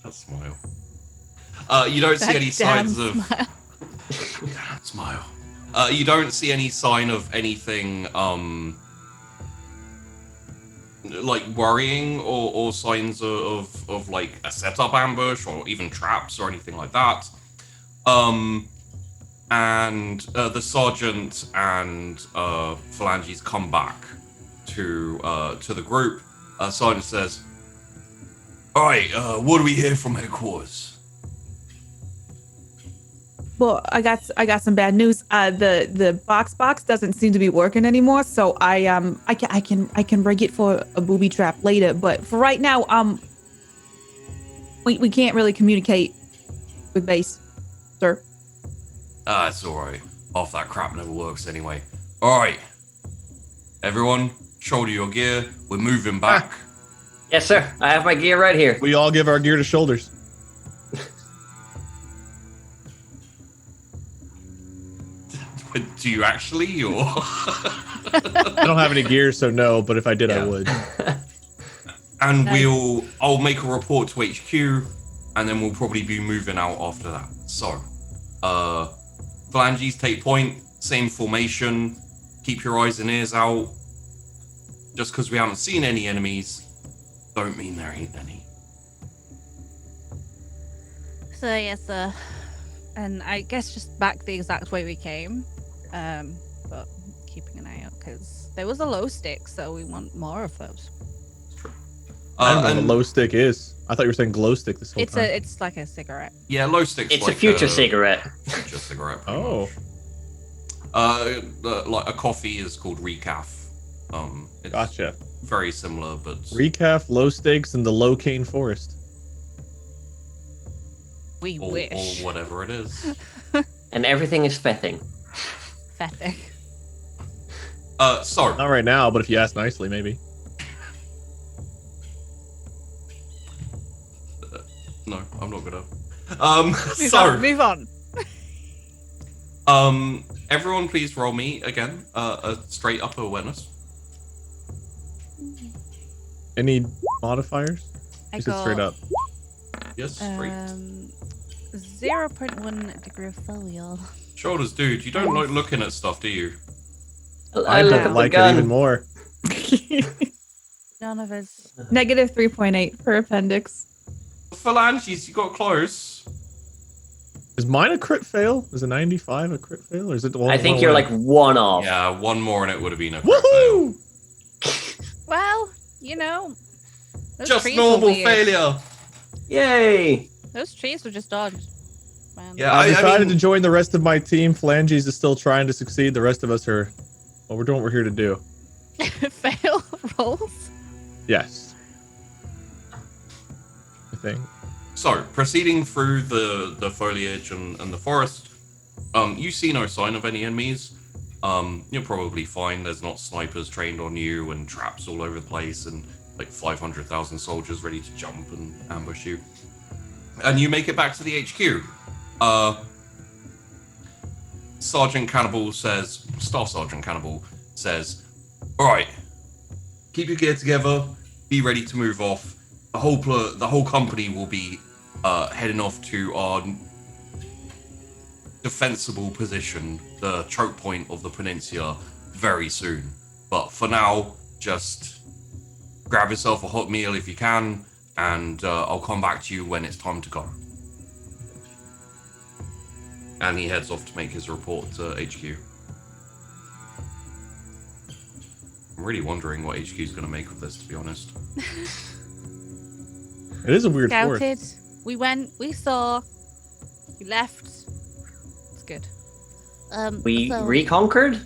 That smile. You don't see any signs of that smile. You don't see any sign of anything like worrying or signs of like a setup ambush or even traps or anything like that. And the sergeant and Phalanges come back to the group. Sergeant says, "All right, what do we hear from headquarters?" Well, I got some bad news. The box doesn't seem to be working anymore. So I can rig it for a booby trap later. But for right now, we can't really communicate with base, sir. It's all right. Half that crap never works anyway. All right, everyone, shoulder your gear. We're moving back. Yes, sir. I have my gear right here. We all give our gear to shoulders. Do you actually, or? I don't have any gear, so no, but if I did, I would. And Nice. I'll make a report to HQ, and then we'll probably be moving out after that. So, Phalanges, take point, same formation, keep your eyes and ears out. Just because we haven't seen any enemies, don't mean there ain't any. So yes, and I guess just back the exact way we came, but keeping an eye out because there was a low stick, so we want more of those. I don't know what a And- low stick is. I thought you were saying glow stick this whole time. It's like a cigarette. Yeah, low sticks. It's like a future cigarette. Future cigarette. pretty Oh, much. Like a coffee is called recaf. It's gotcha. very similar, but Recaf, low stakes, and the low cane forest. We or wish. whatever it is. And everything is fething. Fethic. So Not right now, but if you ask nicely, maybe. no, I'm not gonna. Move on. Everyone, please roll me again. A straight up awareness. Any modifiers? I You said straight got up. Yes, straight. 0.1 degree of failure. Shoulders, dude. You don't like looking at stuff, do you? I look don't at the like it gun. even more. None of us. Negative 3.8 per appendix. Phalanges, you got close. Is mine a crit fail? Is a 95 a crit fail, or is it the one? I think you're like one off. Yeah, one more and it would have been a crit fail. Woohoo! Well, you know. Those Just trees were normal weird. failure. Yay! Those trees were just odd. Man. Yeah, I decided mean, to join the rest of my team. Phalanges is still trying to succeed. The rest of us are, well, we're doing what we're here to do. Fail rolls. Yes. I think. So, proceeding through the foliage and the forest, you see no sign of any enemies. You're probably fine. There's not snipers trained on you and traps all over the place and like 500,000 soldiers ready to jump and ambush you. And you make it back to the HQ. Sergeant Cannibal says, Staff Sergeant Cannibal says, all right, keep your gear together, be ready to move off. The whole company will be heading off to our defensible position, the choke point of the peninsula, very soon. But for now, just grab yourself a hot meal if you can, and I'll come back to you when it's time to go. And he heads off to make his report to HQ. I'm really wondering what HQ is going to make of this, to be honest. It is a weird forest. Scouted. We went. We saw. We left. It's good. We So, reconquered?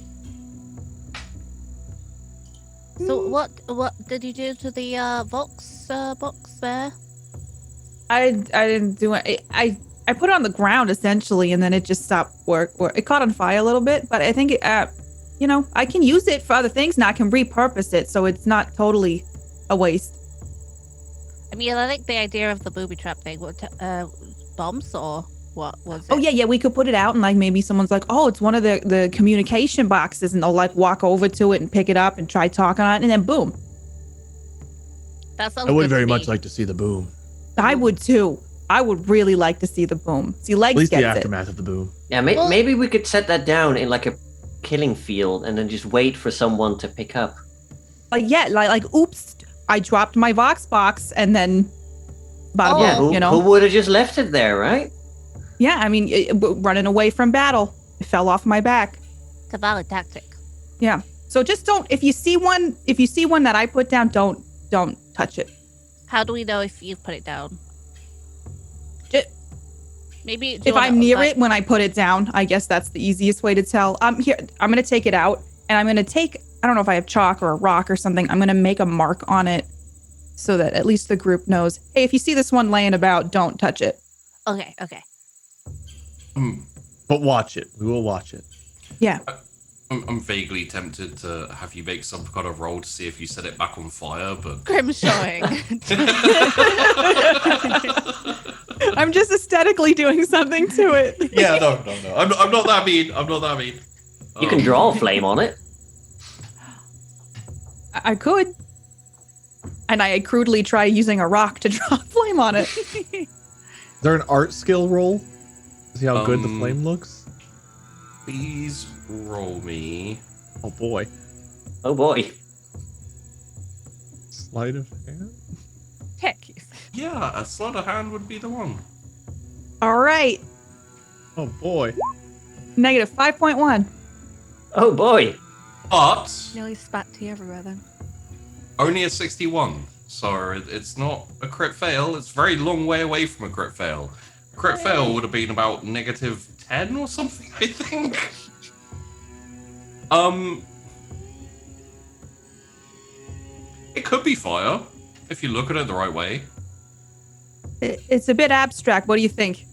so what did you do to the Vox box there? I didn't do it. I put it on the ground essentially, and then it just stopped work. It caught on fire a little bit, but I think it, you know, I can use it for other things now. I can repurpose it, so it's not totally a waste. I mean, I like the idea of the booby trap thing. What bombs or what was it? Oh yeah, we could put it out, and like maybe someone's like, oh, it's one of the communication boxes, and they'll like walk over to it and pick it up and try talking on it, and then boom. That sounds I would good to very me. much like to see the boom. I would too. I would really like to see the boom. See, At Legs least the gets it. aftermath of the boom. Yeah, Well- maybe we could set that down in like a killing field and then just wait for someone to pick up. Like yeah, like oops, I dropped my Vox box, and then, bada Oh. Yeah, boom, who, you know. who would have just left it there, right? Yeah, I mean, running away from battle, it fell off my back. It's a valid tactic. Yeah. So just don't. If you see one that I put down, don't touch it. How do we know if you put it down? Ju- Maybe do you If wanna, I'm near like- it when I put it down, I guess that's the easiest way to tell. Here, I'm gonna take it out, and I'm gonna take. I don't know if I have chalk or a rock or something. I'm gonna make a mark on it, so that at least the group knows. Hey, if you see this one laying about, don't touch it. Okay. But watch it. We will watch it. Yeah. I'm vaguely tempted to have you make some kind of roll to see if you set it back on fire, but Grim showing. I'm just aesthetically doing something to it. yeah, no. I'm not that mean. I'm not that mean. You can draw a flame on it. I could. And I crudely try using a rock to draw a flame on it. Is there an art skill roll? See how good the Um, flame looks? Please roll me. Oh boy. Oh boy. Sleight of hand? Heck. Yeah, a sleight of hand would be the one. All right. Oh boy. Negative 5.1. Oh boy. But Nearly spat tea everywhere then. only a 61. So it's not a crit fail. It's a very long way away from a crit fail. A crit fail would have been about negative 10 or something, I think. It could be fire if you look at it the right way. It's a bit abstract. What do you think?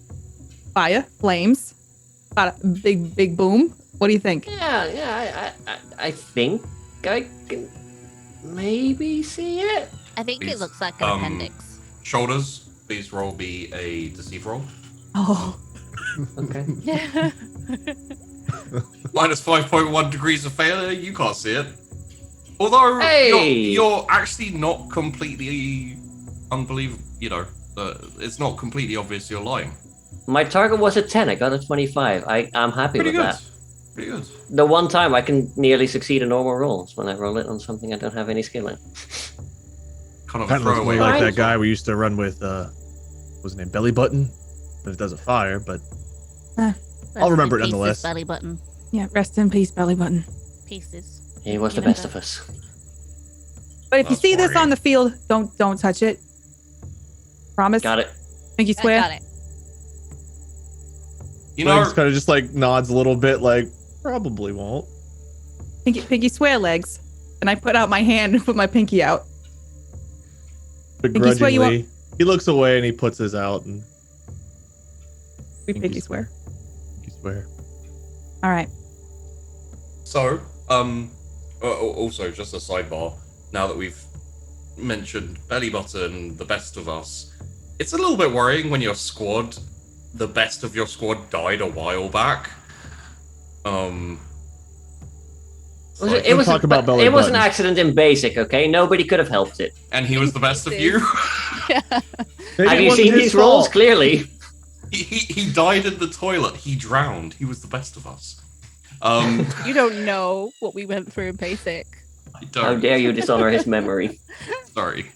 Fire, flames, big boom. What do you think? Yeah. I think I can maybe see it. I think Please, it looks like an um, appendix. Shoulders, please roll me a deceive roll. Oh, Okay. Minus 5.1 degrees of failure, you can't see it. Although Hey! you're actually not completely unbelievable, it's not completely obvious you're lying. My target was a 10. I got a 25. I'm happy Pretty with good. that. Pretty good. The one time I can nearly succeed a normal roll is when I roll it on something I don't have any skill in. Kind of a Kind of looks throwaway. more like Right. that guy we used to run with. What was his name? Belly Button. But it doesn't fire. But Rest remember in it pieces, nonetheless. Belly button Yeah, rest in peace, belly button. pieces. He was the You know best that. of us. But if you That's see this boring. on the field, don't touch it. Promise. Got it. Pinky I swear. got it. You know, Legs kind of just like nods a little bit, like probably won't. Pinky swear legs. And I put out my hand and put my pinky out. Pinky swear you Begrudgingly, he looks away and he puts his out and We pinky swear. pinky swear. All right. so, also just a sidebar. Now that we've mentioned Belly Button, the best of us, it's a little bit worrying when your squad, the best of your squad, died a while back. Was like- it was talk about belly it was an button. accident in basic, okay? Nobody could have helped it. and he was the best of you. Yeah. Maybe Have it you wasn't seen his these rolls? fault. Clearly. he died in the toilet. He drowned. He was the best of us. You don't know what we went through in basic. I How don't. dare you dishonor his memory? Sorry.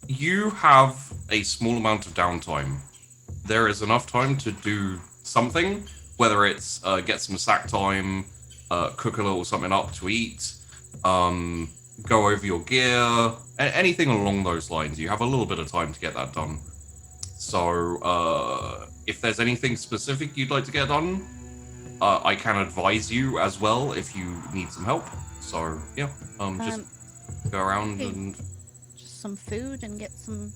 You have a small amount of downtime. There is enough time to do something, whether it's get some sack time, cook a little something up to eat, go over your gear, anything along those lines. You have a little bit of time to get that done. So, if there's anything specific you'd like to get done, I can advise you as well if you need some help. So, yeah, just go around okay. and Just some food and get to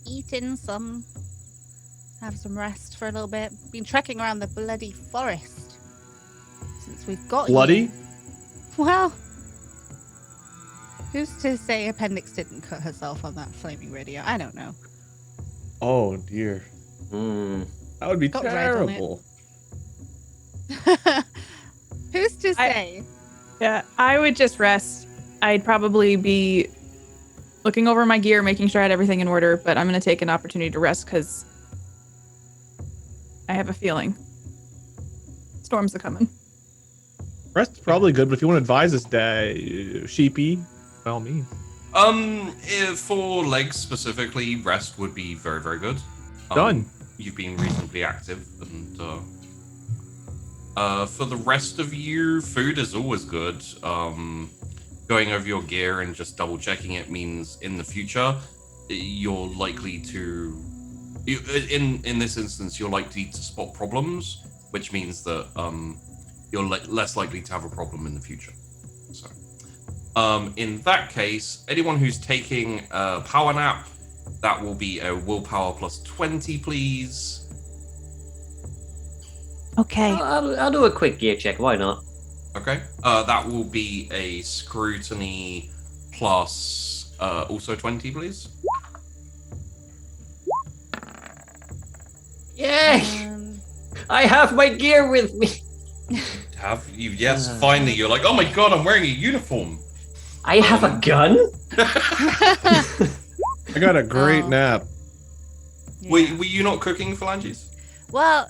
eating some. Have some rest for a little bit. Been trekking around the bloody forest since we've got Bloody? here. Well, who's to say Appendix didn't cut herself on that flaming radio? I don't know. Oh dear. Hmm. That would be Got red on it. terrible. Who's to say? Yeah, I would just rest. I'd probably be looking over my gear, making sure I had everything in order, but I'm going to take an opportunity to rest because I have a feeling storms are coming. Rest's probably good, but if you want to advise us, sheepy, by all means. For legs specifically, rest would be very, very good. Done. You've been reasonably active, and for the rest of you, food is always good. Going over your gear and just double checking it means in the future you're likely to, in this instance, you're likely to spot problems, which means that you're less likely to have a problem in the future. So, in that case, anyone who's taking a power nap, that will be a willpower plus 20, please. Okay. I'll do a quick gear check. Why not? Okay. That will be a scrutiny plus also 20, please. Yay! Um, I have my gear with me. Have you? Yes, finally. You're like, oh my god, I'm wearing a uniform. I have a gun? I got a great Oh. nap. Were yeah. you not cooking, Phalanges? Well,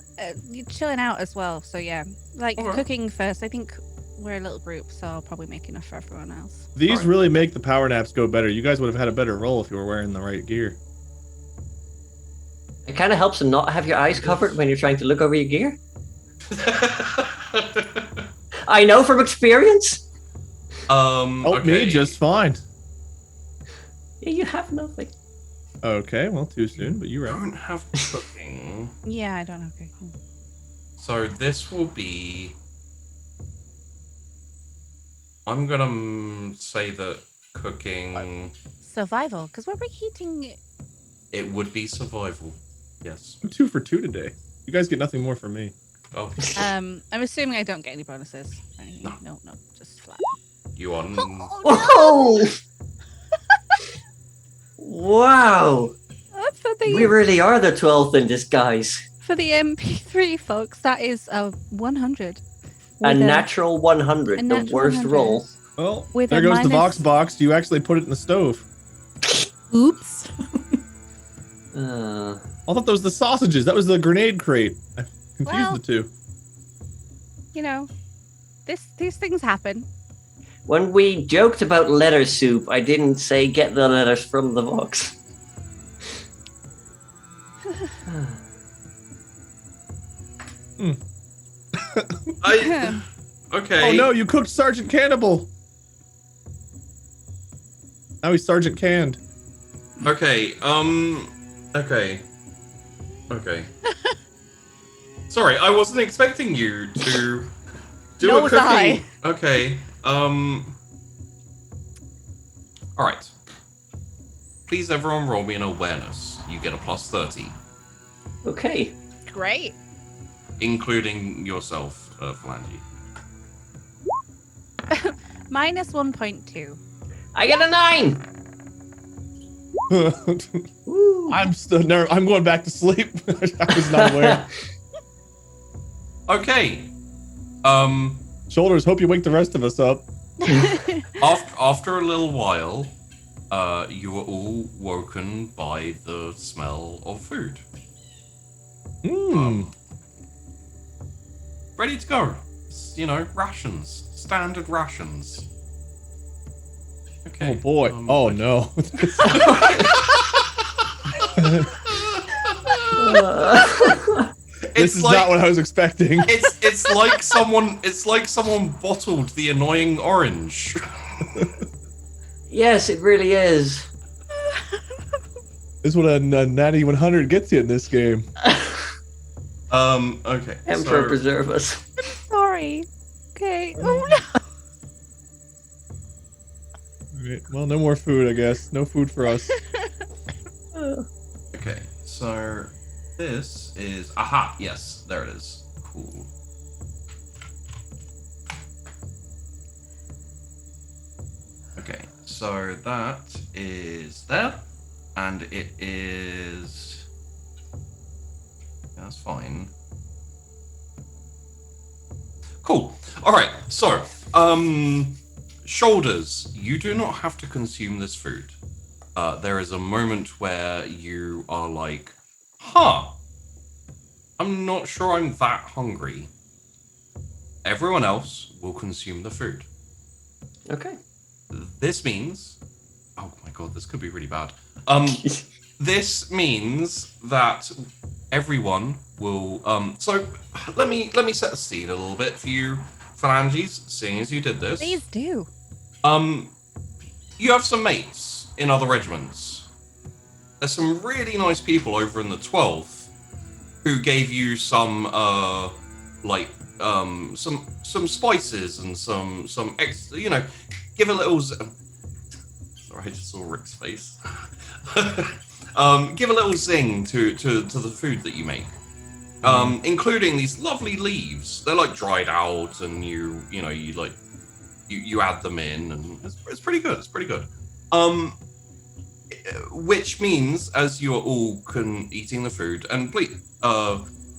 you're chilling out as well, so yeah. Like Alright. cooking first. I think we're a little group, so I'll probably make enough for everyone else. These Alright. really make the power naps go better. You guys would have had a better roll if you were wearing the right gear. It kind of helps to not have your eyes covered when you're trying to look over your gear. I know from experience. Help okay. me just fine. Yeah, you have nothing. Okay, well, too soon, but you're I right. don't have cooking. Yeah, I don't know. Okay. So this will be. I'm gonna say that cooking. Survival, because we're reheating. It would be survival. Yes. I'm 2 for 2 today. You guys get nothing more from me. Oh, I'm assuming I don't get any bonuses. Or anything. No, just flat. you are. Whoa! Wow! For the We really are the 12th in disguise. for the MP3 folks, that is a 100. A With natural 100, a the natural worst 100. roll. Well, With there a goes the minus- box. You actually put it in the stove. Oops. I thought that was the sausages. That was the grenade crate. I confused Well- the two. You know, these things happen. When we joked about letter soup, I didn't say get the letters from the box. Okay. Oh no, you cooked Sergeant Cannibal. Now he's Sergeant Canned. Okay. Okay. Okay. Sorry, I wasn't expecting you to do Nor a was cooking. I. Okay. All right. Please, everyone, roll me an awareness. You get a plus 30, Okay. Great. including yourself, Phalange. Minus 1.2. I get a 9. Woo. I'm going back to sleep. I was not aware. Okay. Shoulders, hope you wake the rest of us up. After a little while, you were all woken by the smell of food. Ready to go. You know, rations. Standard rations. Okay. Oh boy. Oh no. This is not what I was expecting. It's like someone bottled the annoying orange. Yes, it really is. This is what a natty 100 gets you in this game. Okay. Emperor so- preserve us. Sorry. Okay. Oh no. Alright, well, no more food, I guess. No food for us. Okay, so this is aha, yes, there it is. Cool. Okay, so that is there, and it is that's fine. Cool. All right, so shoulders, you do not have to consume this food. There is a moment where you are like, huh, I'm not sure I'm that hungry. Everyone else will consume the food. Okay. This means, oh my god, this could be really bad. This means that everyone will, so let me set the scene a little bit for you, Phalanges, seeing as you did this. Please do. You have some mates in other regiments. There's some really nice people over in the 12th who gave you some some spices and some extra, you know, give a little sorry, I just saw Rick's face. Give a little zing to the food that you make. Including these lovely leaves. They're like dried out, and you add them in, and it's pretty good. It's pretty good. Which means, as you are all eating the food, and please,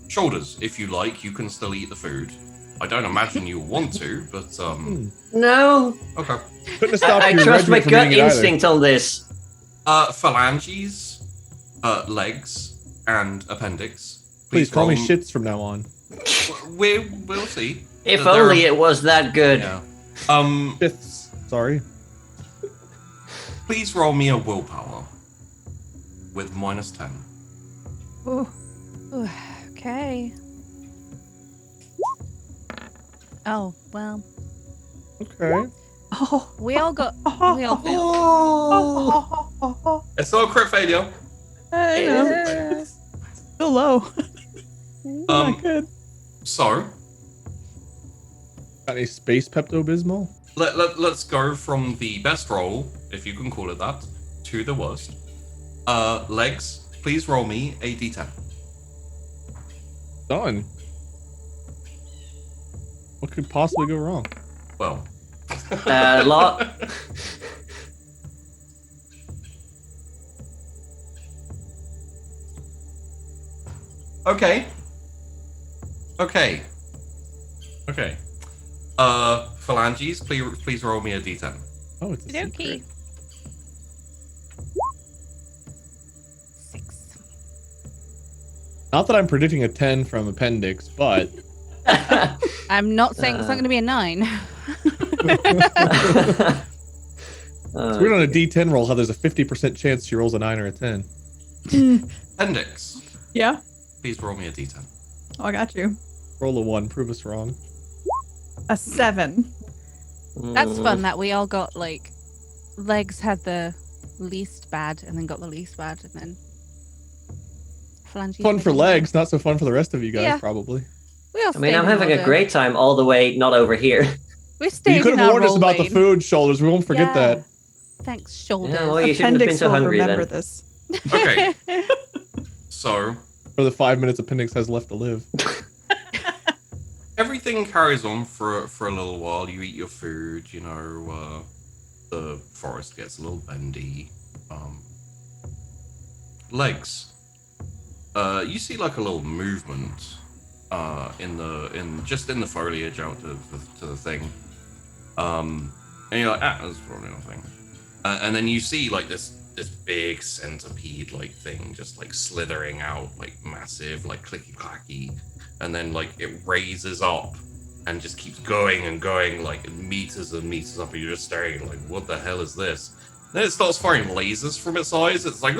shoulders, if you like, you can still eat the food. I don't imagine you want to, but No. okay. Couldn't have stopped I your trust my regiment from gut eating it either. instinct on this. Phalanges, legs, and appendix. Please call me roll- shits from now on. We'll see. If There- only it was that good. Yeah. Shits. Sorry. Please roll me a willpower with -10. Ooh. Ooh, okay. Oh, well. Okay. Oh, We all got. We all failed. oh, It's not a crit failure. I know. Still low. Not good. So Got any space Pepto-Bismol? let's go from the best roll, if you can call it that, to the worst. Legs, please roll me a d10. Done. What could possibly go wrong? Well, Lot. Okay. Okay. Okay. Phalanges, please roll me a d10. Oh, it's a Okey-dokey. secret. 6. Not that I'm predicting a 10 from appendix, but I'm not saying it's not going to be a 9. it's weird on a D10 roll how there's a 50% chance she rolls a 9 or a 10. Appendix, Yeah. please roll me a d10. Oh, I got you. Roll a 1, prove us wrong. A 7. That's fun that we all got like legs had the least bad and then got the least bad and then phalanges. Fun for middle. legs, not so fun for the rest of you guys, Yeah. probably. We all I mean, stayed I'm in having a order. great time all the way, not over here. We stayed You could in have our warned us role about the lane. food, shoulders. We won't forget that. Thanks, shoulders. Yeah, well, you shouldn't have been Appendix so will hungry remember then. this. Okay, so For the 5 minutes appendix has left to live. everything carries on for a little while. You eat your food, you know, the forest gets a little bendy. Legs. You see like a little movement in the foliage out to the thing. And you're like, that's probably nothing. And then you see like this big centipede like thing just like slithering out, like massive, like clicky clacky, and then like it raises up and just keeps going and going like meters and meters up, and you're just staring like, what the hell is this? Then it starts firing lasers from its eyes. It's like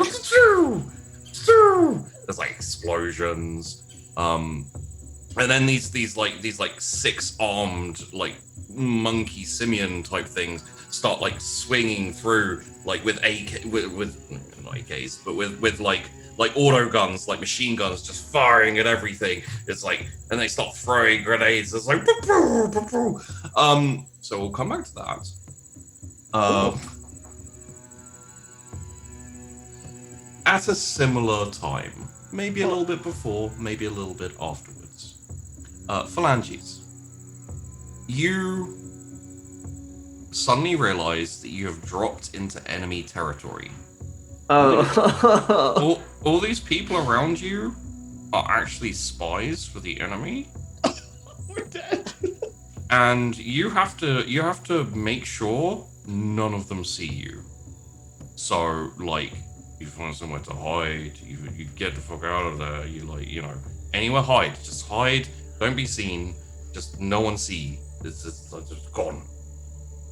there's like explosions. And then these 6-armed like monkey simian type things start like swinging through like with not AKs, but with like auto guns, like machine guns, just firing at everything. It's like, and they start throwing grenades. It's like so we'll come back to that. At a similar time, maybe a little bit before, maybe a little bit afterwards. Phalanges. You suddenly realize that you have dropped into enemy territory. Oh. All these people around you are actually spies for the enemy. We're dead. And you have to make sure none of them see you. So like, you find somewhere to hide, you get the fuck out of there, you know, anywhere hide, just hide, don't be seen, just no one see. It's just gone.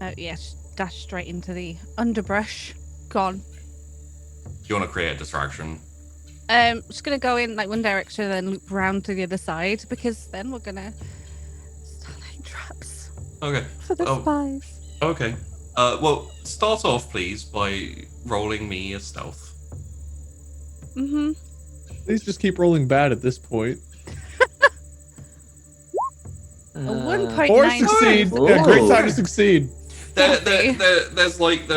Oh yes, dash straight into the underbrush. Gone. You want to create a distraction? Just gonna go in like one direction, then loop round to the other side because then we're gonna start laying traps Okay. for the spies. Okay. Well, start off please by rolling me a stealth. Mm-hmm. Please just keep rolling bad at this point. A 1.9. Or succeed. Yeah, great time to succeed. There's like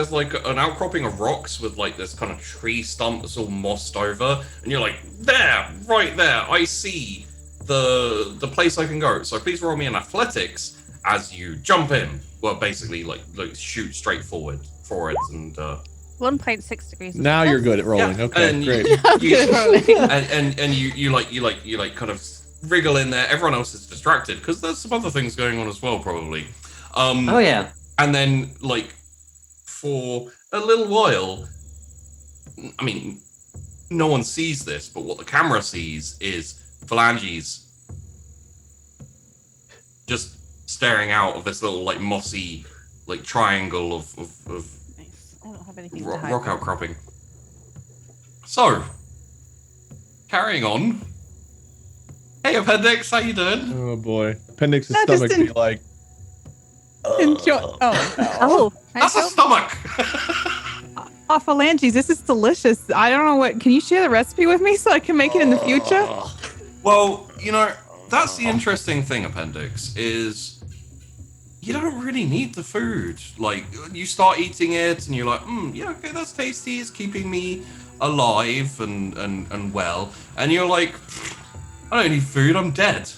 an outcropping of rocks with like this kind of tree stump that's all mossed over, and you're like, there, right there, I see the place I can go. So please roll me an athletics as you jump in. Well, basically like shoot straight forwards and 1.6 degrees. of Now you're good at success. rolling. Okay, and great. I'm good at rolling. and you kind of wriggle in there. Everyone else is distracted because there's some other things going on as well, probably. Oh yeah. And then, like, for a little while, I mean, no one sees this, but what the camera sees is phalanges just staring out of this little, like, mossy, like, triangle of Nice. I don't have anything to rock, hide rock from. outcropping. So, carrying on. Hey, Appendix, how you doing? Oh boy. Appendix's I just stomach be didn't- like, Enjoy. Oh, no. Oh, That's a stomach! Oh, phalanges, this is delicious. I don't know what. Can you share the recipe with me so I can make it in the future? Well, you know, that's the interesting thing, Appendix, is you don't really need the food. Like, you start eating it and you're like, yeah, okay, that's tasty, it's keeping me alive and well. And you're like, I don't need food, I'm dead.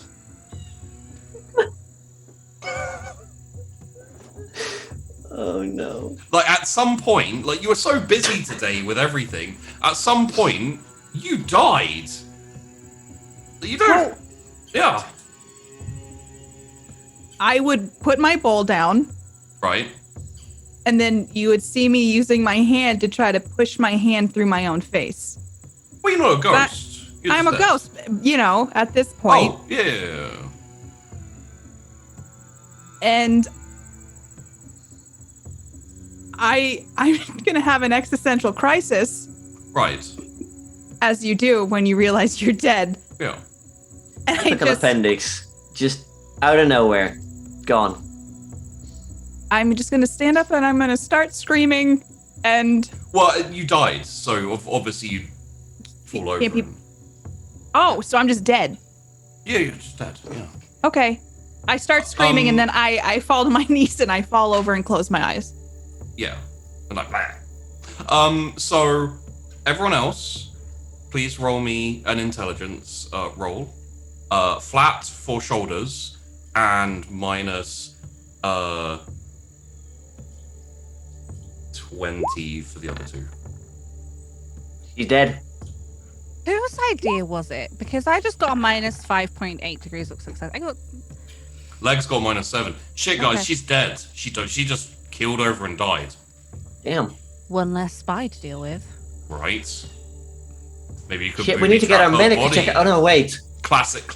Oh no. Like, at some point, like, you were so busy today with everything, at some point, you died. You don't... Yeah. I would put my bowl down, Right. and then you would see me using my hand to try to push my hand through my own face. Well, you're not a That- ghost. You're I'm a just dead. ghost, at this point. Oh, yeah. And I'm gonna have an existential crisis, Right. as you do when you realize you're dead. Yeah. And I Like an appendix, just out of nowhere, gone. I'm just gonna stand up and I'm gonna start screaming and Well, you died, so obviously you fall over. Can't be- and- oh, so I'm just dead. Yeah, you're just dead. Yeah. Okay. I start screaming and then I fall to my knees and I fall over and close my eyes. Yeah. And like, blah. So everyone else, please roll me an intelligence roll. Flat for shoulders and minus 20 for the other two. She's dead. Whose idea was it? Because I just got a minus 5.8 degrees of success. I got Legs got -7. Shit, guys, Okay. she's dead. She just keeled over and died. Damn. one less spy to deal with. Right. Maybe you could. Shit, we need to get our medic to check it. Oh no, wait. Classic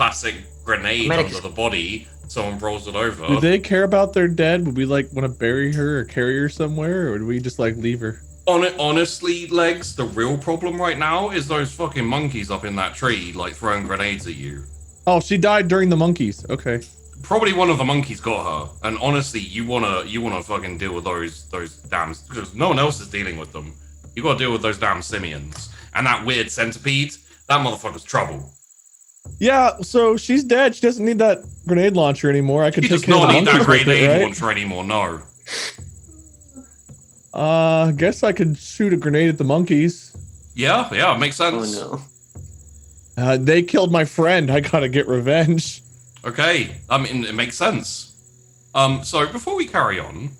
grenade Medic- under the body. Someone rolls it over. Do they care about their dead? Would we want to bury her or carry her somewhere, or would we just leave her? Honestly, Legs, the real problem right now is those fucking monkeys up in that tree, throwing grenades at you. Oh, she died during the monkeys. Okay. Probably one of the monkeys got her. And honestly, you wanna fucking deal with those damn, because no one else is dealing with them. You gotta deal with those damn simians and that weird centipede. That motherfucker's trouble. Yeah, so she's dead. She doesn't need that grenade launcher anymore. I can He take does care of not the need that monkeys with grenade it, right? launcher anymore. No. Guess I could shoot a grenade at the monkeys. Yeah, makes Oh sense. no. They killed my friend. I gotta get revenge. Okay, I mean, it makes sense. So before we carry on,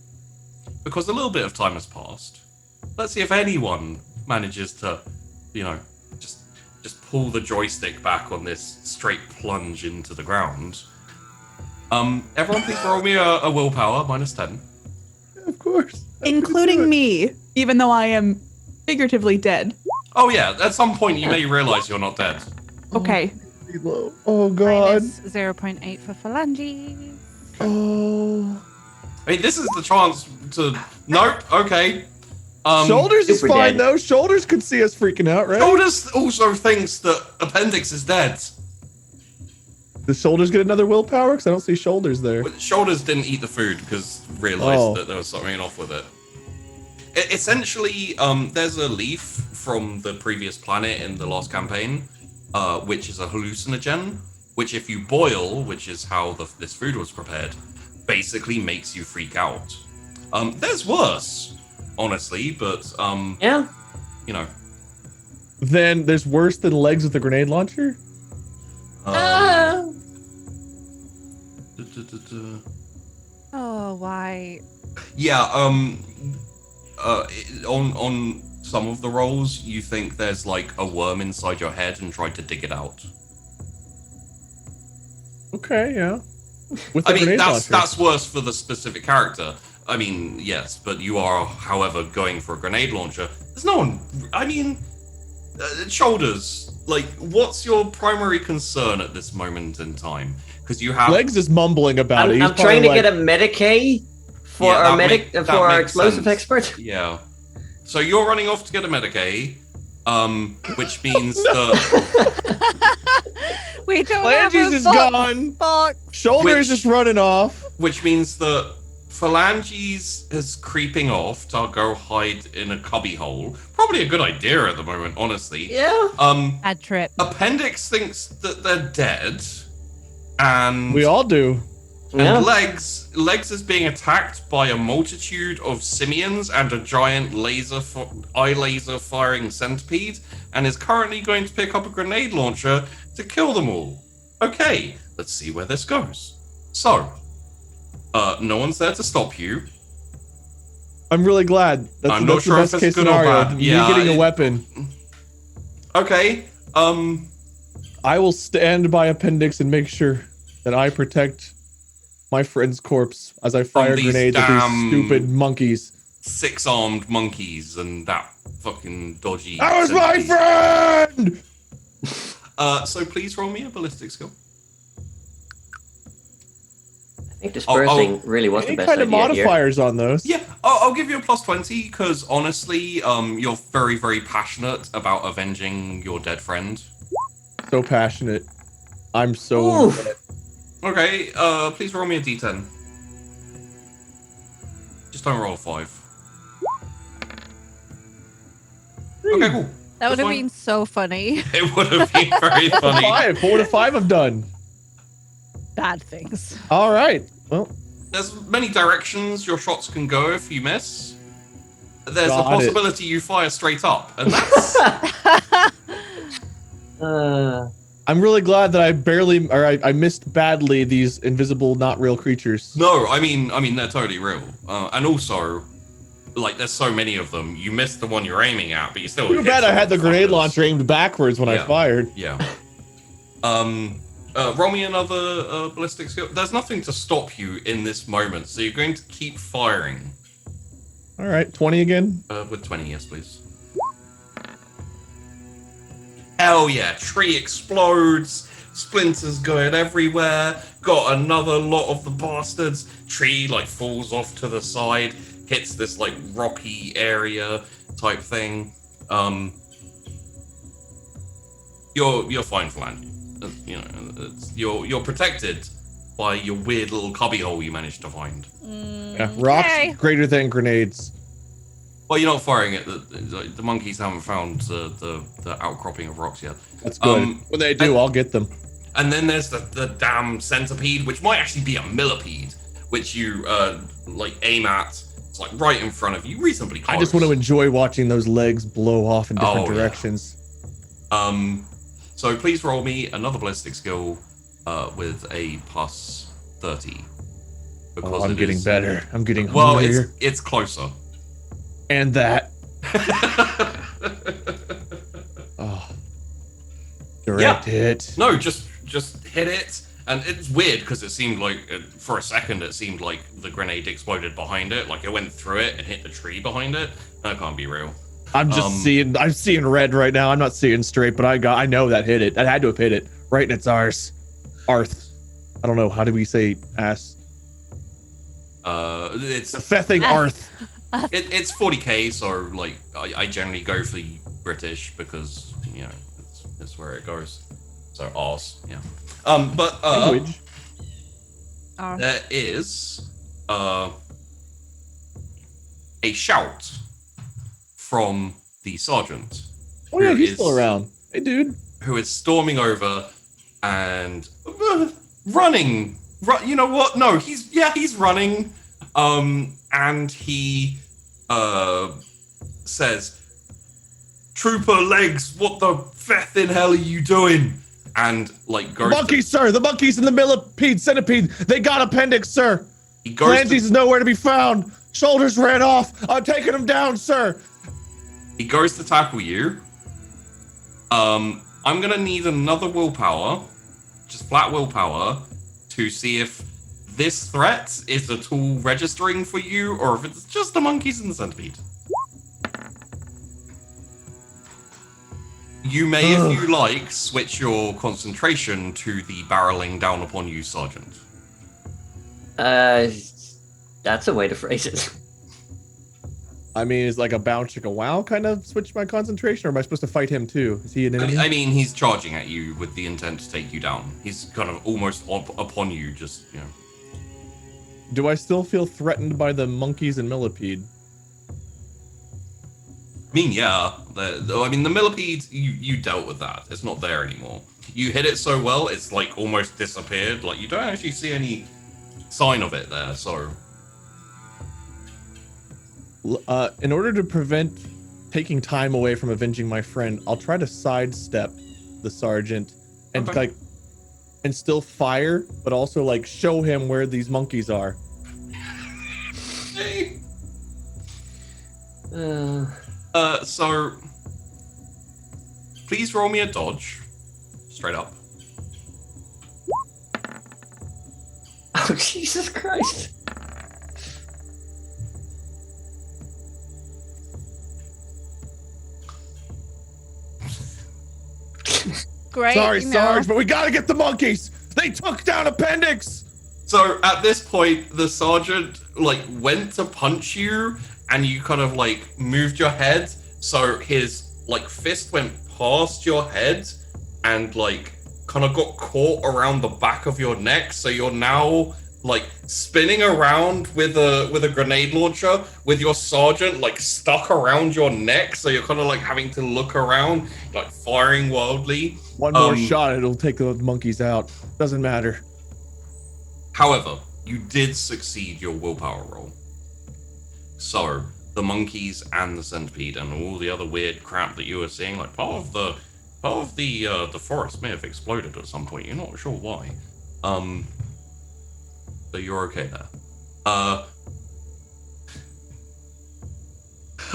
because a little bit of time has passed, let's see if anyone manages to, just pull the joystick back on this straight plunge into the ground. Everyone please roll me a willpower, -10. Of course. Including me, even though I am figuratively dead. Oh yeah, at some point you may realize you're not dead. Okay. Low. Oh god. Minus 0.8 for phalanges. Oh. I mean, this is the chance to... Nope, okay. Shoulders is super fine dead. though. Shoulders could see us freaking out, right? Shoulders also thinks that Appendix is dead. Does Shoulders get another willpower? Because I don't see Shoulders there. But Shoulders didn't eat the food because realized Oh. that there was something off with it. Essentially, there's a leaf from the previous planet in the last campaign, which is a hallucinogen, which if you boil, which is how this food was prepared, basically makes you freak out. There's worse, honestly, but Yeah. Then there's worse than legs with a grenade launcher? Oh, why? Yeah, on some of the rolls, you think there's a worm inside your head and try to dig it out. Okay, yeah. With the I mean, grenade that's launcher. worse for the specific character. I mean, yes, but you are, however, going for a grenade launcher. There's no one. I mean, Shoulders. What's your primary concern at this moment in time? Because you have Legs is mumbling about it. He's I'm trying to probably get a Medicae for Yeah, our that for our makes explosive sense. expert. Yeah. So you're running off to get a Medicae, which means that We don't have Phalanges a is box. gone. Box. Shoulders Which- is running off. which means that Phalanges is creeping off to go hide in a cubby hole. Probably a good idea at the moment, honestly. Yeah. Bad trip. Appendix thinks that they're dead, and We all do. Yeah. Legs is being attacked by a multitude of simians and a giant eye laser firing centipede, and is currently going to pick up a grenade launcher to kill them all. Okay, let's see where this goes. So, no one's there to stop you. I'm really glad. That's, I'm not that's sure the if best it's case good or scenario. bad. Me Yeah, getting a it- weapon. Okay, I will stand by Appendix and make sure that I protect my friend's corpse as I fire these grenades at damn- these stupid monkeys. 6-armed monkeys and that fucking dodgy. That was my centipede. friend! So please roll me a ballistic skill. I think dispersing really was Any the best kind of idea here. modifiers on those? Yeah, I'll give you a plus 20 because honestly, you're very, very passionate about avenging your dead friend. So passionate. I'm so. Oof. Okay, please roll me a d10. Just don't roll a 5. Okay, cool. That would That's have fine. been so funny. It would have been very funny. 5. 4 to 5 I've done. Bad things. All right. Well, There's many directions your shots can go if you miss. There's a Got it. possibility you fire straight up, and that's I'm really glad that I missed badly these invisible, not real creatures. no. I mean they're totally real, and also, like, there's so many of them. You missed the one you're aiming at, but you still. Too hit bad I some had the grenade motherfuckers. launcher aimed backwards when I Yeah. fired. Yeah. Roll me another ballistic skill. There's nothing to stop you in this moment, so you're going to keep firing. All right, 20 again. With 20, yes, please. Hell yeah! Tree explodes. Splinters going everywhere. Got another lot of the bastards. Tree like falls off to the side, hits this like rocky area type thing. You're fine for land. You know, you're protected by your weird little cubbyhole you managed to find. Yeah, rocks Okay. greater than grenades. Well, you're not firing it. The monkeys haven't found the outcropping of rocks yet. That's good. When they do, and- I'll get them. And then there's the damn centipede, which might actually be a millipede, which you like aim at. It's like right in front of you, reasonably close. I just want to enjoy watching those legs blow off in different Oh, yeah. directions. So please roll me another ballistic skill with a plus 30. Oh, I'm it getting is- better. I'm getting Well, hungrier. it's closer. And that. Oh. Direct hit. No, just hit it, and it's weird because it seemed like for a second it seemed like the grenade exploded behind it, like it went through it and hit the tree behind it. That can't be real. I'm seeing red right now. I'm not seeing straight, but I know that hit it. I had to have hit it right in its arse. Arth. I don't know. How do we say ass? It's The fething arth. it's 40k, so like I generally go for the British because you know it's where it goes. So arse, yeah. But Language. there is a shout from the sergeant. Oh yeah, who he's is- still around. Hey, dude. Who is storming over and running. You know what? No, he's running. And he says, "Trooper Legs, what the feth in hell are you doing?" And like goes. Monkeys, sir. The monkeys and the millipede, centipede. They got appendix, sir. He goes. Flanges is nowhere to be found. Shoulders ran off. I'm taking him down, sir. He goes to tackle you. I'm gonna need another willpower, just flat willpower, to see if this threat is at all registering for you, or if it's just the monkeys and the centipede. You may, if you like, switch your concentration to the barreling down upon you, Sergeant. That's a way to phrase it. I mean, is like a bounce like a wow kind of switch my concentration, or am I supposed to fight him too? Is he an enemy? I mean, he's charging at you with the intent to take you down. He's kind of almost upon you, just, you know. Do I still feel threatened by the monkeys and millipede? I mean, yeah. The millipede, you dealt with that. It's not there anymore. You hit it so well, it's like almost disappeared. Like, you don't actually see any sign of it there, so... In order to prevent taking time away from avenging my friend, I'll try to sidestep the sergeant and Okay. and still fire, but also like show him where these monkeys are. Hey. Uh, So... Please roll me a dodge. Straight up. oh, Jesus Christ. great. Sorry, you know. Sarge, but we gotta get the monkeys. They took down Appendix. So at this point, the sergeant like went to punch you, and you kind of like moved your head, so his like fist went past your head, and like kind of got caught around the back of your neck. So you're now like spinning around with a grenade launcher with your sergeant like stuck around your neck. So you're kind of like having to look around, like firing wildly. One more shot, it'll take the monkeys out. Doesn't matter. However, you did succeed your willpower roll. So the monkeys and the centipede and all the other weird crap that you were seeing, like part of the forest may have exploded at some point. You're not sure why. So you're okay there. I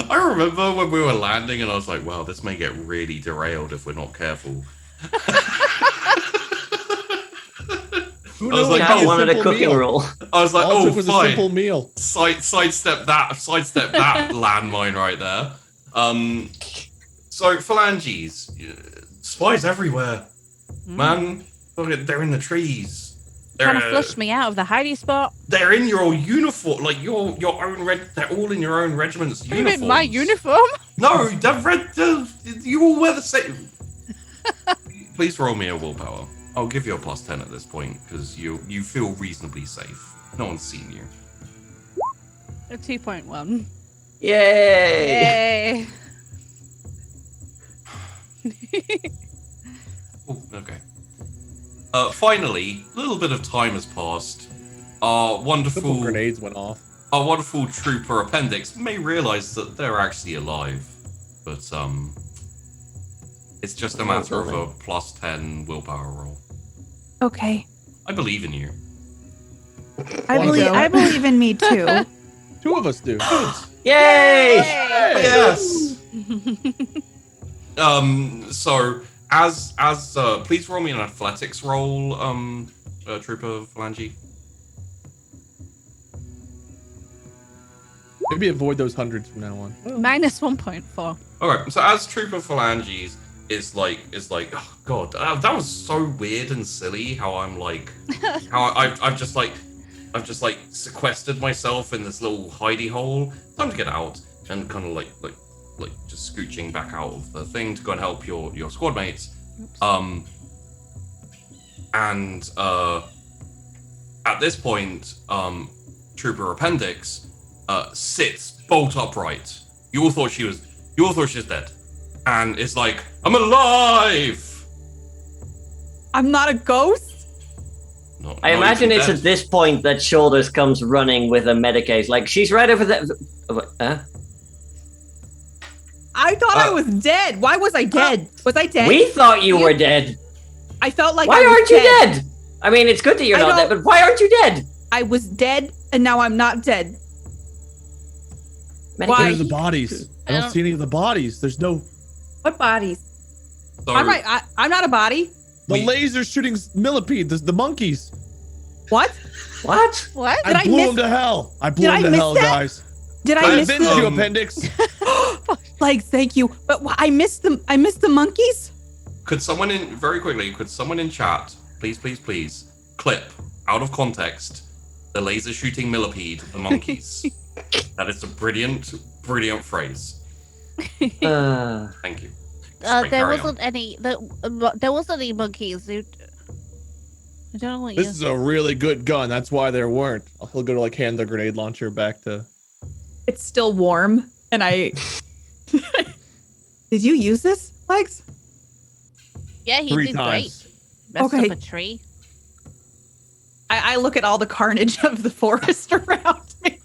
remember when we were landing, and I was like, "Wow, this may get really derailed if we're not careful." Who I was knows? like, Cat Maybe wanted a simple cooking meal. roll. I was like, All it "Oh, took was a fine." simple meal. Sidestep that landmine right there. So phalanges, spies everywhere, man. Look at, they're in the trees. Kind of flushed me out of the hiding spot. They're in your uniform, like your own red. They're all in your own regiment's Even uniforms. my uniform. No, you all wear the same. Please roll me a willpower. I'll give you a +10 at this point because you feel reasonably safe. No one's seen you. A 2.1. Yay! Yay. Oh, okay. Finally, a little bit of time has passed. Our Simple wonderful grenades went off. Our wonderful trooper Appendix may realize that they're actually alive, but it's just a matter of a +10 willpower roll. Okay. I believe in you. I believe in me too. Two of us do. Yay! Yes. So as please roll me an athletics roll, Trooper Phalange. Maybe avoid those hundreds from now on. Minus 1.4. Okay, so as Trooper Phalanges is like, oh god, that was so weird and silly. How I'm like, how I've just like sequestered myself in this little hidey hole. Time to get out and kind of like just scooching back out of the thing to go and help your squad mates. And at this point, Trooper Appendix sits bolt upright. You all thought she was dead, and it's like, I'm alive. I'm not a ghost. I imagine it's at this point that Shoulders comes running with a Medicaid. Like, she's right over there. I thought I was dead. Why was I dead? Was I dead? We thought you were dead. I felt like Why I was aren't you dead? I mean, it's good that you're not dead, but why aren't you dead? I was dead, and now I'm not dead. Medicaid. Where are the bodies? I don't see any of the bodies. There's no. What bodies? So, I'm not a body. The laser shooting millipede. The monkeys. What? What? What? I blew them to hell. I blew them to hell, guys. Did I miss avenge you, them? Appendix. Like, thank you, but I missed them. I missed the monkeys. could someone in chat, please, clip out of context the laser shooting millipede, the monkeys? That is a brilliant phrase. Thank you. There wasn't any monkeys. I don't know what This is a really good gun. That's why there weren't. He'll go to like hand the grenade launcher back to. It's still warm, and I. Did you use this, Legs? Yeah, he 3 did times. great. Messed Okay. up a tree. I look at all the carnage of the forest around me.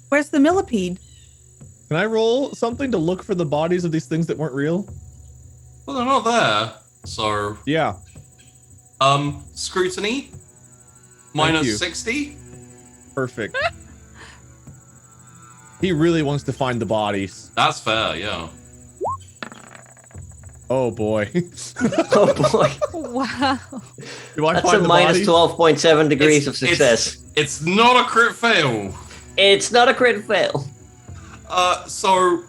Where's the millipede? Can I roll something to look for the bodies of these things that weren't real? Well, they're not there. So Yeah. scrutiny Thank you. -60. Perfect. He really wants to find the bodies. That's fair, yeah. Oh boy. Oh boy. Wow. Do I That's a find the bodies? -12.7 degrees of success. It's not a crit fail. It's not a crit fail. So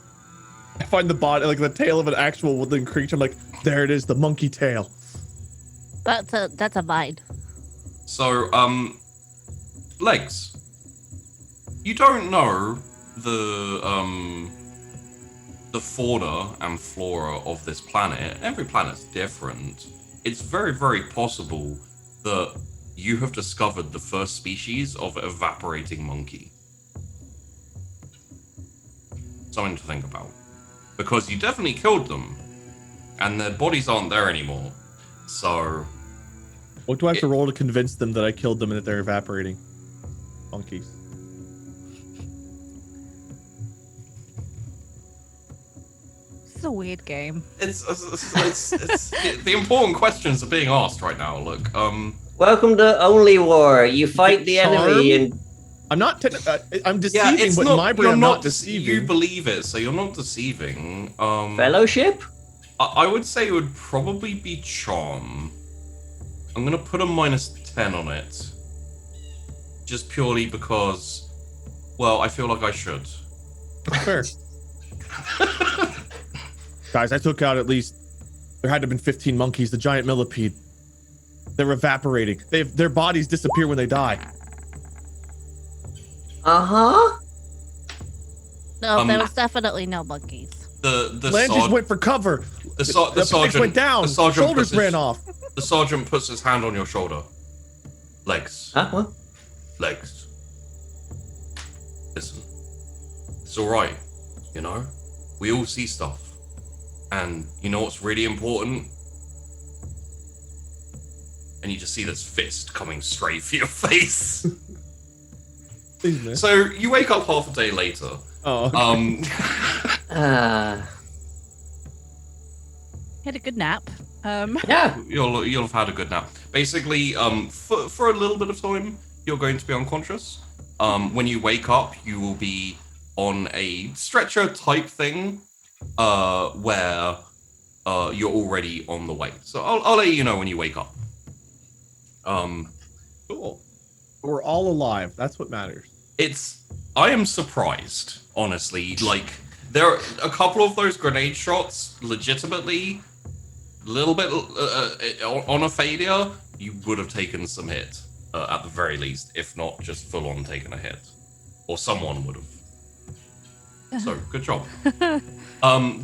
I find the body, like the tail of an actual woodland creature. I'm like, there it is, the monkey tail. That's a mine. So, legs. You don't know the fauna and flora of this planet. Every planet's different. It's very, very possible that you have discovered the first species of evaporating monkey. Something to think about. Because you definitely killed them, and their bodies aren't there anymore. So... What do I have to roll to convince them that I killed them and that they're evaporating monkeys? This is a weird game. It's the important questions are being asked right now. Look, Welcome to Only War. You fight the enemy and... I'm not. I'm deceiving, but in my brain, I'm not deceiving. You believe it, so you're not deceiving. Fellowship? I would say it would probably be charm. I'm gonna put a -10 on it, just purely because, well, I feel like I should. Fair. Guys, I took out at least. There had to have been 15 monkeys. The giant millipede. They're evaporating. Their bodies disappear when they die. Uh-huh. No, there was definitely no monkeys. The Landers went for cover. The sergeant went down. The sergeant Shoulders ran off. The sergeant puts his hand on your shoulder. Legs. Huh? What? Legs. Listen. It's alright. You know? We all see stuff. And you know what's really important? And you just see this fist coming straight for your face. So you wake up half a day later. Oh. Okay. Had a good nap. Yeah. You'll have had a good nap. Basically, for a little bit of time, you're going to be unconscious. When you wake up, you will be on a stretcher type thing, where you're already on the way. So I'll let you know when you wake up. Cool. We're all alive. That's what matters. I am surprised, honestly. Like, there are a couple of those grenade shots, legitimately, a little bit on a failure, you would have taken some hit, at the very least, if not just full on taken a hit. Or someone would have. So, good job.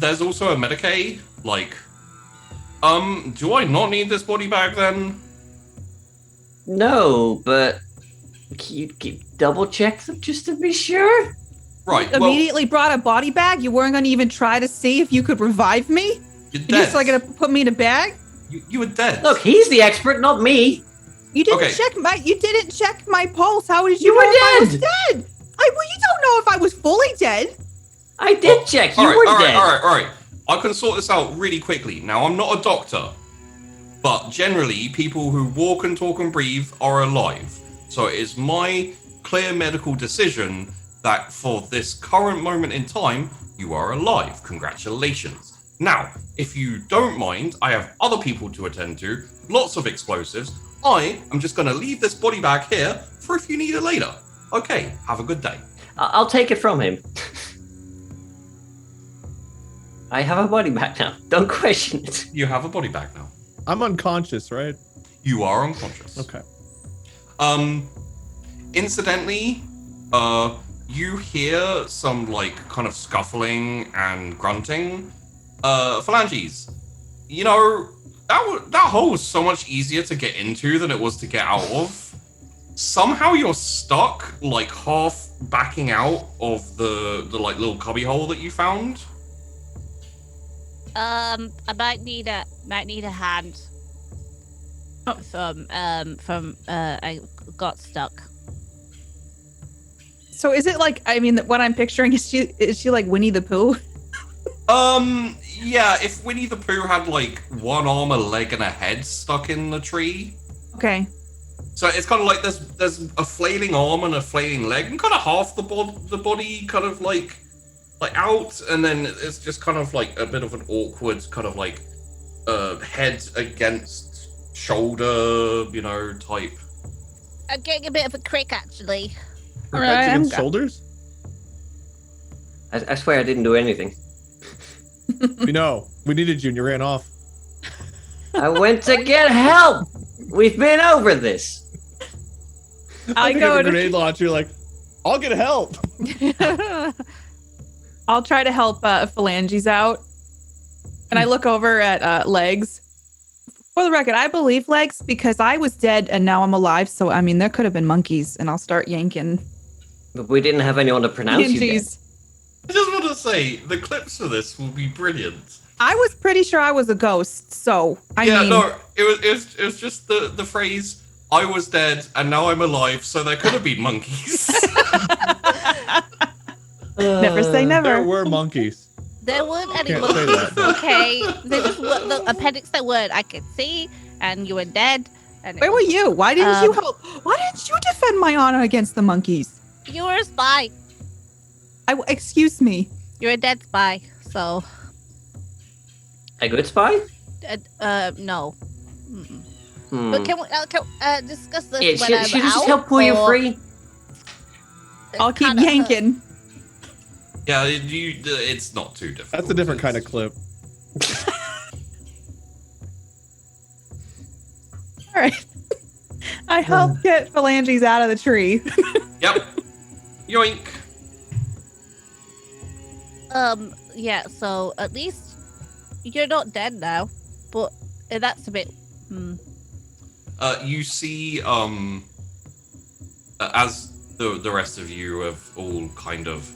There's also a Medicaid, like, do I not need this body bag then? No, but you double check them just to be sure? Right, You immediately brought a body bag? You weren't going to even try to see if you could revive me? You're dead. You're just like going to put me in a bag? You were dead. Look, he's the expert, not me. You didn't Okay. check my pulse. How did you You know were if I was dead. dead? Well, you don't know if I was fully dead. I did check. You were dead. All right. I can sort this out really quickly. Now, I'm not a doctor, but generally, people who walk and talk and breathe are alive. So it is my clear medical decision that for this current moment in time, you are alive. Congratulations. Now, if you don't mind, I have other people to attend to, lots of explosives. I am just going to leave this body bag here for if you need it later. Okay, have a good day. I'll take it from him. I have a body bag now. Don't question it. You have a body bag now. I'm unconscious, right? You are unconscious. Okay. Incidentally, you hear some like kind of scuffling and grunting. Phalanges, you know, that hole was so much easier to get into than it was to get out of. Somehow you're stuck, like half backing out of the like little cubby hole that you found. I might need a hand. From I got stuck. So is it like, I mean, what I'm picturing, is she like Winnie the Pooh? Yeah, if Winnie the Pooh had like one arm, a leg, and a head stuck in the tree. Okay. So it's kind of like there's a flailing arm and a flailing leg, and kind of half the body kind of like out, and then it's just kind of like a bit of an awkward kind of like head against shoulder, you know, type. I'm getting a bit of a crick actually. Her Alright, heads I'm against shoulders? I swear I didn't do anything. We know. We needed you and you ran off. I went to get help. We've been over this. I think go of a to- grenade launcher. You're like, I'll get help. I'll try to help Phalanges out. And I look over at Legs. For the record, I believe Legs because I was dead and now I'm alive. So, I mean, there could have been monkeys and I'll start yanking. But we didn't have anyone to pronounce you dead. Phalanges. I just want to say the clips for this will be brilliant. I was pretty sure I was a ghost. So, I mean. No, it was just the phrase, I was dead and now I'm alive, so there could have been monkeys. Never say There never. were monkeys. There weren't any Can't say monkeys, that. okay? There just were the appendix that word I could see, and you were dead. And it Where were was- you? Why didn't you Um, help? Why didn't you defend my honor against the monkeys? You were a spy. Excuse me. You're a dead spy. So, A good spy? no. Mm-mm. Hmm. But can we discuss this Yeah, when should I'm she just out, help pull you or- free? I'll keep Kinda- yanking. Yeah, it's not too difficult. That's a different kind of clip. All right. I help get Phalanges out of the tree. Yep. Yoink. Yeah, so at least you're not dead now, but that's a bit. You see, as the rest of you have all kind of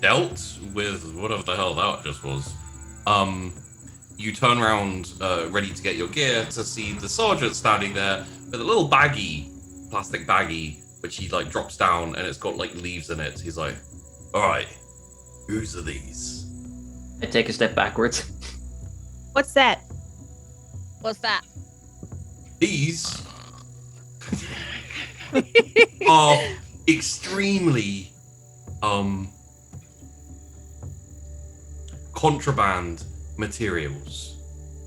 dealt with whatever the hell that just was, you turn around, ready to get your gear, to see the sergeant standing there with a little baggie, plastic baggie, which he like drops down, and it's got like leaves in it. He's like, "All right, whose are these?" I take a step backwards. What's that? What's that? These are extremely contraband materials.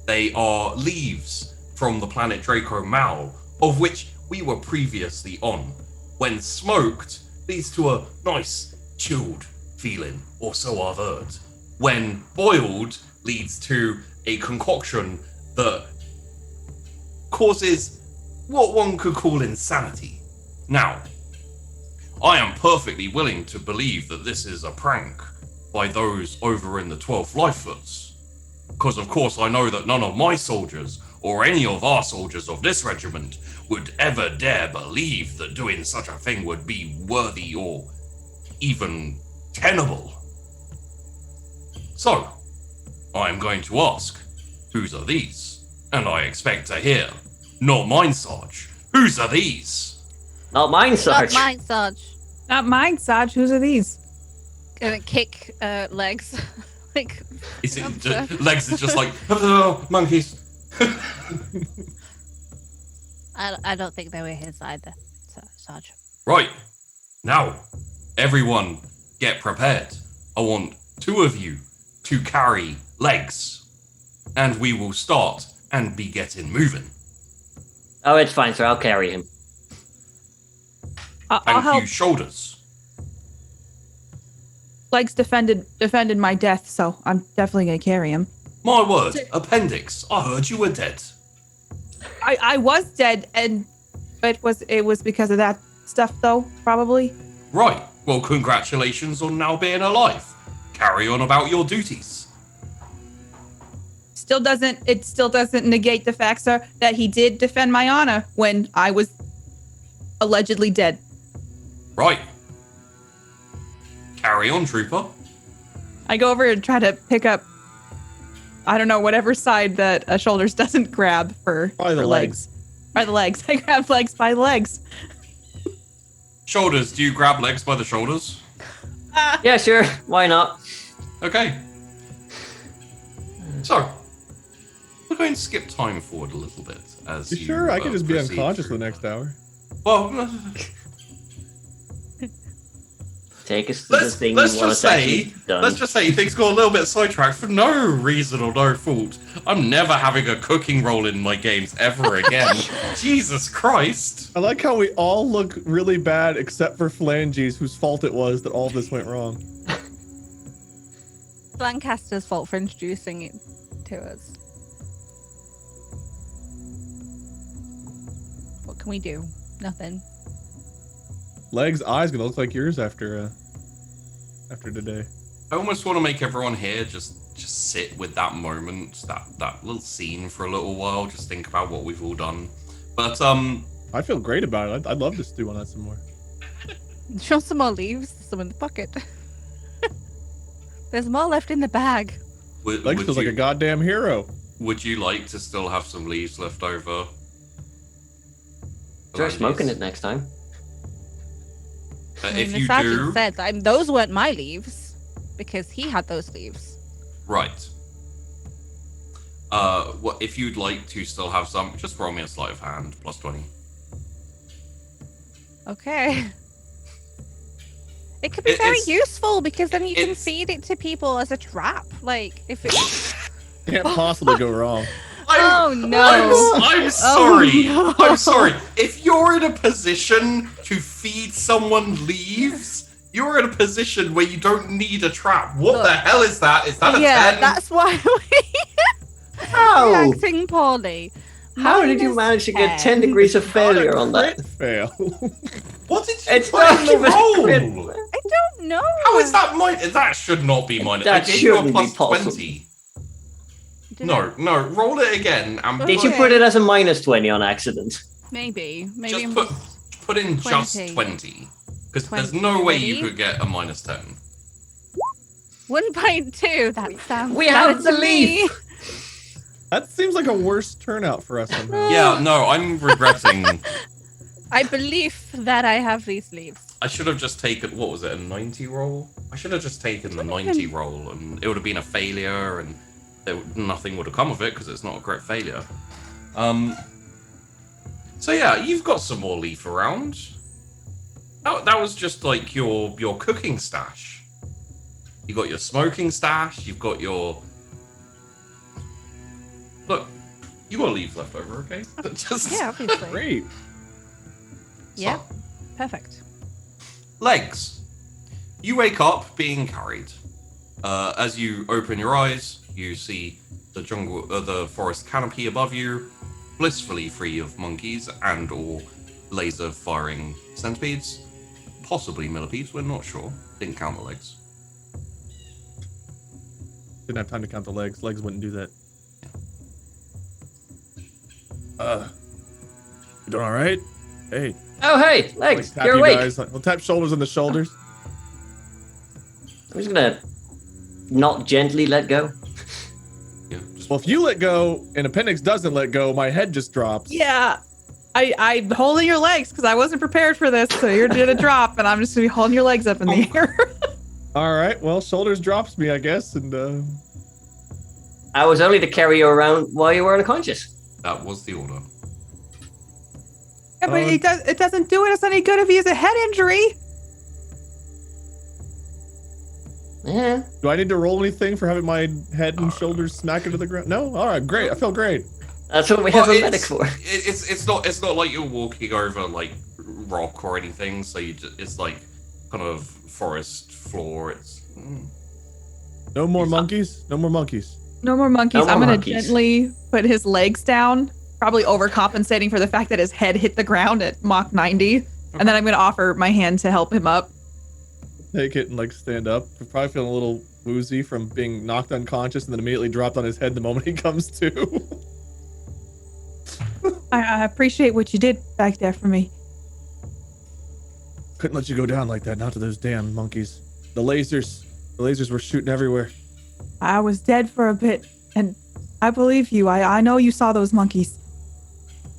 They are leaves from the planet Draco Mal, of which we were previously on. When smoked, leads to a nice chilled feeling, or so I've heard. When boiled, leads to a concoction that causes what one could call insanity. Now, I am perfectly willing to believe that this is a prank by those over in the 12th Lifefoots, because of course I know that none of my soldiers or any of our soldiers of this regiment would ever dare believe that doing such a thing would be worthy or even tenable. So, I am going to ask, whose are these? And I expect to hear, not mine, Sarge. Whose are these? Not mine, Sarge. Not mine, Sarge. Not mine, Sarge. Whose are these? Gonna kick legs. Like, Is it I'm just, Legs is just like, oh, monkeys. I don't think they were his either, Sarge. Right. Now, everyone get prepared. I want two of you to carry Legs. And we will start and be getting moving. Oh, it's fine, sir. I'll carry him. I'll Thank help. you, Shoulders. Legs defended my death, so I'm definitely gonna carry him. My word, Appendix, I heard you were dead. I was dead, and it was because of that stuff, though. Probably. Right. Well, congratulations on now being alive. Carry on about your duties. It still doesn't negate the fact, sir, that he did defend my honor when I was allegedly dead. Right. Carry on, Trooper. I go over and try to pick up, I don't know, whatever side that Shoulders doesn't grab for Probably the legs. By the legs. I grab Legs by the legs. Shoulders, do you grab Legs by the shoulders? Yeah, sure. Why not? Okay. So, we're going to skip time forward a little bit as You you sure? I could just be proceed unconscious for through the next hour. Well, Take us to the thing you want us to actually done. let's just say things got a little bit sidetracked for no reason or no fault. I'm never having a cooking role in my games ever again. Jesus Christ. I like how we all look really bad except for Phalanges, whose fault it was that all of this went wrong. Lancaster's fault for introducing it to us. What can we do? Nothing. Leg's eyes gonna look like yours after today. I almost want to make everyone here just sit with that moment, that little scene for a little while. Just think about what we've all done. But I feel great about it. I'd love to stew on that some more. Show some more leaves. Some in the bucket. There's more left in the bag. Leg feels like a goddamn hero. Would you like to still have some leaves left over? Start smoking it next time. If the you sergeant do, said those weren't my leaves because he had those leaves. right. What if you'd like to still have some? Just roll me a sleight of hand, +20. Okay. It could be very useful because then you can it's- feed it to people as a trap. Like if it. Can't possibly go wrong. Oh no! I'm sorry. no. I'm sorry. If you're in a position to feed someone leaves, you're in a position where you don't need a trap. What the Look. hell is that? Is that a Yeah, 10? that's why How? we're acting poorly. How did you manage to get 10 degrees of failure on that? Crit fail. What did you It's put not in the even a crit. roll? I don't know. How is that mine? That should not be mine. I That gave you a shouldn't be +20. possible. Did No, no, roll it again and Did you Okay. put it as a -20 on accident? Maybe just I'm put in just 20. 20. Because there's no way you 20. could get a -10. 1.2. That sounds. We better have the to me. leaf. That seems like a worse turnout for us somehow. Yeah, no, I'm regretting. I believe that I have these leaves. I should have just taken, what was it, a 90 roll? I should have just taken the Don't 90 even- roll and it would have been a failure and nothing would have come of it because it's not a crit failure. So yeah, you've got some more leaf around. That was just like your cooking stash. You got your smoking stash, you've got your... Look, you got leaves left over, okay? Just... Yeah, obviously. Great. Yeah. So, Perfect. legs. You wake up being carried. As you open your eyes, you see the jungle, the forest canopy above you, blissfully free of monkeys and or laser-firing centipedes, possibly millipedes. We're not sure. Didn't count the legs. Didn't have time to count the legs. Legs wouldn't do that. You doing all right? Hey. Oh, hey, Legs, Tap you're you awake. guys. We'll tap shoulders on the shoulders. I'm just gonna not gently let go. Yeah. Just, Well, if you let go and appendix doesn't let go, my head just drops. Yeah. I'm holding your legs because I wasn't prepared for this. So you're gonna drop, and I'm just gonna be holding your legs up in the air. All right. Well, shoulders drops me, I guess, and I was only to carry you around while you were unconscious. that was the order. Yeah, but it doesn't do us any good if he has a head injury. Yeah. do I need to roll anything for having my head and shoulders smack into the ground? No. All right. Great. I feel great. That's what we have a medic for. It's not like you're walking over like rock or anything. So it's like kind of forest floor. It's No more monkeys. No more monkeys. No more monkeys. No more I'm gonna monkeys. gently put his legs down, probably overcompensating for the fact that his head hit the ground at Mach 90, and then I'm gonna offer my hand to help him up. Take it and like stand up. We're probably feeling a little woozy from being knocked unconscious and then immediately dropped on his head the moment he comes to. I appreciate what you did back there for me. Couldn't let you go down like that. Not to those damn monkeys. The lasers were shooting everywhere. I was dead for a bit, and I believe you. I know you saw those monkeys.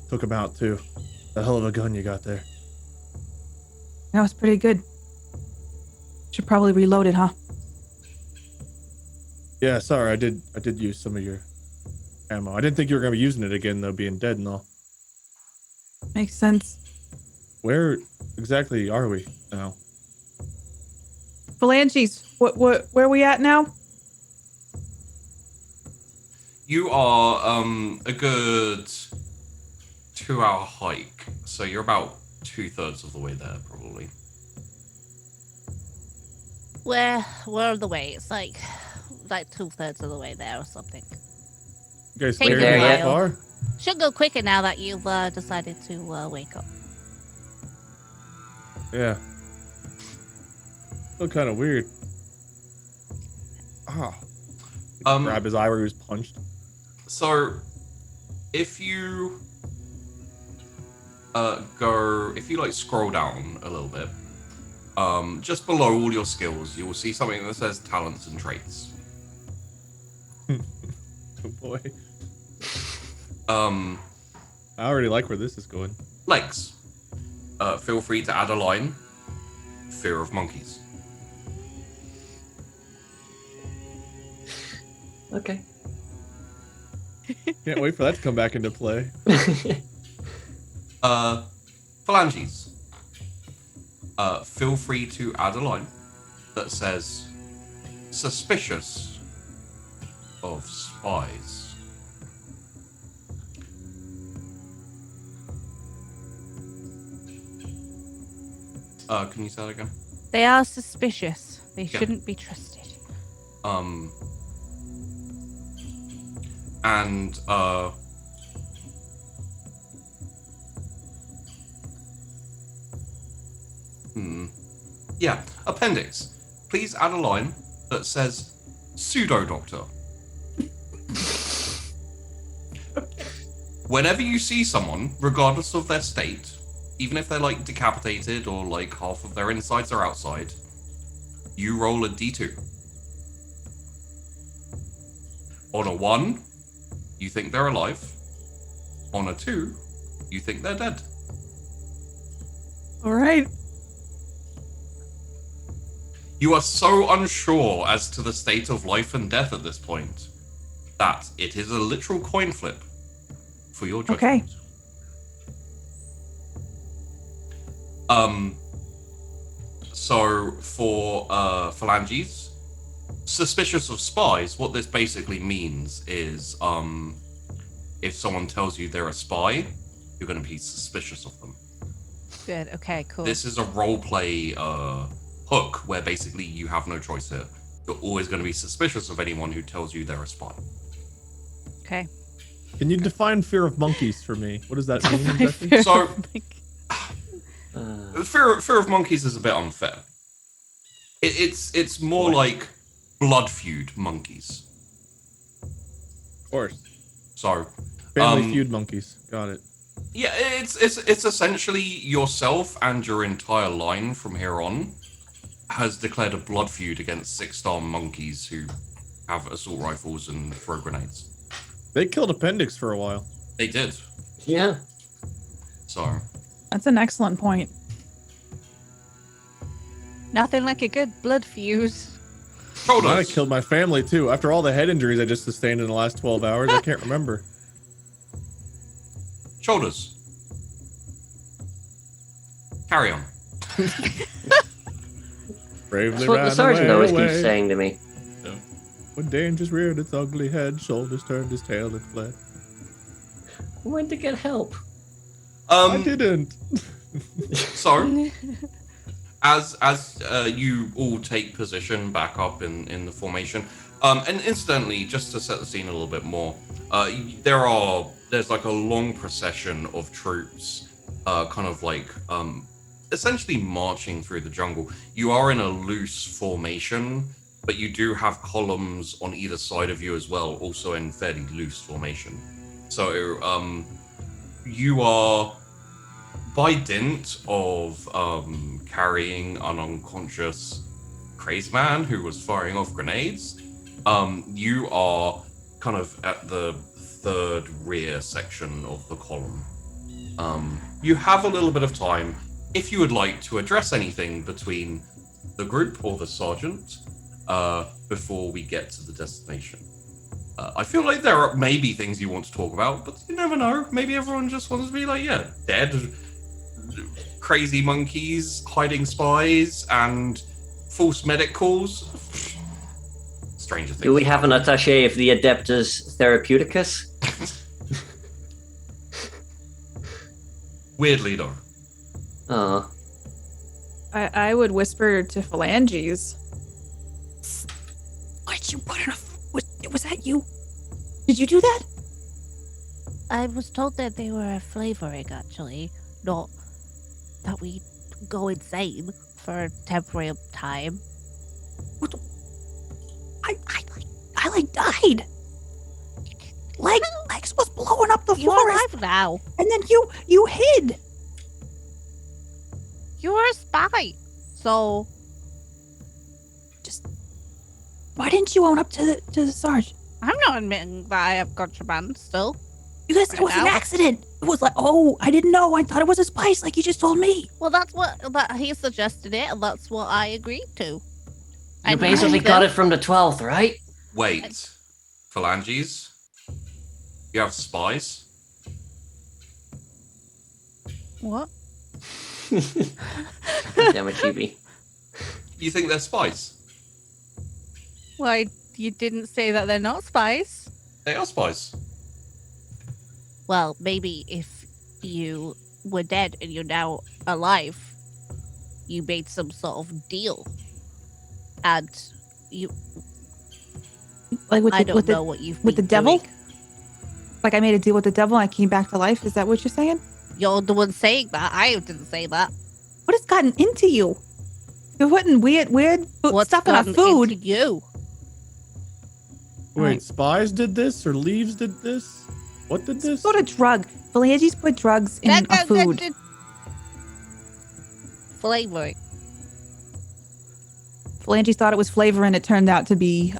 Took him out too. The hell of a gun you got there. That was pretty good. Should probably reload it, huh? Yeah, sorry. I did use some of your ammo. I didn't think you were gonna be using it again though, being dead and all. Makes sense. Where exactly are we now? Phalanges, where are we at now? You are a good 2-hour hike, so you're about 2/3 of the way there, probably. Where are the way? It's like like 2/3 of the way there or something. You guys Take scared there me that yet? far? Should go quicker now that you've decided to wake up. Yeah. Feel kind of weird. Ah. Grab his eye where he was punched. So, if you like scroll down a little bit, just below all your skills, you will see something that says talents and traits. Oh boy. I already like where this is going. Legs. Feel free to add a line. Fear of monkeys. Okay. Can't wait for that to come back into play. Phalanges. Feel free to add a line that says suspicious of spies. Can you say that again? They are suspicious. They Yeah. shouldn't be trusted. And yeah, appendix. Please add a line that says pseudo doctor. Whenever you see someone, regardless of their state, even if they're like decapitated or like half of their insides are outside, you roll a d2. On a 1, you think they're alive. On a 2, you think they're dead. All right. You are so unsure as to the state of life and death at this point that it is a literal coin flip for your judgment. Okay. So for phalanges, suspicious of spies, what this basically means is if someone tells you they're a spy, you're going to be suspicious of them. Good. Okay, cool. This is a roleplay hook where basically you have no choice here. You're always going to be suspicious of anyone who tells you they're a spy. Okay. Can you define fear of monkeys for me? What does that mean exactly? So, fear of monkeys is a bit unfair. It's more like blood feud monkeys. Of course. So, Family feud monkeys. Got it. yeah, it's essentially yourself and your entire line from here on has declared a blood feud against 6-star monkeys who have assault rifles and throw grenades. They killed Appendix for a while. They did. Yeah. So, That's an excellent point. Nothing like a good blood fuse. I might have killed my family too. After all the head injuries I just sustained in the last 12 hours, I can't remember. Shoulders. Carry on. Bravely That's what ran the sergeant always away. keeps saying to me. When danger's reared its ugly head, shoulders turned his tail and fled. I went to get help. I didn't. So, as you all take position back up in the formation, and incidentally, just to set the scene a little bit more, there's like a long procession of troops, kind of like essentially marching through the jungle. You are in a loose formation, but you do have columns on either side of you as well, also in fairly loose formation. So you are, by dint of carrying an unconscious crazy man who was firing off grenades, you are kind of at the third rear section of the column. You have a little bit of time if you would like to address anything between the group or the sergeant before we get to the destination. I feel like there are maybe things you want to talk about, but you never know. Maybe everyone just wants to be like, yeah, dead, crazy monkeys, hiding spies, and false medic calls. Stranger things. Do we have an attaché of the Adeptus Therapeuticus? Weirdly, though. Oh. I would whisper to Phalanges. Why'd you put in a you do that? I was told that they were a flavoring, actually, not that we go insane for a temporary time. What the- I like died. Legs was blowing up the You're forest, alive now. and then you hid. You're a spy. So Why didn't you own up to the Sarge? I'm not admitting that I have contraband still. You guys, it was an accident. It was like, oh, I didn't know. I thought it was a spice, like you just told me. Well, that's what he suggested it, and that's what I agreed to. You I basically believe got them. it from the 12th, right? Wait, phalanges? You have spies? What? Damn it, Chibi. You think they're spies? Why, you didn't say that they're not spies. They are spies. Well, maybe if you were dead and you're now alive, you made some sort of deal. And you, Like I don't know what you've with the been devil? doing. Like I made a deal with the devil. And I came back to life. Is that what you're saying? You're the one saying that. I didn't say that. What has gotten into you? You're putting weird What's stuff in our gotten food. into you? Wait, Right. spies did this or leaves did this? What did this? Sort of drug. Phalanges put drugs in our food. Flavoring. Phalanges thought it was flavor, and it turned out to be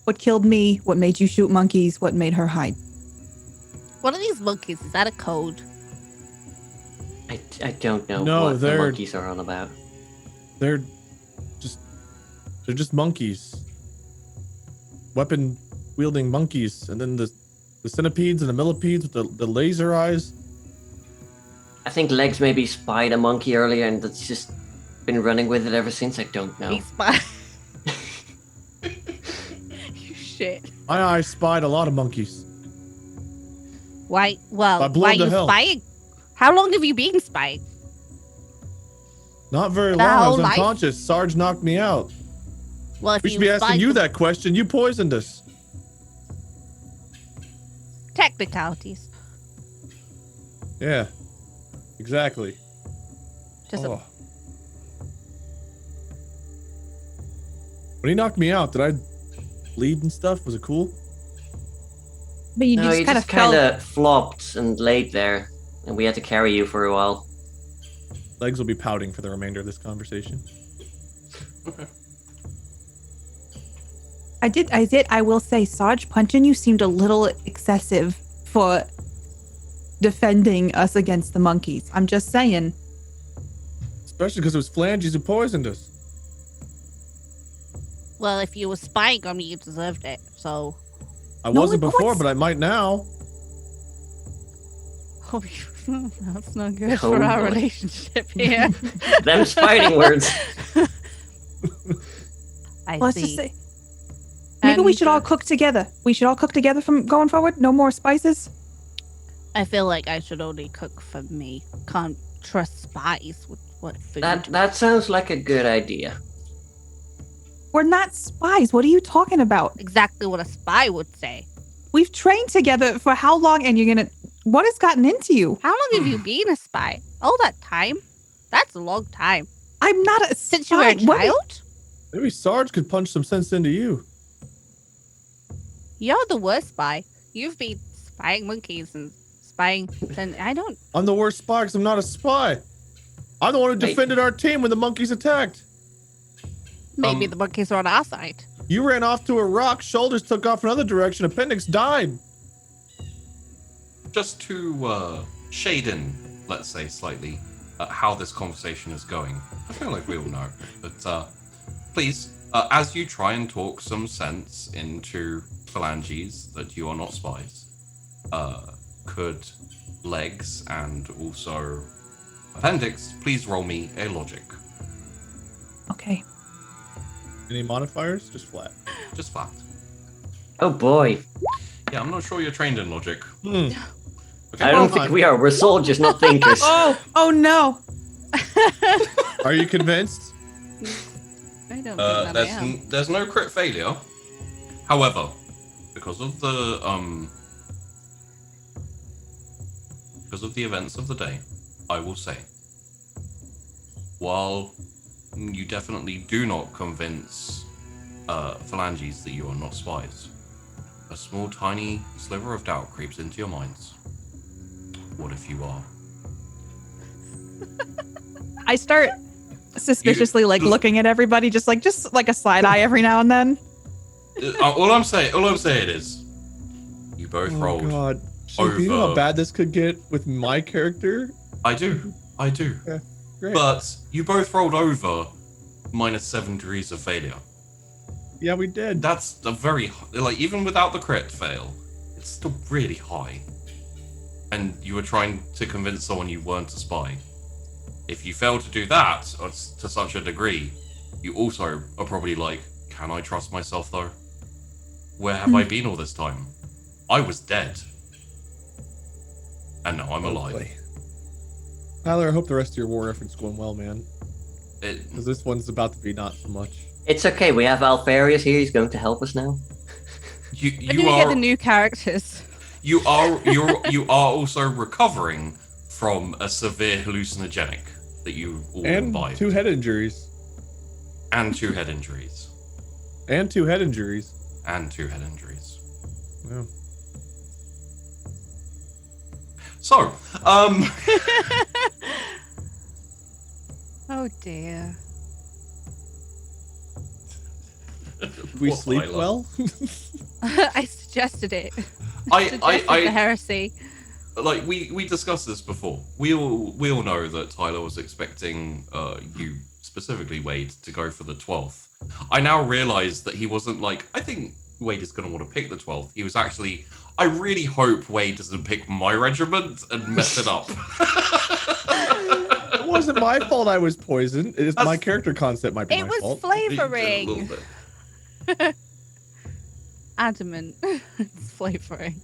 what killed me, what made you shoot monkeys, what made her hide. What are these monkeys? Is that a code? I don't know No, what the they're- monkeys are on about. They're just monkeys. Weapon wielding monkeys, and then the centipedes and the millipedes with the laser eyes. I think Legs maybe spied a monkey earlier and that's just been running with it ever since. I don't know. These spies. You shit. My eyes spied a lot of monkeys. Why? Well, I blew why him are to you hell. spying? How long have you been spying? Not very The long. I was whole life? unconscious. Sarge knocked me out. Well, if We you should be asking spied you for that question. You poisoned us. technicalities. Yeah. Exactly. Just Oh. When he knocked me out, did I bleed and stuff? Was it cool? But you No, just you kind just of fell. kind of flopped and laid there, and we had to carry you for a while. Legs will be pouting for the remainder of this conversation. I will say, Sarge, punching you seemed a little excessive for defending us against the monkeys. I'm just saying. Especially because it was Phalanges who poisoned us. well, if you were spying on me, you deserved it. So, I No, wasn't it before, was- but I might now. oh, that's not good Oh, for our boy. relationship here. Them's fighting words. I Let's see. just say. Maybe we And, should all cook together. We should all cook together from going forward. No more spices. I feel like I should only cook for me. Can't trust spies with what food. That sounds like a good idea. We're not spies. What are you talking about? Exactly what a spy would say. We've trained together for how long? And you're gonna. What has gotten into you? How long have you been a spy? All that time? That's a long time. I'm not a Since you were a spy. What- child? Maybe Sarge could punch some sense into you. You're the worst spy. You've been spying monkeys and spying. And I don't. I'm the worst spy because I'm not a spy. I'm the one who Wait. defended our team when the monkeys attacked. Maybe the monkeys are on our side. You ran off to a rock, shoulders took off another direction, appendix died. Just to shade in, let's say, slightly how this conversation is going. I feel like we all know, but please, as you try and talk some sense into Phalanges that you are not spies, could Legs and also Appendix please roll me a logic? Okay. Any modifiers? Just flat. Just flat. Oh boy. Yeah, I'm not sure you're trained in logic. Hmm. Okay, I don't fine. think we are. We're soldiers, not thinkers. Oh no. Are you convinced? I don't think that I am. there's no crit failure. However, because of the events of the day, I will say, while you definitely do not convince phalanges that you are not spies, a small tiny sliver of doubt creeps into your minds. What if you are? I start suspiciously looking at everybody, just like a side eye every now and then. All I'm saying is, you both Oh rolled. God. Should you know over- how bad this could get with my character? I do. Yeah, great. But you both rolled over -7 degrees of failure. Yeah, we did. That's a very, like, even without the crit fail, it's still really high. And you were trying to convince someone you weren't a spy. If you fail to do that to such a degree, you also are probably like, can I trust myself though? Where have I been all this time? I was dead. And now I'm alive. Hopefully. Tyler, I hope the rest of your war effort's going well, man. Because this one's about to be not so much. It's okay. We have Alfarius here. He's going to help us now. You When do we get the new characters? You are also recovering from a severe hallucinogenic that you all And imbibed. 2 head injuries. And 2 head injuries. And 2 head injuries. And 2 head injuries. Yeah. So, Oh dear. We Poor sleep Tyler. well? I suggested it. Suggested the I heresy. like we discussed this before. We all know that Tyler was expecting you, specifically Wade, to go for the 12th. I now realize that he wasn't like, I think Wade is going to want to pick the 12th. He was actually, I really hope Wade doesn't pick my regiment and mess it up. It wasn't my fault I was poisoned. It is my That's- character concept might be It my was fault. A little flavoring. bit. Adamant. It's flavoring.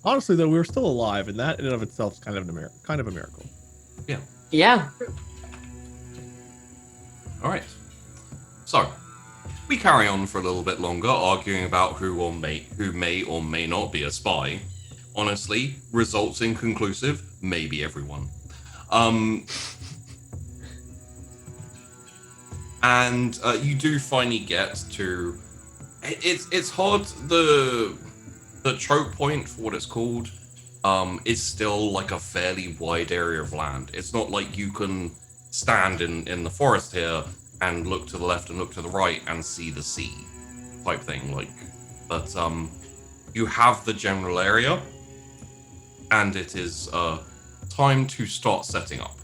Honestly, though, we were still alive, and that in and of itself is kind of a miracle. Yeah. All right. So, we carry on for a little bit longer, arguing about who may or may not be a spy. Honestly, results inconclusive. Maybe everyone. And you do finally get to. It's hard. The choke point for what it's called is still like a fairly wide area of land. It's not like you can stand in the forest here and look to the left and look to the right and see the sea type thing. But you have the general area, and it is time to start setting up.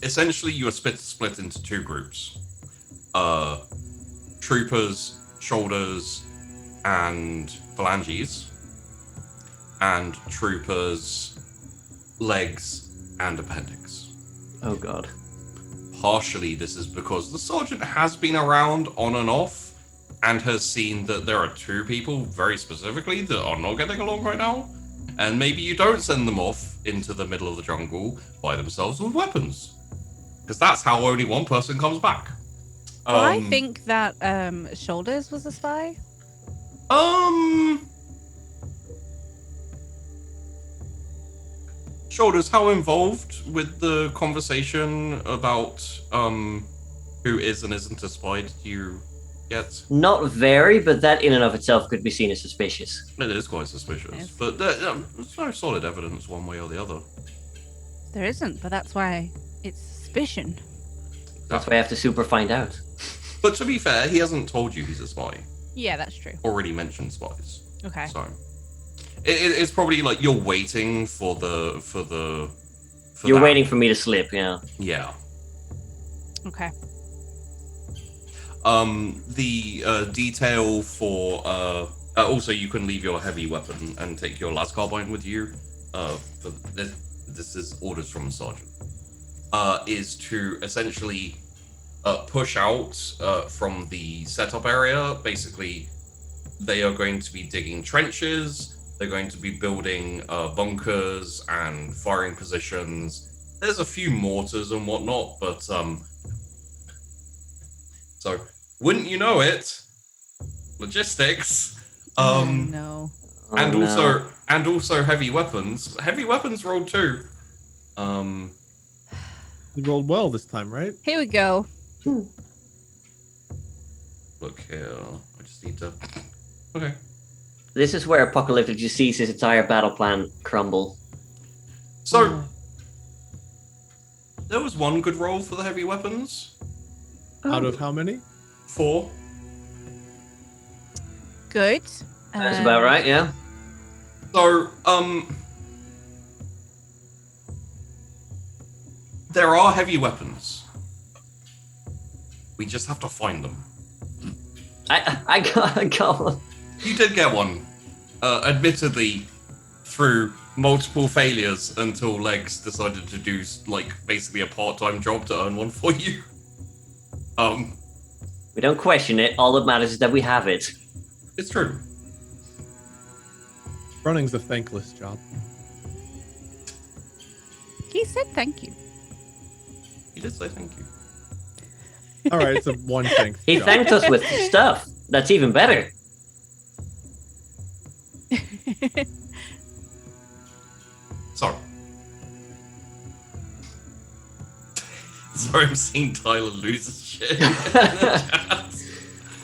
Essentially, you are split into 2 groups: troopers, shoulders, and phalanges, and troopers, legs, and appendix. Oh God. Partially, this is because the sergeant has been around on and off and has seen that there are 2 people very specifically that are not getting along right now. And maybe you don't send them off into the middle of the jungle by themselves with weapons, because that's how only one person comes back. Well, I think that Shoulders was a spy. Shoulders, how involved with the conversation about who is and isn't a spy did you get? Not very, but that in and of itself could be seen as suspicious. It is quite suspicious, Yes. but there's no solid evidence one way or the other. There isn't, but that's why it's suspicion. That's why I have to super find out. But to be fair, he hasn't told you he's a spy. Yeah, that's true. Already mentioned spies. Okay. So it's probably like you're waiting for You're that. waiting for me to slip, yeah. Yeah. Okay. The detail for also you can leave your heavy weapon and take your las carbine with you. For this is orders from the sergeant. Is to essentially push out from the setup area. Basically, they are going to be digging trenches. They're going to be building bunkers and firing positions. There's a few mortars and whatnot, but so wouldn't you know it? Logistics. Oh, no. Oh, and no. also heavy weapons. Heavy weapons rolled too. You rolled well this time, right? Here we go. Look here. I just need to. Okay. This is where Apocalyptic just sees his entire battle plan crumble. So there was one good roll for the heavy weapons. Out of how many? 4. Good. That's about right, yeah. So, there are heavy weapons. We just have to find them. I got one. You did get one. Admittedly, through multiple failures until Legs decided to do, like, basically a part-time job to earn one for you. We don't question it. All that matters is that we have it. It's true. Running's a thankless job. He said thank you. He did say thank you. All right, it's a one thing. He thanked us with stuff. That's even better. Sorry. Sorry, I'm seeing Tyler lose his shit.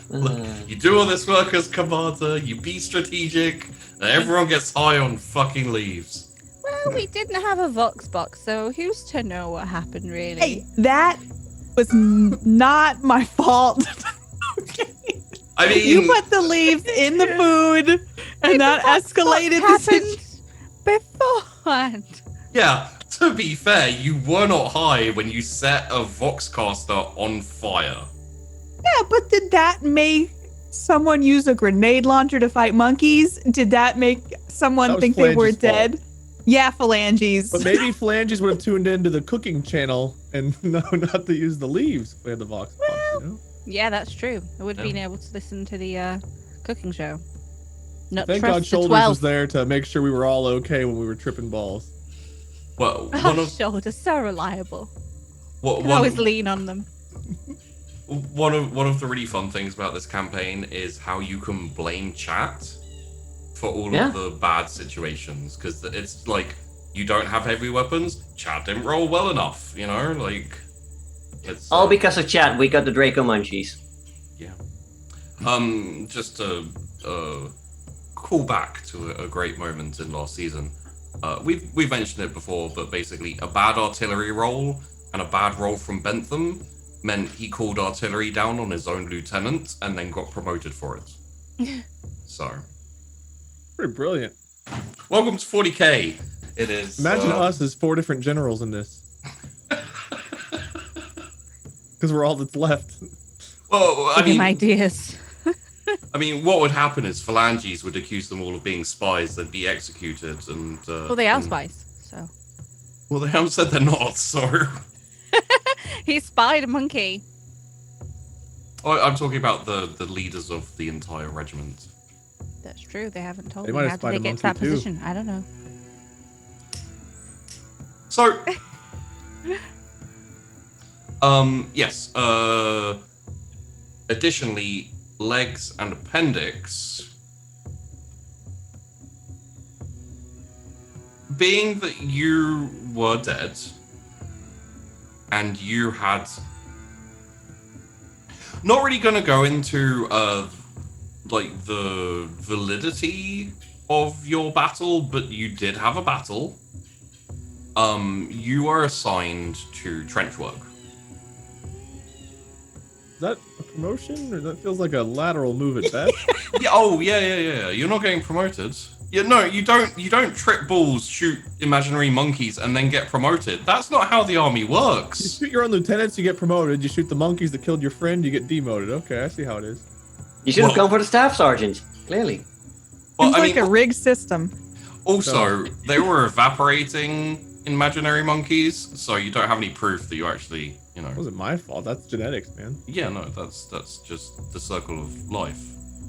Look, you do all this work as commander, you be strategic, and everyone gets high on fucking leaves. Well, we didn't have a Vox box, so who's to know what happened, really? Hey, that was not my fault. Okay. I mean, You put the leaves in the food, and that escalated the happened situation. beforehand. yeah, to be fair, you were not high when you set a Voxcaster on fire. Yeah, but did that make someone use a grenade launcher to fight monkeys? Did that make That someone was think they were Phalange's fault. dead? Yeah, phalanges. But maybe Phalanges would have tuned into the cooking channel and know not to use the leaves if we had the Vox box, you know? Yeah, that's true. I would have Yeah. been able to listen to the cooking show. Not Thank trust God the Shoulders 12. was there to make sure we were all okay when we were tripping balls. Well, Oh, shoulders, so reliable. Can always lean on them. one of the really fun things about this campaign is how you can blame chat for all Yeah. of the bad situations, because it's like you don't have heavy weapons, chat didn't roll well enough, you know, like it's All because of chat, we got the Draco Munchies. just to call back to a great moment in last season. We've mentioned it before, but basically a bad artillery roll and a bad roll from Bentham meant he called artillery down on his own lieutenant and then got promoted for it. So, Pretty brilliant. welcome to 40k. It is. Imagine us as 4 different generals in this. Because we're all that's left. Well, I Give him mean, ideas. what would happen is Phalanges would accuse them all of being spies. They'd be executed, and Well, they are and- spies, so. Well, they haven't said they're not. So, He spied a monkey. I'm talking about the leaders of the entire regiment. That's true. They haven't told They me. might have How did spied they a get to that monkey, too. position? I don't know. So, yes. Additionally, legs and appendix. Being that you were dead, and you had not really going to go into like the validity of your battle, but you did have a battle. You are assigned to trench work. Is that a promotion? Or that feels like a lateral move at best? Yeah. You're not getting promoted. Yeah, no, you don't trip balls, shoot imaginary monkeys, and then get promoted. That's not how the army You works. shoot your own lieutenants, you get promoted. You shoot the monkeys that killed your friend, you get demoted. Okay, I see how it is. You should have Well- gone for the staff sergeant, clearly. Well, Seems I like mean, a rigged system. also, they were evaporating imaginary monkeys, so you don't have any proof that you actually, you know. It wasn't my fault. That's genetics, man. Yeah, no, that's just the circle of life.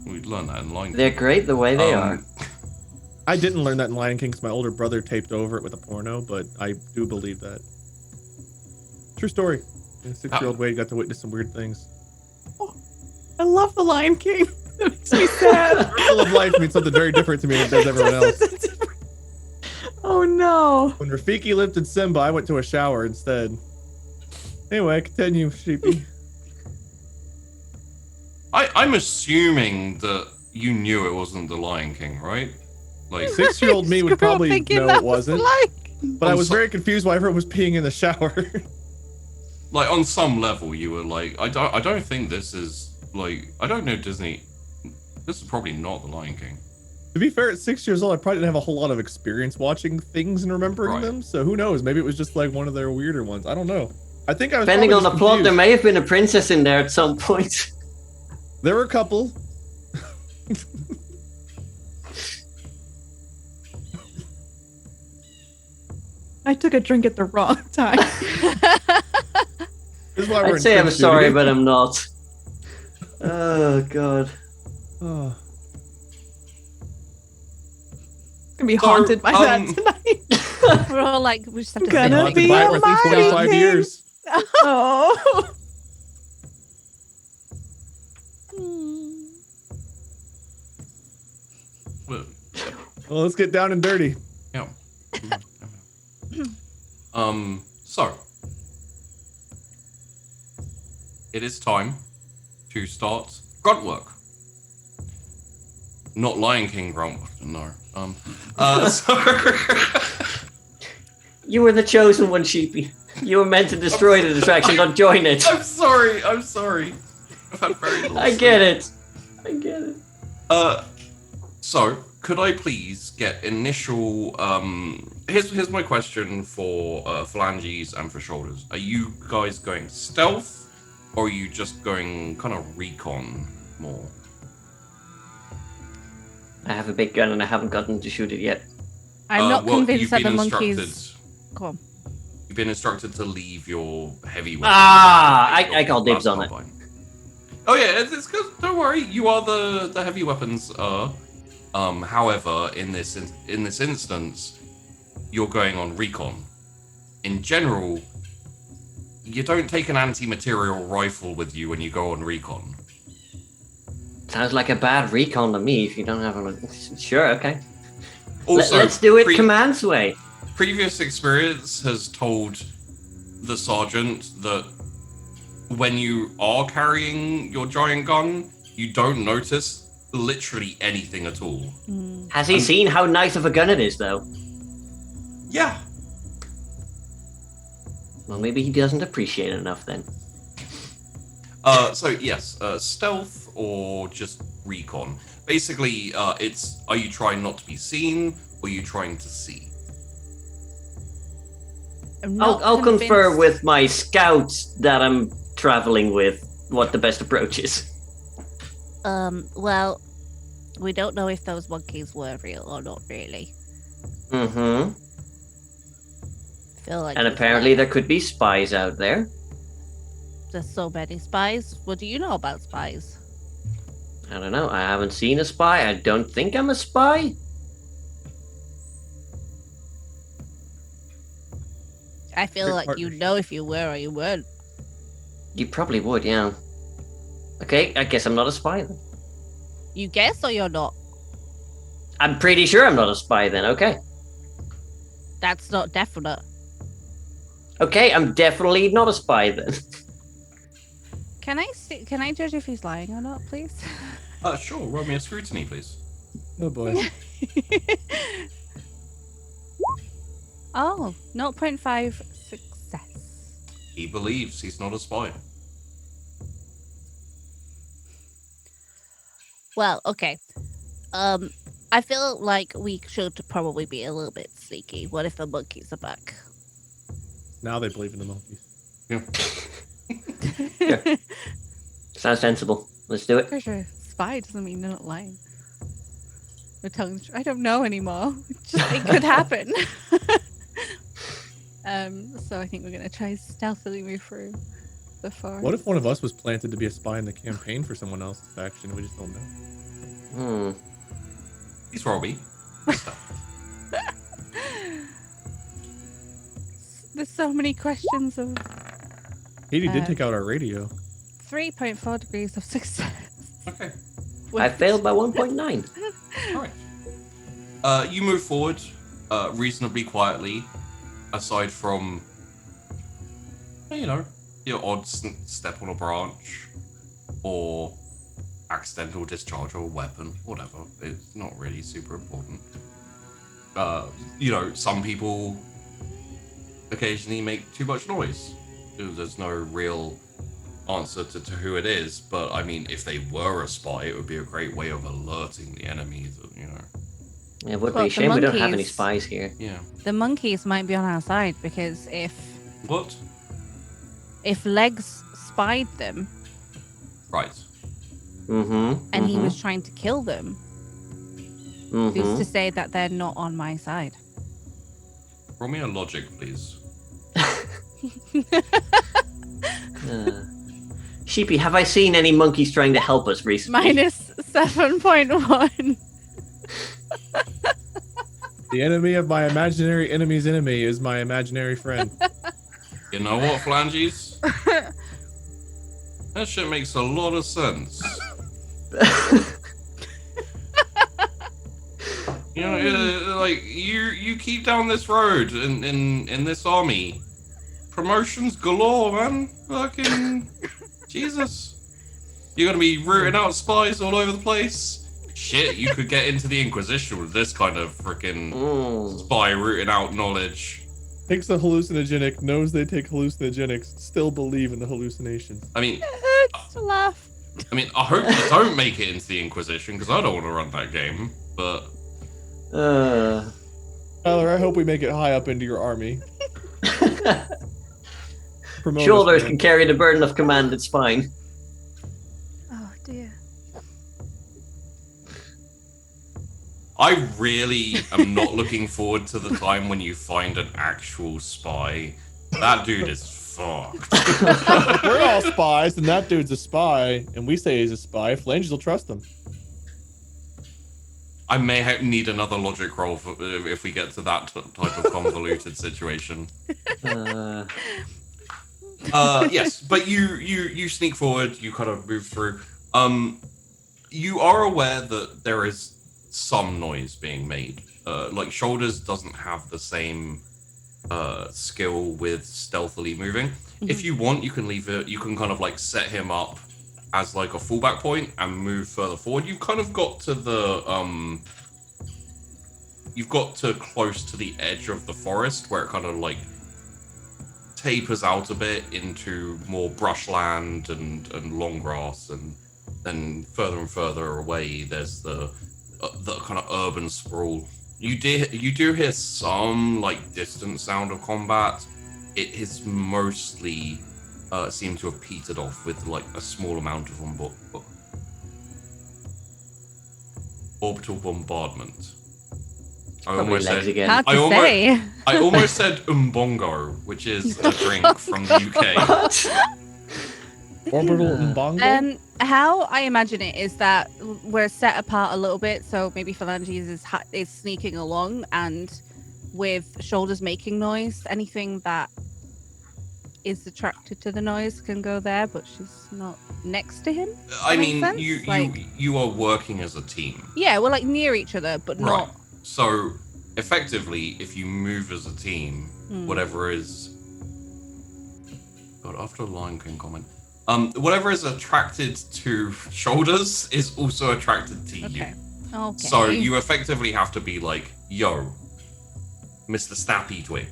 We learned that in Lion King. They're great the way they are. I didn't learn that in Lion King because my older brother taped over it with a porno, but I do believe that. True story. 6-year-old Wade got to witness some weird things. I love the Lion King. That makes me sad. Circle of life means something very different to me than it does everyone else. Oh no. When Rafiki lifted Simba, I went to a shower instead. Anyway, continue, Sheepy. I'm assuming that you knew it wasn't the Lion King, right? Like 6-year-old me would Screw up probably thinking know that it was wasn't. But I was very confused why everyone was peeing in the shower. like on some level you were like, I don't think this is like, I don't know Disney. This is probably not the Lion King. To be fair, at 6 years old, I probably didn't have a whole lot of experience watching things and remembering Right. them. So who knows? Maybe it was just like one of their weirder ones. I don't know. I think I was Depending on probably the just plot, there confused. may have been a princess in there at some point. There were a couple. I took a drink at the wrong time. This is why we're I'd in say I'm Twitch sorry, duty. but I'm not. Oh god. Oh. Gonna be So, haunted by that tonight. We're all like, we just have to Gonna think Haunted be by it about for at least almighty 25 king. years. Oh. Well, Well, let's get down and dirty. yeah. So it is time to start grunt work. Not Lion King grunt work, no. So You were the chosen one, Sheepy. You were meant to destroy the distraction, not join it. I'm sorry. I've had very little I get it. I get it. So could I please get initial here's my question for phalanges and for shoulders. Are you guys going stealth or are you just going kind of recon more? I have a big gun and I haven't gotten to shoot it yet. I'm not well, convinced you've that the been monkeys. instructed- Go on. You've been instructed to leave your heavy weapons. Ah, I call dibs on it. Carbine. Oh yeah, it's good. Don't worry, you are the heavy weapons. However, in this instance, you're going on recon. In general, you don't take an anti-material rifle with you when you go on recon. Sounds like a bad recon to me if you don't have a... Sure, okay. Also, Let's do it command's way. Previous experience has told the sergeant that when you are carrying your giant gun, you don't notice literally anything at all. Has he seen how nice of a gun it is, though? Yeah. Well, maybe he doesn't appreciate it enough then. So yes, stealth or just recon. Basically, it's are you trying not to be seen or are you trying to see? I'll confer with my scouts that I'm traveling with what the best approach is. Well, we don't know if those monkeys were real or not really. Mm-hmm. Feel like And we've apparently learned- there could be spies out there. there's so many spies. What do you know about spies? I don't know. I haven't seen a spy. I don't think I'm a spy. I feel Big like you'd partnership. know if you were or you weren't. You probably would, yeah. Okay, I guess I'm not a spy then. You guess or you're not? I'm pretty sure I'm not a spy then, okay. That's not definite. Okay, I'm definitely not a spy then. Can I see? Can I judge if he's lying or not, please? Sure. Roll me a scrutiny, please. Oh boy. Oh, 0.5 success. He believes he's not a spy. Well, okay. I feel like we should probably be a little bit sneaky. What if the monkeys are back? Now they believe in the monkeys. Yeah. Sounds sensible. Let's do it. For sure. Spy doesn't mean they're not lying. They're telling the truth. I don't know anymore. It could happen. So I think we're gonna try stealthily move through the forest. What if one of us was planted to be a spy in the campaign for someone else's faction? We just don't know. He's Robbie. There's so many questions of Katie did take out our radio. 3.4 degrees of success. I failed by 1.9. All right. You move forward reasonably quietly, aside from, you know, your odd step on a branch or accidental discharge of a weapon, whatever. It's not really super important. You know, some people occasionally make too much noise. There's no real answer to who it is, but I mean, if they were a spy, it would be a great way of alerting the enemy that, you know. Yeah, it would Well, be a the shame we don't have any monkeys- spies here. Yeah. The monkeys might be on our side because What? if Legs spied them Right. Mm-hmm. and he was trying to kill them, who's to say that they're not on my side? Roll me a logic, please. Sheepy, have I seen any monkeys trying to help us recently? Minus 7.1. The enemy of my imaginary enemy's enemy is my imaginary friend. You know what, Flanges? That shit makes a lot of sense. You know, like you keep down this road in this army, promotions galore, man. Fucking Jesus, you're gonna be rooting out spies all over the place. Shit, you could get into the Inquisition with this kind of freaking spy rooting out knowledge. Takes a hallucinogenic, knows they take hallucinogenics, still believe in the hallucinations. I mean, Just a laugh. I hope you don't make it into the Inquisition because I don't want to run that game. But Tyler, I hope we make it high up into your army. Promote us, Shoulders man. can carry the burden of command. It's fine. Oh dear. I really am not looking forward to the time when you find an actual spy. That dude is fucked. We're all spies, and that dude's a spy, and we say he's a spy. Flanges will trust him. I may need another logic roll if we get to that type of convoluted situation. Yes, but you sneak forward. You kind of move through. You are aware that there is some noise being made. Like Shoulders doesn't have the same skill with stealthily moving. If you want, you can leave it. You can kind of like set him up as like a fallback point and move further forward. You've kind of got to the you've got to close to the edge of the forest where it kind of like tapers out a bit into more brushland and long grass, and then further and further away there's the kind of urban sprawl. You do hear some like distant sound of combat. It is mostly seemed to have petered off with like a small amount of orbital bombardment. I Probably almost legs said again. Hard to say. I almost said umbongo, which is a drink from the UK. Orbital Mbongo? How I imagine it is that we're set apart a little bit, so maybe Phalanges is sneaking along, and with Shoulders making noise, anything that is attracted to the noise can go there, but she's not next to him. I makes mean, sense? you Like- you are working as a team. Yeah, we're like near each other, but Right. not. So effectively, if you move as a team, Hmm. whatever is God, after Lion King comment. Whatever is attracted to Shoulders is also attracted to you. Okay. Okay. So you effectively have to be like, yo, Mr. Snappy Twig,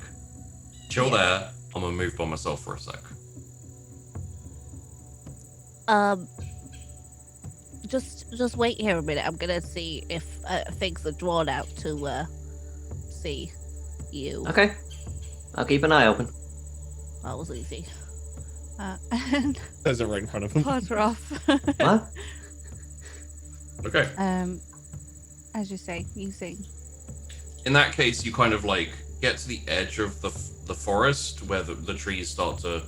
chill there. I'm gonna move by myself for a sec. Just wait here a minute. I'm gonna see if things are drawn out to see you. Okay. I'll keep an eye open. That was easy. And Says it right in front of him. Potter off. What? Okay. As you say, using. In that case, you kind of like get to the edge of the forest where the trees start to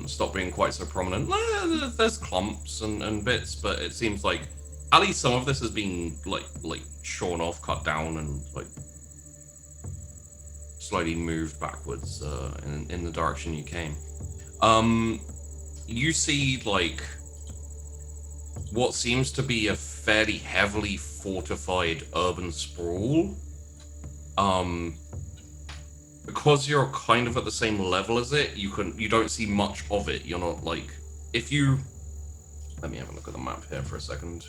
stop being quite so prominent. There's clumps and bits, but it seems like at least some of this has been like shorn off, cut down, and like slowly moved backwards in the direction you came. You see like what seems to be a fairly heavily fortified urban sprawl. Because you're kind of at the same level as it, you don't see much of it. You're not like, if you, let me have a look at the map here for a second.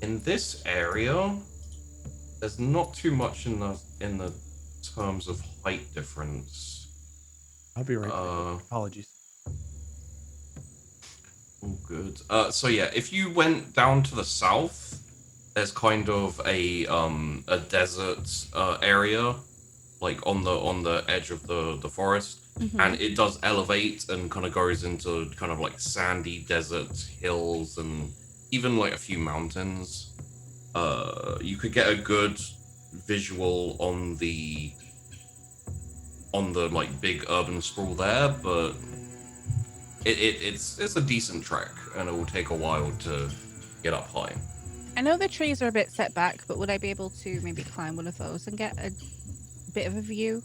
In this area, there's not too much in the terms of height difference. I'll be right back. Apologies. Oh, good. So yeah, if you went down to the south, there's kind of a desert area, like on the edge of the forest, and it does elevate and kind of goes into kind of like sandy desert hills and even like a few mountains. You could get a good visual on the like big urban sprawl there, but it's a decent trek and it will take a while to get up high. I know the trees are a bit set back, but would I be able to maybe climb one of those and get a bit of a view?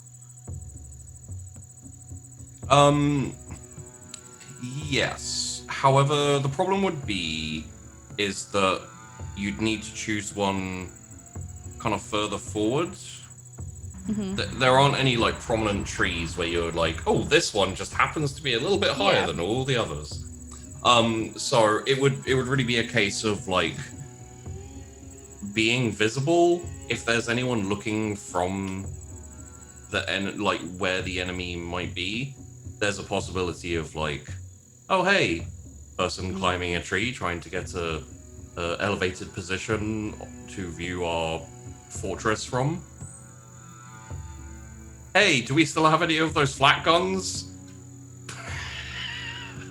Yes. However, the problem would be is that you'd need to choose one kind of further forward. There aren't any like prominent trees where you're like, oh, this one just happens to be a little bit higher than all the others. So it would really be a case of like being visible. If there's anyone looking from the end, like where the enemy might be, there's a possibility of like, oh hey, person climbing a tree trying to get to elevated position to view our fortress from. Hey, do we still have any of those flat guns?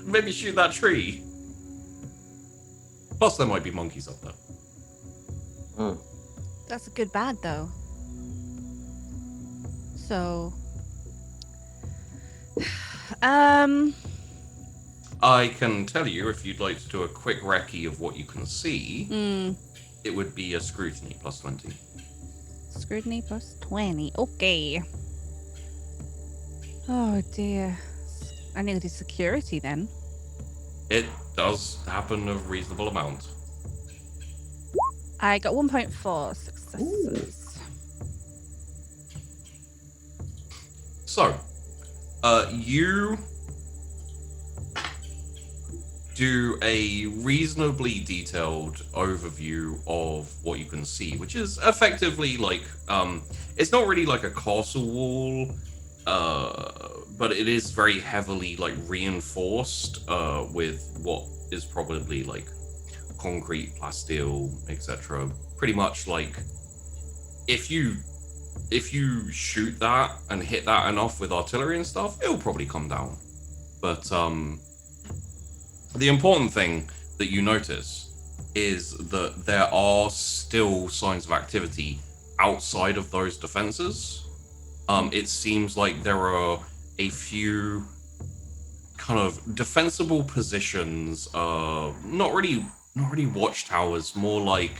Maybe shoot that tree. Plus, there might be monkeys up there. That's a good bad, though. So, I can tell you, if you'd like to do a quick recce of what you can see, it would be a scrutiny plus 20. Scrutiny plus 20. Okay. Oh dear. I need to do security then. It does happen a reasonable amount. I got 1.4 successes. So, you do a reasonably detailed overview of what you can see, which is effectively like, it's not really like a castle wall, but it is very heavily like reinforced with what is probably like concrete, plasteel, etc. Pretty much like if you shoot that and hit that enough with artillery and stuff, it'll probably come down. But the important thing that you notice is that there are still signs of activity outside of those defenses. It seems like there are a few kind of defensible positions, not really watchtowers, more like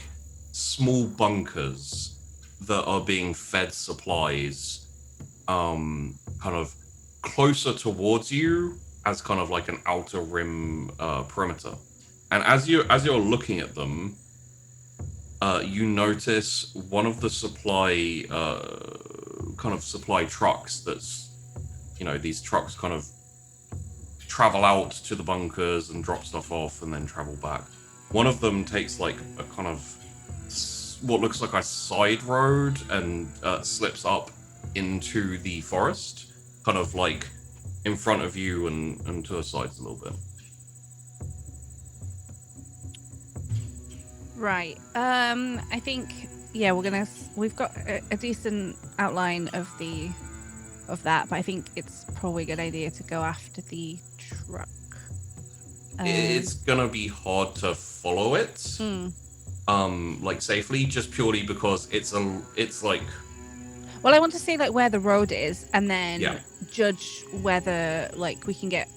small bunkers that are being fed supplies, kind of closer towards you as kind of like an outer rim perimeter. And as you're looking at them, you notice one of the supply trucks that's, these trucks kind of travel out to the bunkers and drop stuff off and then travel back. One of them takes like a kind of what looks like a side road and slips up into the forest, kind of like in front of you and to the sides a little bit. Right. I think we've got a decent outline of that, but I think it's probably a good idea to go after the truck. It's gonna be hard to follow it, like safely, just purely because it's like. Well, I want to see like where the road is, and then judge whether like we can get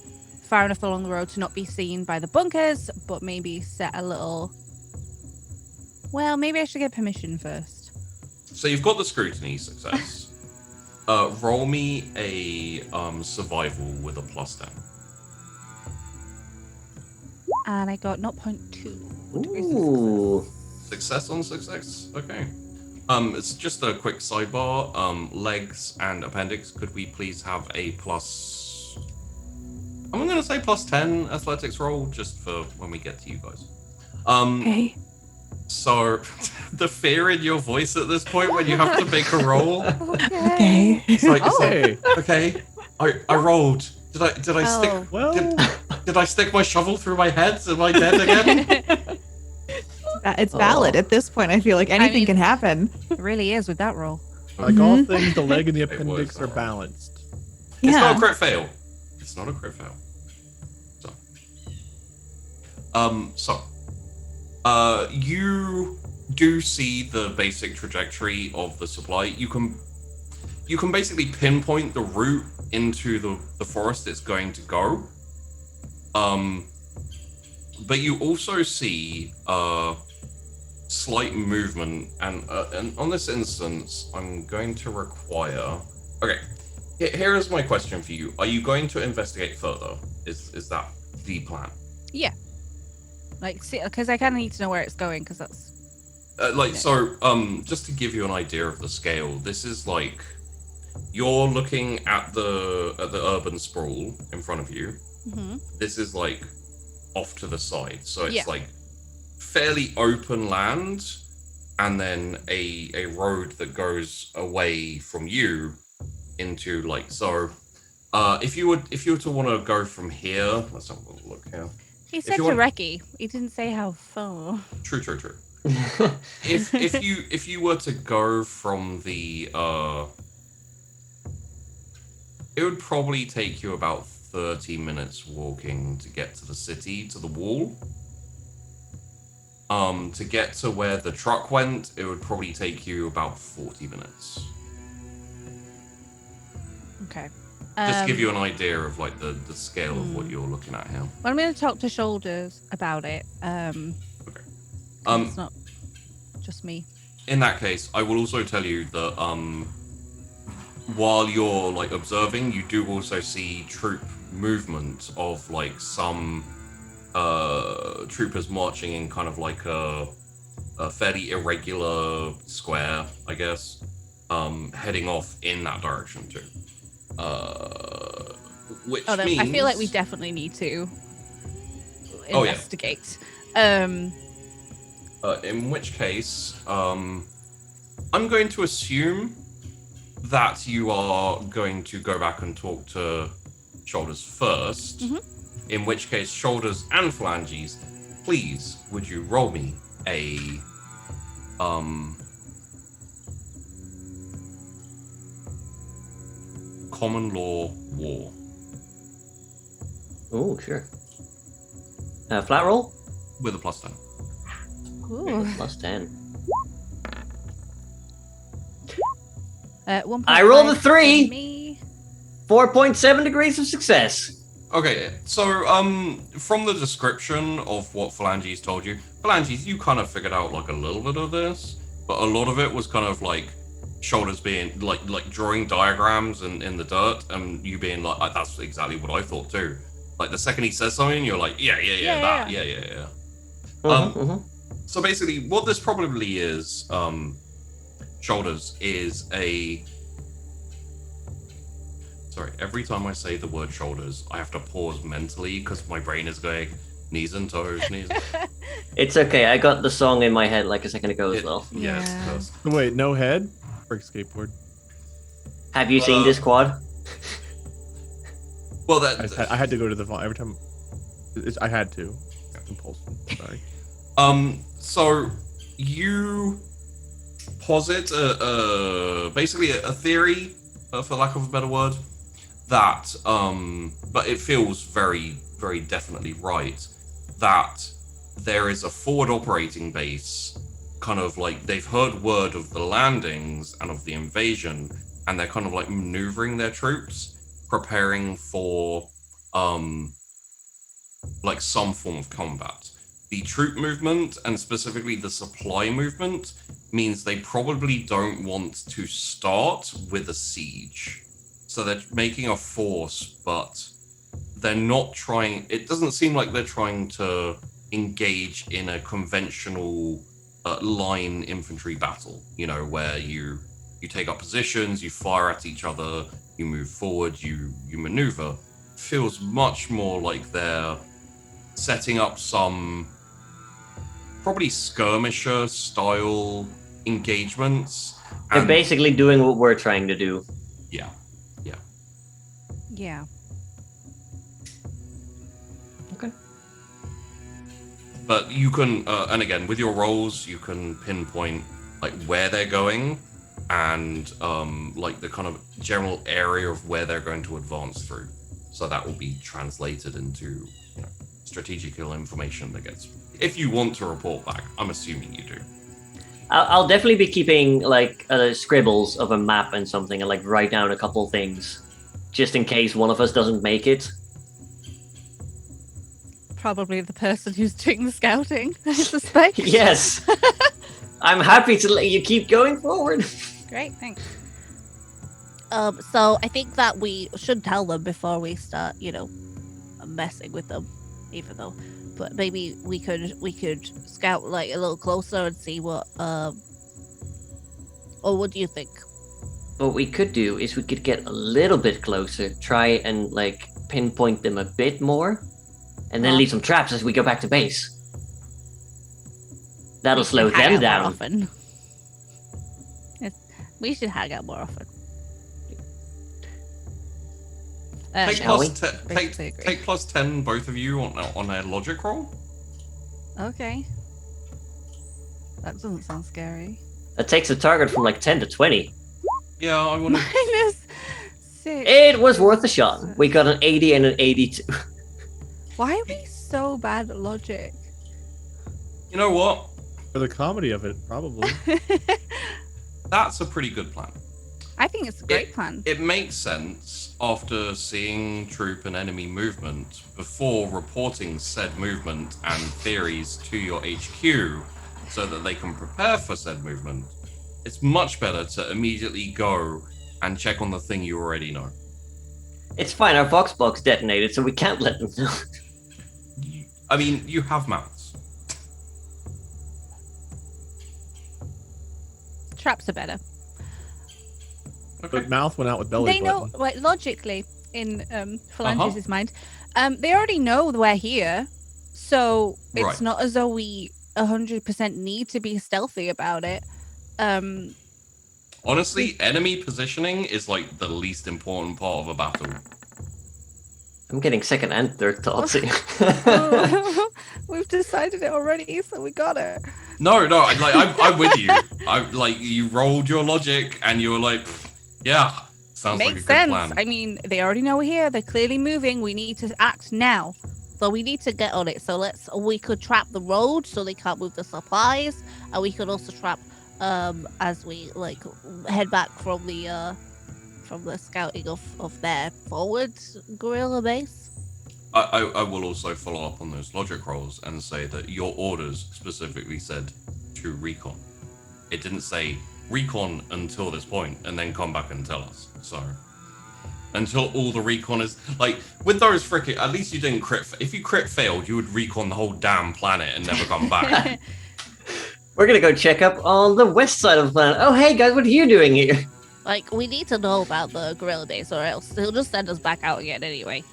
far enough along the road to not be seen by the bunkers, but maybe set a little. Well, maybe I should get permission first. So you've got the scrutiny success. Roll me a survival with a +10. and I got 0.2 degrees of success. Ooh. Success on success. Okay. It's just a quick sidebar. Legs and appendix. Could we please have a plus? I'm gonna say plus 10 athletics roll just for when we get to you guys. Okay. So the fear in your voice at this point when you have to make a roll. Okay. It's like, Hey, okay, I rolled. Did I Oh. stick? well, Did I stick my shovel through my head? Am I dead again? It's valid Oh. at this point. I feel like anything mean- can happen. It really is with that roll. like all Mhm. things, the leg and the It was appendix are alright. balanced. It's not Yeah. a crit fail. It's not a crit fail. You do see the basic trajectory of the supply. You can basically pinpoint the route into the forest it's going to go. But you also see slight movement, and on this instance, I'm going to require. Okay, here is my question for you: are you going to investigate further? Is that the plan? Like, see, because I kind of need to know where it's going, because that's. Just to give you an idea of the scale, this is like you're looking at the urban sprawl in front of you. Mhm. This is like off to the side, so it's Yeah. like fairly open land, and then a road that goes away from you into like so. If you were to want to go from here, let's have a look here. He said you to want- Reki. He didn't say how far. True. If you were to go from the it would probably take you about 30 minutes walking to get to the city, to the wall. To get to where the truck went, it would probably take you about 40 minutes. Okay. Just to give you an idea of like the scale of what Hmm. you're looking at here. Well, I'm going to talk to Shoulders about it. Okay. 'Cause it's not just me. In that case, I will also tell you that while you're like observing, you do also see troop movement of like some troopers marching in kind of like a fairly irregular square, I guess, heading off in that direction too. Which Oh, then means I feel like we definitely need to Oh, yeah. investigate. In which case, I'm going to assume that you are going to go back and talk to Shoulders first. Mhm. In which case, Shoulders and Phalanges, please, would you roll me a common law war Oh, sure. Flat roll? with a plus 10. Ooh. Plus 10. 1.5 I rolled a for 3. Me. 4.7 degrees of success. Okay, so from the description of what Phalanges told you, Phalanges, you kind of figured out like a little bit of this, but a lot of it was kind of like Shoulders being like drawing diagrams in the dirt, and you being like, that's exactly what I thought too. Like the second he says something, you're like, yeah. So basically, what this probably is, Shoulders is a. Sorry, every time I say the word shoulders, I have to pause mentally because my brain is going knees and toes, knees. It's okay. I got the song in my head like a second ago as well. Yeah, it's Yeah. cursed. Wait, no head? Break skateboard. Have you seen this quad? Well, I had to go to the every time. I had to. Compulsion. Sorry. So you posit basically a theory, for lack of a better word, that but it feels very, very definitely right, that there is a forward operating base, kind of like they've heard word of the landings and of the invasion, and they're kind of like maneuvering their troops, preparing for like some form of combat. The troop movement, and specifically the supply movement, means they probably don't want to start with a siege. So they're making a force, but they're not trying. It doesn't seem like they're trying to engage in a conventional line infantry battle. You know, where you take up positions, you fire at each other, you move forward, you maneuver. Feels much more like they're setting up some probably skirmisher style engagements. They're basically doing what we're trying to do. Yeah. Yeah. Okay. But you can, and again, with your rolls, you can pinpoint like where they're going and like the kind of general area of where they're going to advance through. So that will be translated into strategical information that gets. If you want to report back, I'm assuming you do. I'll definitely be keeping like scribbles of a map and something, and like write down a couple things, just in case one of us doesn't make it. Probably the person who's doing the scouting, I suspect. Yes. I'm happy to let you keep going forward. Great, thanks. So I think that we should tell them before we start, messing with them, even though. But maybe we could scout like a little closer and see what. Or what do you think? What we could do is we could get a little bit closer, try and like pinpoint them a bit more, and then leave some traps as we go back to base. That'll slow them down. Often. We should hang out more often. Take shall plus we? take plus 10, both of you, on a logic roll. Okay. That doesn't sound scary. That takes the target from like 10 to 20. Yeah, I want to. -6. It was worth a shot. We got an 80 and an 82. Why are we so bad at logic? You know what? For the comedy of it, probably. That's a pretty good plan. I think it's a great plan. It makes sense after seeing troop and enemy movement before reporting said movement and theories to your HQ so that they can prepare for said movement. It's much better to immediately go and check on the thing you already know. It's fine, our Vox box detonated, so we can't let them know. I mean, you have mounts. Traps are better. But mouth went out with belly They know, button. like, logically, in Phalanges' mind, they already know we're here, so it's Right. not as though we 100% need to be stealthy about it. Honestly, enemy positioning is like the least important part of a battle. I'm getting second and third thoughts here. We've decided it already, so we got it. No, I'm with you. You rolled your logic and you were like, yeah, sounds like a Makes good sense. plan. I mean, they already know we're here. They're clearly moving. We need to act now. So we need to get on it. So we could trap the road so they can't move the supplies, and we could also trap as we like head back from the scouting of their forward guerrilla base. I will also follow up on those logic rolls and say that your orders specifically said to recon. It didn't say recon until this point and then come back and tell us. So until all the recon is like with those frickin', at least you didn't crit. If you crit failed, you would recon the whole damn planet and never come back. We're gonna go check up on the west side of the planet. Oh, hey guys, what are you doing here? Like, we need to know about the guerrilla base, or else they'll just send us back out again anyway.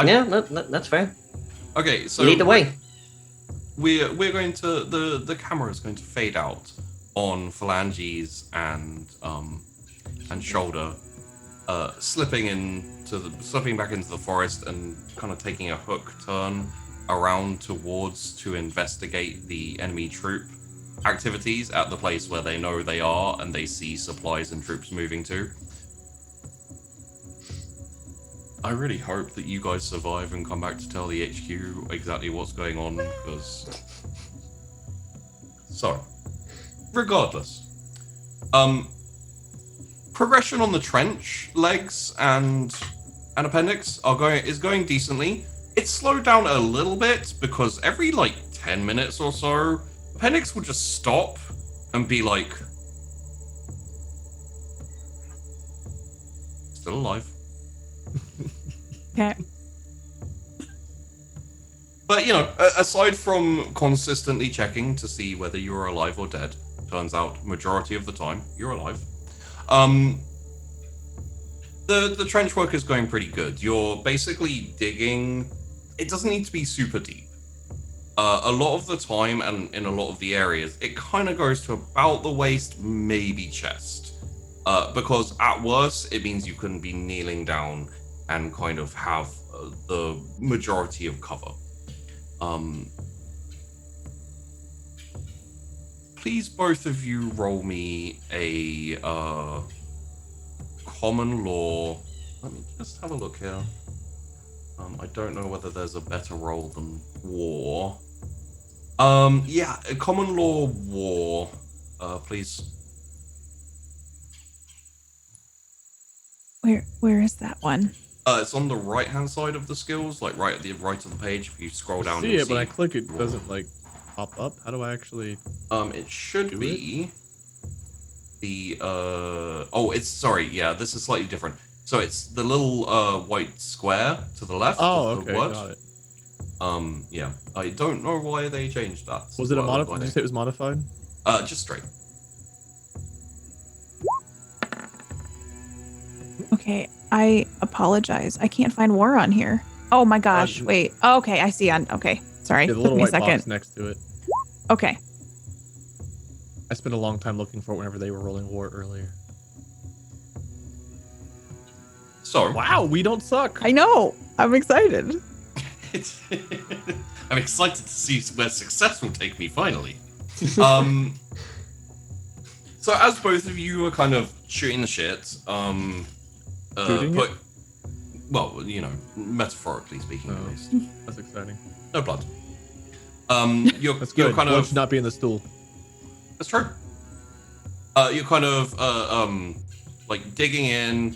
Yeah, that's fair. Okay, so Lead the way. We're going to the camera is going to fade out on Phalanges and Shoulder, slipping back into the forest and kind of taking a hook turn around towards to investigate the enemy troop activities at the place where they know they are and they see supplies and troops moving to. I really hope that you guys survive and come back to tell the HQ exactly what's going on, because... So, regardless. Progression on the trench, legs, and appendix is going decently. It's slowed down a little bit, because every, 10 minutes or so, appendix will just stop and be like... Still alive. Okay. But aside from consistently checking to see whether you're alive or dead, turns out majority of the time you're alive. The trench work is going pretty good. You're basically digging. It doesn't need to be super deep. A lot of the time, and in a lot of the areas, it kind of goes to about the waist, maybe chest. Because at worst, it means you can be kneeling down and kind of have the majority of cover. Please, both of you, roll me a common law. Let me just have a look here. I don't know whether there's a better roll than war. Yeah, a common law war, please. Where is that one? It's on the right-hand side of the skills, like right at the right of the page. If you scroll down, See you'll it, but I see click it war. doesn't like pop up. How do I actually? It should do be the oh, it's sorry, yeah, this is slightly different. So it's the little white square to the left Oh, of the okay, word. got it. Yeah, I don't know why they changed that. Was it a Well, modified? Did you say it was modified? Just straight. Okay, I apologize. I can't find war on here. Oh my gosh, wait. Oh, okay, I see on. Okay, sorry. Yeah, the Took little me a white second. box next to it. Okay. I spent a long time looking for it whenever they were rolling war earlier. So Wow, we don't suck. I know. I'm excited. I'm excited to see where success will take me finally. So as both of you are kind of shooting the shit, Shooting it? well, metaphorically speaking, at Oh. least. That's exciting. No blood. You're That's you're good. kind Blood of should not be in the stool. That's true. You're kind of like digging in,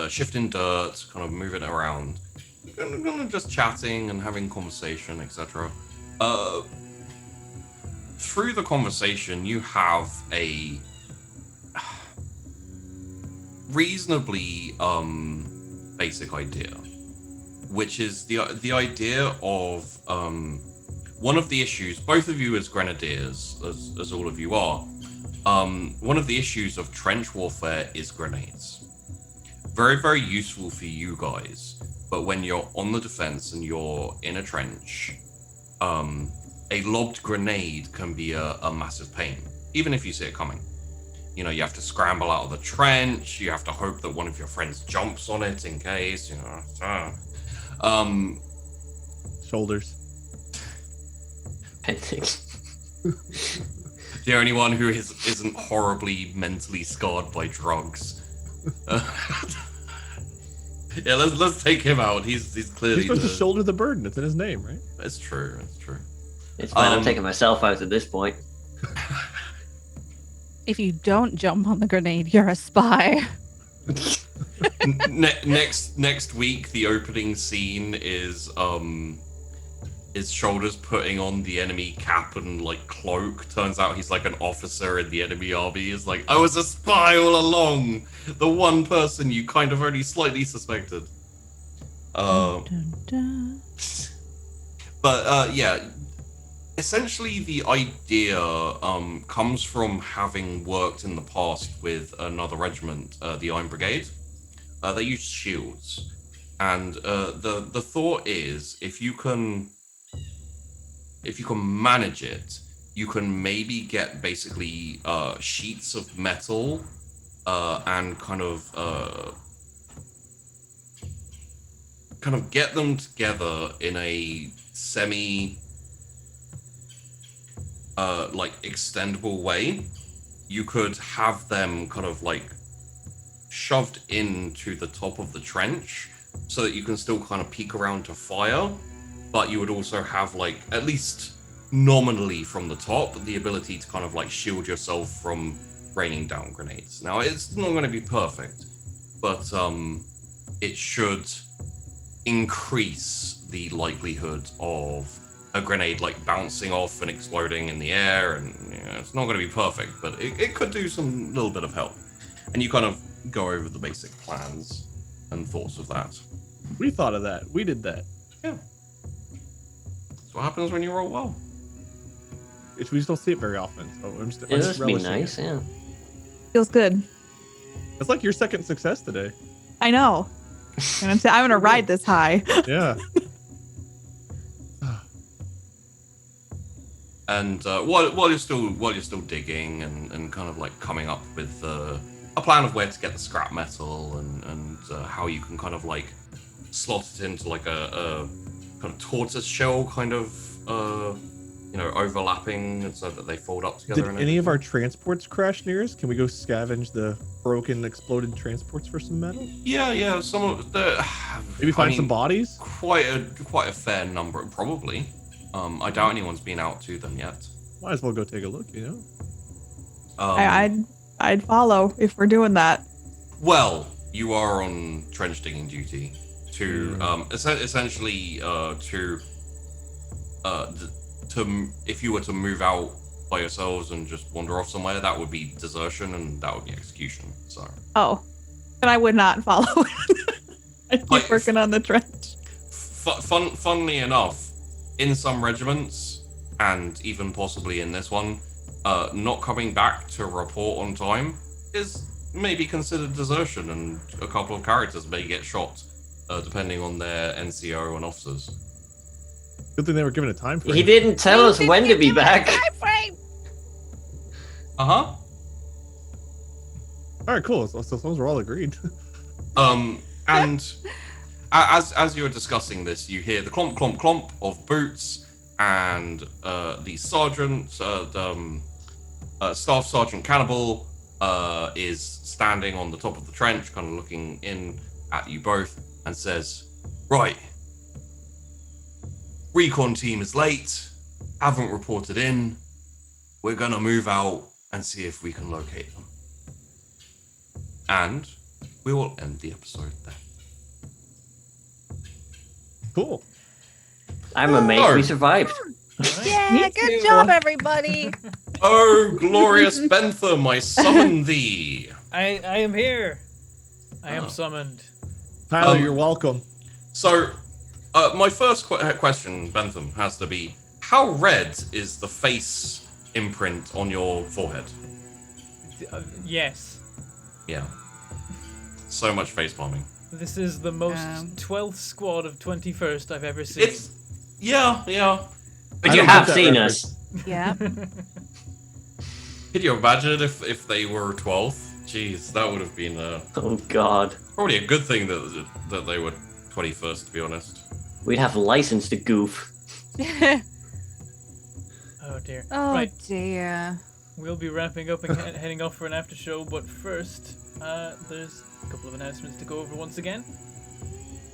shifting dirt, kind of moving it around, kind of just chatting and having conversation, etc. Through the conversation, you have a reasonably basic idea, which is the idea of one of the issues. Both of you as grenadiers, as all of you are, one of the issues of trench warfare is grenades. Very, very useful for you guys, but when you're on the defense and you're in a trench, a lobbed grenade can be a massive pain, even if you see it coming. You have to scramble out of the trench. You have to hope that one of your friends jumps on it in case. Shoulders. The only one who isn't horribly mentally scarred by drugs. Yeah, let's take him out. He's clearly He's supposed to shoulder the burden. It's in his name, right? It's true. It's true. It's fine. I'm taking myself out at this point. If you don't jump on the grenade, you're a spy. Next week, the opening scene is Shoulders putting on the enemy cap and like cloak. Turns out he's like an officer in the enemy army. He's like, I was a spy all along. The one person you kind of only slightly suspected. Dun, dun. But yeah, essentially the idea comes from having worked in the past with another regiment, the Iron Brigade. They use shields, and the thought is if you can manage it, you can maybe get basically sheets of metal and kind of get them together in a semi like extendable way. You could have them kind of like shoved into the top of the trench so that you can still kind of peek around to fire, but you would also have like, at least nominally from the top, the ability to kind of like shield yourself from raining down grenades. Now it's not going to be perfect, but it should increase the likelihood of a grenade like bouncing off and exploding in the air, and it's not going to be perfect, but it could do some little bit of help. And you kind of go over the basic plans and thoughts of that. We thought of that. We did that. Yeah. That's what happens when you roll well. We just don't see it very often. So I'm just, It must be relishing it. nice, yeah. Feels good. It's like your second success today. I know. And I'm gonna ride this high. Yeah. And while you're still digging and kind of like coming up with a plan of where to get the scrap metal and how you can kind of like slot it into like a kind of tortoise shell kind of overlapping so that they fold up together. Did and any of everything. our transports crash near us? Can we go scavenge the broken, exploded transports for some metal? Yeah, some of the Maybe find some bodies? Quite a fair number, probably. I doubt anyone's been out to them yet. Might as well go take a look, you know? I'd follow if we're doing that. Well, you are on trench digging duty to essentially if you were to move out by yourselves and just wander off somewhere, that would be desertion and that would be execution. So. Oh, then I would not follow. I'd keep Like, working on the trench. Funnily enough, in some regiments, and even possibly in this one, not coming back to report on time is maybe considered desertion, and a couple of characters may get shot, depending on their NCO and officers. Good thing they were given a time frame. He didn't tell us when to be back. Uh-huh. All right, cool. So as long as we're all agreed. And as you were discussing this, you hear the clomp, clomp, clomp of boots, and the sergeant, Staff Sergeant Cannibal, is standing on the top of the trench, kind of looking in at you both, and says, "Right, recon team is late, haven't reported in. We're gonna move out and see if we can locate them. And we will end the episode there." Cool. I'm amazed we survived. Yeah, Me good too. job, everybody. Oh, glorious Bentham, I summon thee. I am here. I am Oh. summoned. Tyler, you're welcome. So, my first question, Bentham, has to be, how red is the face imprint on your forehead? Yes. Yeah. So much face palming. This is the most 12th squad of 21st I've ever seen. It's yeah. But I you don't have get that seen reference. us. Yeah. Could you imagine if they were 12th? Jeez, that would have been Oh God. probably a good thing that they were 21st, to be honest. We'd have license to goof. Oh dear. Oh Right. dear. We'll be wrapping up and heading off for an after show, but first, there's a couple of announcements to go over once again.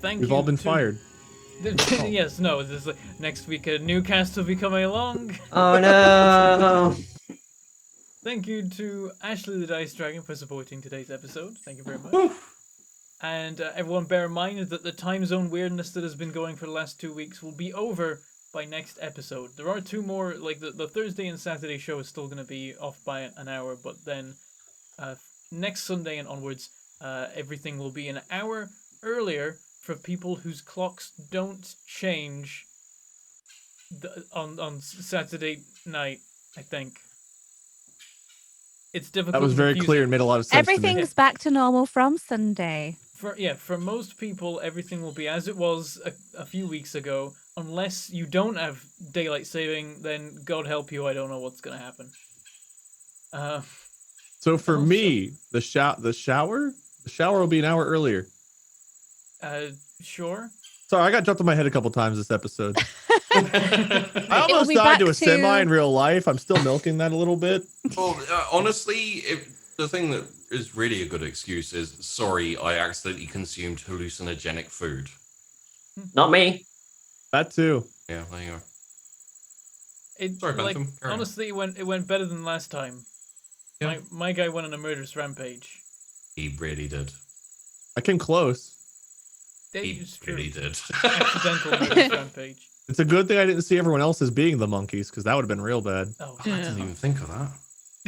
Thank We've you all been to- fired. Yes, no. This is next week. A new cast will be coming along. Oh no. Thank you to Ashley the Dice Dragon for supporting today's episode. Thank you very much. And everyone, bear in mind that the time zone weirdness that has been going for the last 2 weeks will be over by next episode. There are two more, like the Thursday and Saturday show is still going to be off by an hour, but then next Sunday and onwards, everything will be an hour earlier for people whose clocks don't change on Saturday night, I think. It's difficult. That was and very confusing. clear and made a lot of sense to me. Everything's back to normal from Sunday. For most people, everything will be as it was a few weeks ago. Unless you don't have daylight saving, then God help you, I don't know what's gonna happen. So for Also- me, the shower will be an hour earlier. Sure. Sorry, I got jumped on my head a couple times this episode. I almost be died to back a semi to- in real life. I'm still milking that a little bit. Well, honestly, the thing that is really a good excuse is, sorry, I accidentally consumed hallucinogenic food. Not me. That too. Yeah, there you go. It Sorry, like Bentham, carry on. honestly, it went better than last time. Yeah. My guy went on a murderous rampage. He really did. I came close. He It's true. really did. Accidental murderous rampage. It's a good thing I didn't see everyone else as being the monkeys, because that would have been real bad. Oh, I didn't even think of that.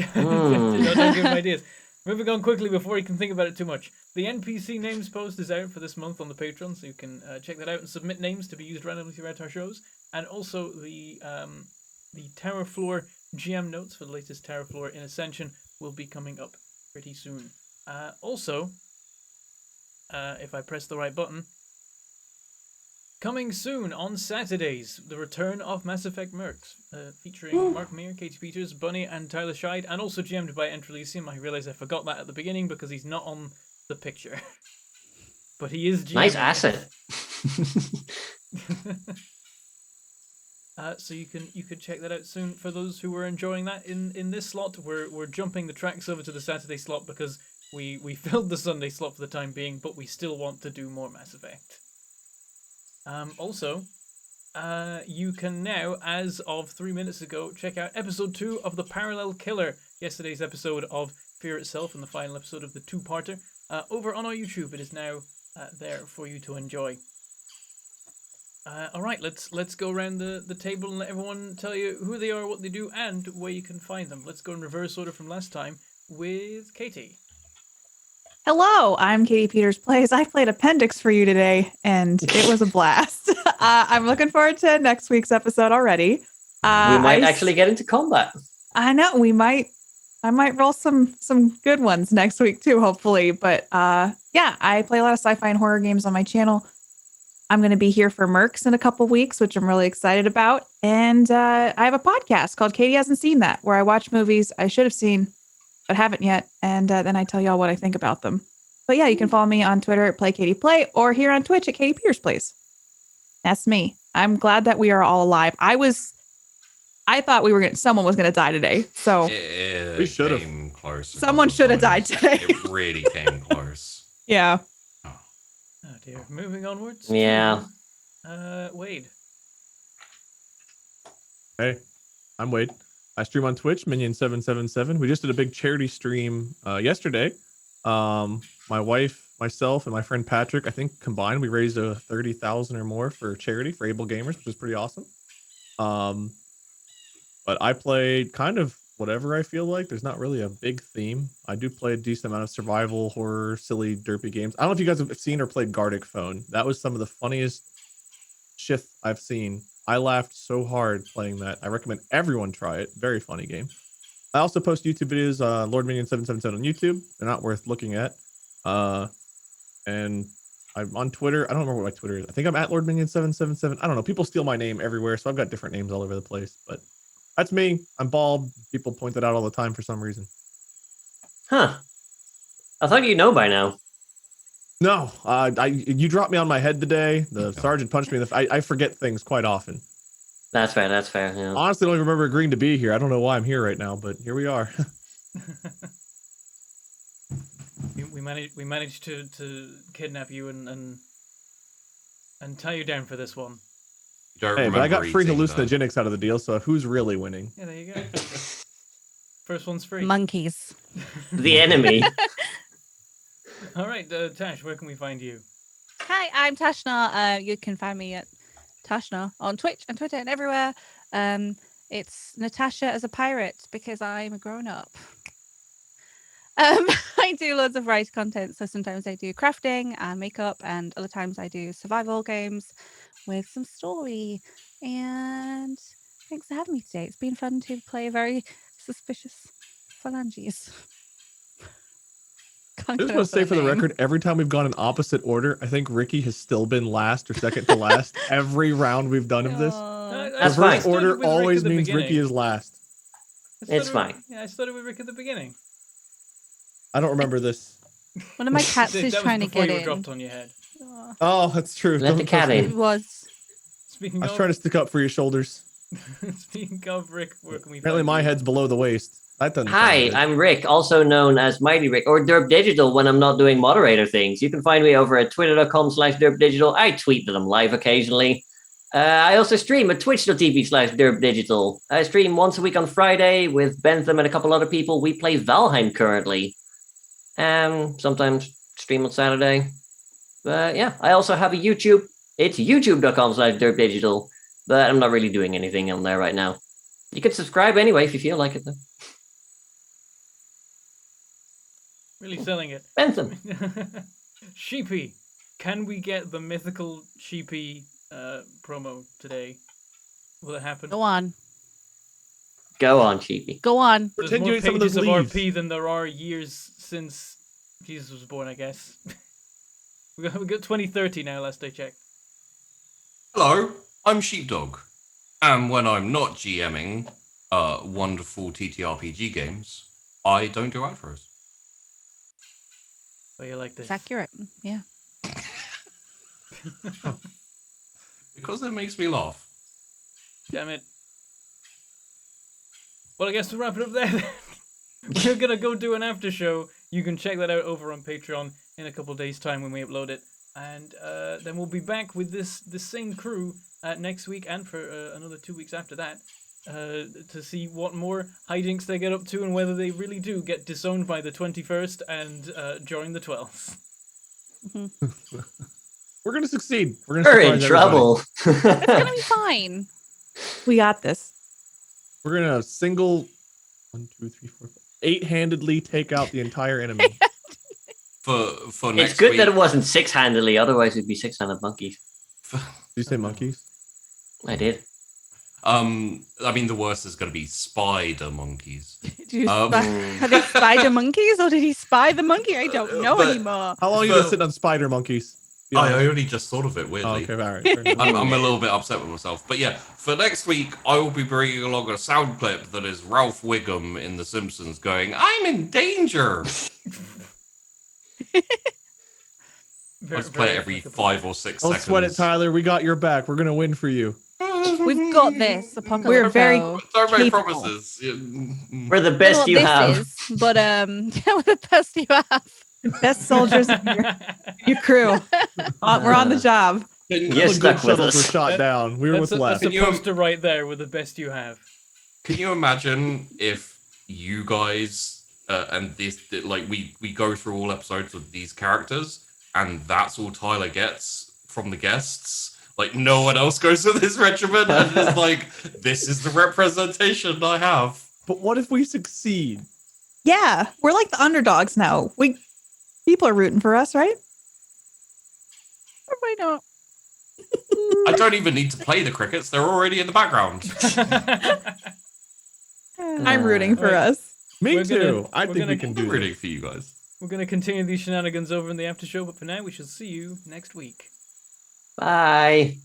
Hmm. don't give him ideas. Moving on quickly before you can think about it too much. The NPC names post is out for this month on the Patreon, so you can check that out and submit names to be used randomly throughout our shows. And also the Tower Floor GM notes for the latest Tower Floor in Ascension will be coming up pretty soon. Also, if I press the right button, coming soon on Saturdays, the return of Mass Effect Mercs, featuring Mark Meir, Katie Peters, Bunny, and Tyler Scheid, and also GM'd by Enterlysium. I realised I forgot that at the beginning because he's not on the picture. But he is GM. Nice asset. So you can check that out soon. For those who were enjoying that in this slot, we're jumping the tracks over to the Saturday slot because we filled the Sunday slot for the time being, but we still want to do more Mass Effect. Also, you can now, as of 3 minutes ago, check out episode 2 of The Parallel Killer, yesterday's episode of Fear Itself and the final episode of the two-parter, over on our YouTube. It is now there for you to enjoy. All right, let's go around the table and let everyone tell you who they are, what they do, and where you can find them. Let's go in reverse order from last time with Katie. Hello, I'm Katie Peters Plays. I played Appendix for you today, and it was a blast. I'm looking forward to next week's episode already. We might actually get into combat. I know I might roll some good ones next week too, hopefully. But yeah, I play a lot of sci-fi and horror games on my channel. I'm going to be here for Mercs in a couple weeks, which I'm really excited about. And I have a podcast called Katie Hasn't Seen That, where I watch movies I should have seen but haven't yet, and then I tell y'all what I think about them. But yeah, you can follow me on Twitter at PlayKatiePlay or here on Twitch at Katie Peters Plays. That's me. I'm glad that we are all alive. I thought someone was gonna die today. So we should have close. Someone should have died today. It really came close. Yeah. Oh dear. Moving onwards. Yeah. Wade. Hey, I'm Wade. I stream on Twitch, Minion777. We just did a big charity stream yesterday. My wife, myself, and my friend Patrick, I think combined, we raised $30,000 or more for charity for Able Gamers, which is pretty awesome. But I played kind of whatever I feel like. There's not really a big theme. I do play a decent amount of survival, horror, silly, derpy games. I don't know if you guys have seen or played Gartic Phone. That was some of the funniest shit I've seen. I laughed so hard playing that. I recommend everyone try it. Very funny game. I also post YouTube videos, Lord Minion 777 on YouTube. They're not worth looking at. And I'm on Twitter. I don't remember what my Twitter is. I think I'm at Lord Minion 777. I don't know. People steal my name everywhere, so I've got different names all over the place. But that's me. I'm bald. People point that out all the time for some reason. Huh. I thought you know by now. No, you dropped me on my head today. The sergeant punched me in the I forget things quite often. That's fair. That's fair. Yeah. Honestly, I don't even remember agreeing to be here. I don't know why I'm here right now, but here we are. we managed to kidnap you and tie you down for this one. Hey, but I got free hallucinogenics out of the deal, so who's really winning? Yeah, there you go. First one's free. Monkeys. The enemy. All right, Tash, where can we find you? Hi, I'm Tashna. You can find me at Tashna on Twitch and Twitter and everywhere. It's Natasha as a pirate because I'm a grown up. I do loads of variety content. So sometimes I do crafting and makeup, and other times I do survival games with some story. And thanks for having me today. It's been fun to play a very suspicious phalanges. I just want to say for the record, every time we've gone in opposite order, I think Ricky has still been last or second to last every round we've done of this. That's fine. Reverse order always means Ricky is last. It's fine. Yeah, I started with Rick at the beginning. I don't remember this. One of my cats is trying to get you were in. dropped on your head. Oh, that's true. Let the cat in. It was. Speaking I was trying to stick up for your shoulders. Speaking of Rick, where can we Apparently find my you? head's below the waist. That doesn't Hi, sound good. I'm Rick, also known as Mighty Rick or Derp Digital when I'm not doing moderator things. You can find me over at twitter.com/derpdigital. I tweet that I'm live occasionally. I also stream at twitch.tv/derpdigital. I stream once a week on Friday with Bentham and a couple other people. We play Valheim currently. Sometimes stream on Saturday. But yeah, I also have a YouTube. It's youtube.com/derpdigital. But I'm not really doing anything on there right now. You can subscribe anyway if you feel like it, though. Really selling it. Bentham. Sheepy, can we get the mythical Sheepy promo today? Will it happen? Go on. Go on, Cheapy. Go on. There's Pretend more you're in some of pages those of leaves. RP than there are years since Jesus was born, I guess. we got 2030 now, last I checked. Hello, I'm Sheepdog. And when I'm not GMing wonderful TTRPG games, I don't do outros. Oh, you like this? It's accurate. Yeah. Because it makes me laugh. Damn it. Well, I guess we'll wrap it up there. We're gonna go do an after show. You can check that out over on Patreon in a couple of days' time when we upload it, and then we'll be back with this same crew next week and for another 2 weeks after that to see what more hijinks they get up to and whether they really do get disowned by the 21st and join the 12th. We're gonna succeed. We're gonna We're in surprise everybody. trouble. It's gonna be fine. We got this. We're gonna single 1, 2, 3, 4, 5, 8-handedly take out the entire enemy. For next It's good week, that it wasn't six-handedly, otherwise it'd be six-handed monkeys. Did you say monkeys? I did. I mean, the worst is going to be spider monkeys. Did you Um, are they spider monkeys or did he spy the monkey? I don't know But- anymore. How long have you been sitting on spider monkeys? Be I honest. only just thought of it, Oh, weirdly. okay, all right. fair enough. I'm a little bit upset with myself. But yeah, for next week, I will be bringing along a sound clip that is Ralph Wiggum in The Simpsons going, "I'm in danger." Let's play it every 5 or 6 Don't seconds. sweat it, Tyler. We got your back. We're gonna win for you. We've got this. Apocalypse. We're very Now. Don't make capable. promises. Yeah, We're the I don't know best what you this have. is, but we're the best you have. The best soldiers in your crew. We're on the job. Can, Yes. All the good stuck with shuttles were us. shot down. We were That's with a, left. that's a Can you- poster right there with the best you have. can you imagine if you guys and this like we go through all episodes with these characters and that's all Tyler gets from the guests? Like no one else goes to this regiment and it's like this is the representation I have. But what if we succeed? Yeah, we're like the underdogs now. People are rooting for us, right? Or why not? I don't even need to play the crickets; they're already in the background. I'm rooting for Right. us. Me We're too. gonna- I we're think we gonna- can I'm do this. rooting for you guys. We're going to continue these shenanigans over in the after show, but for now, we shall see you next week. Bye.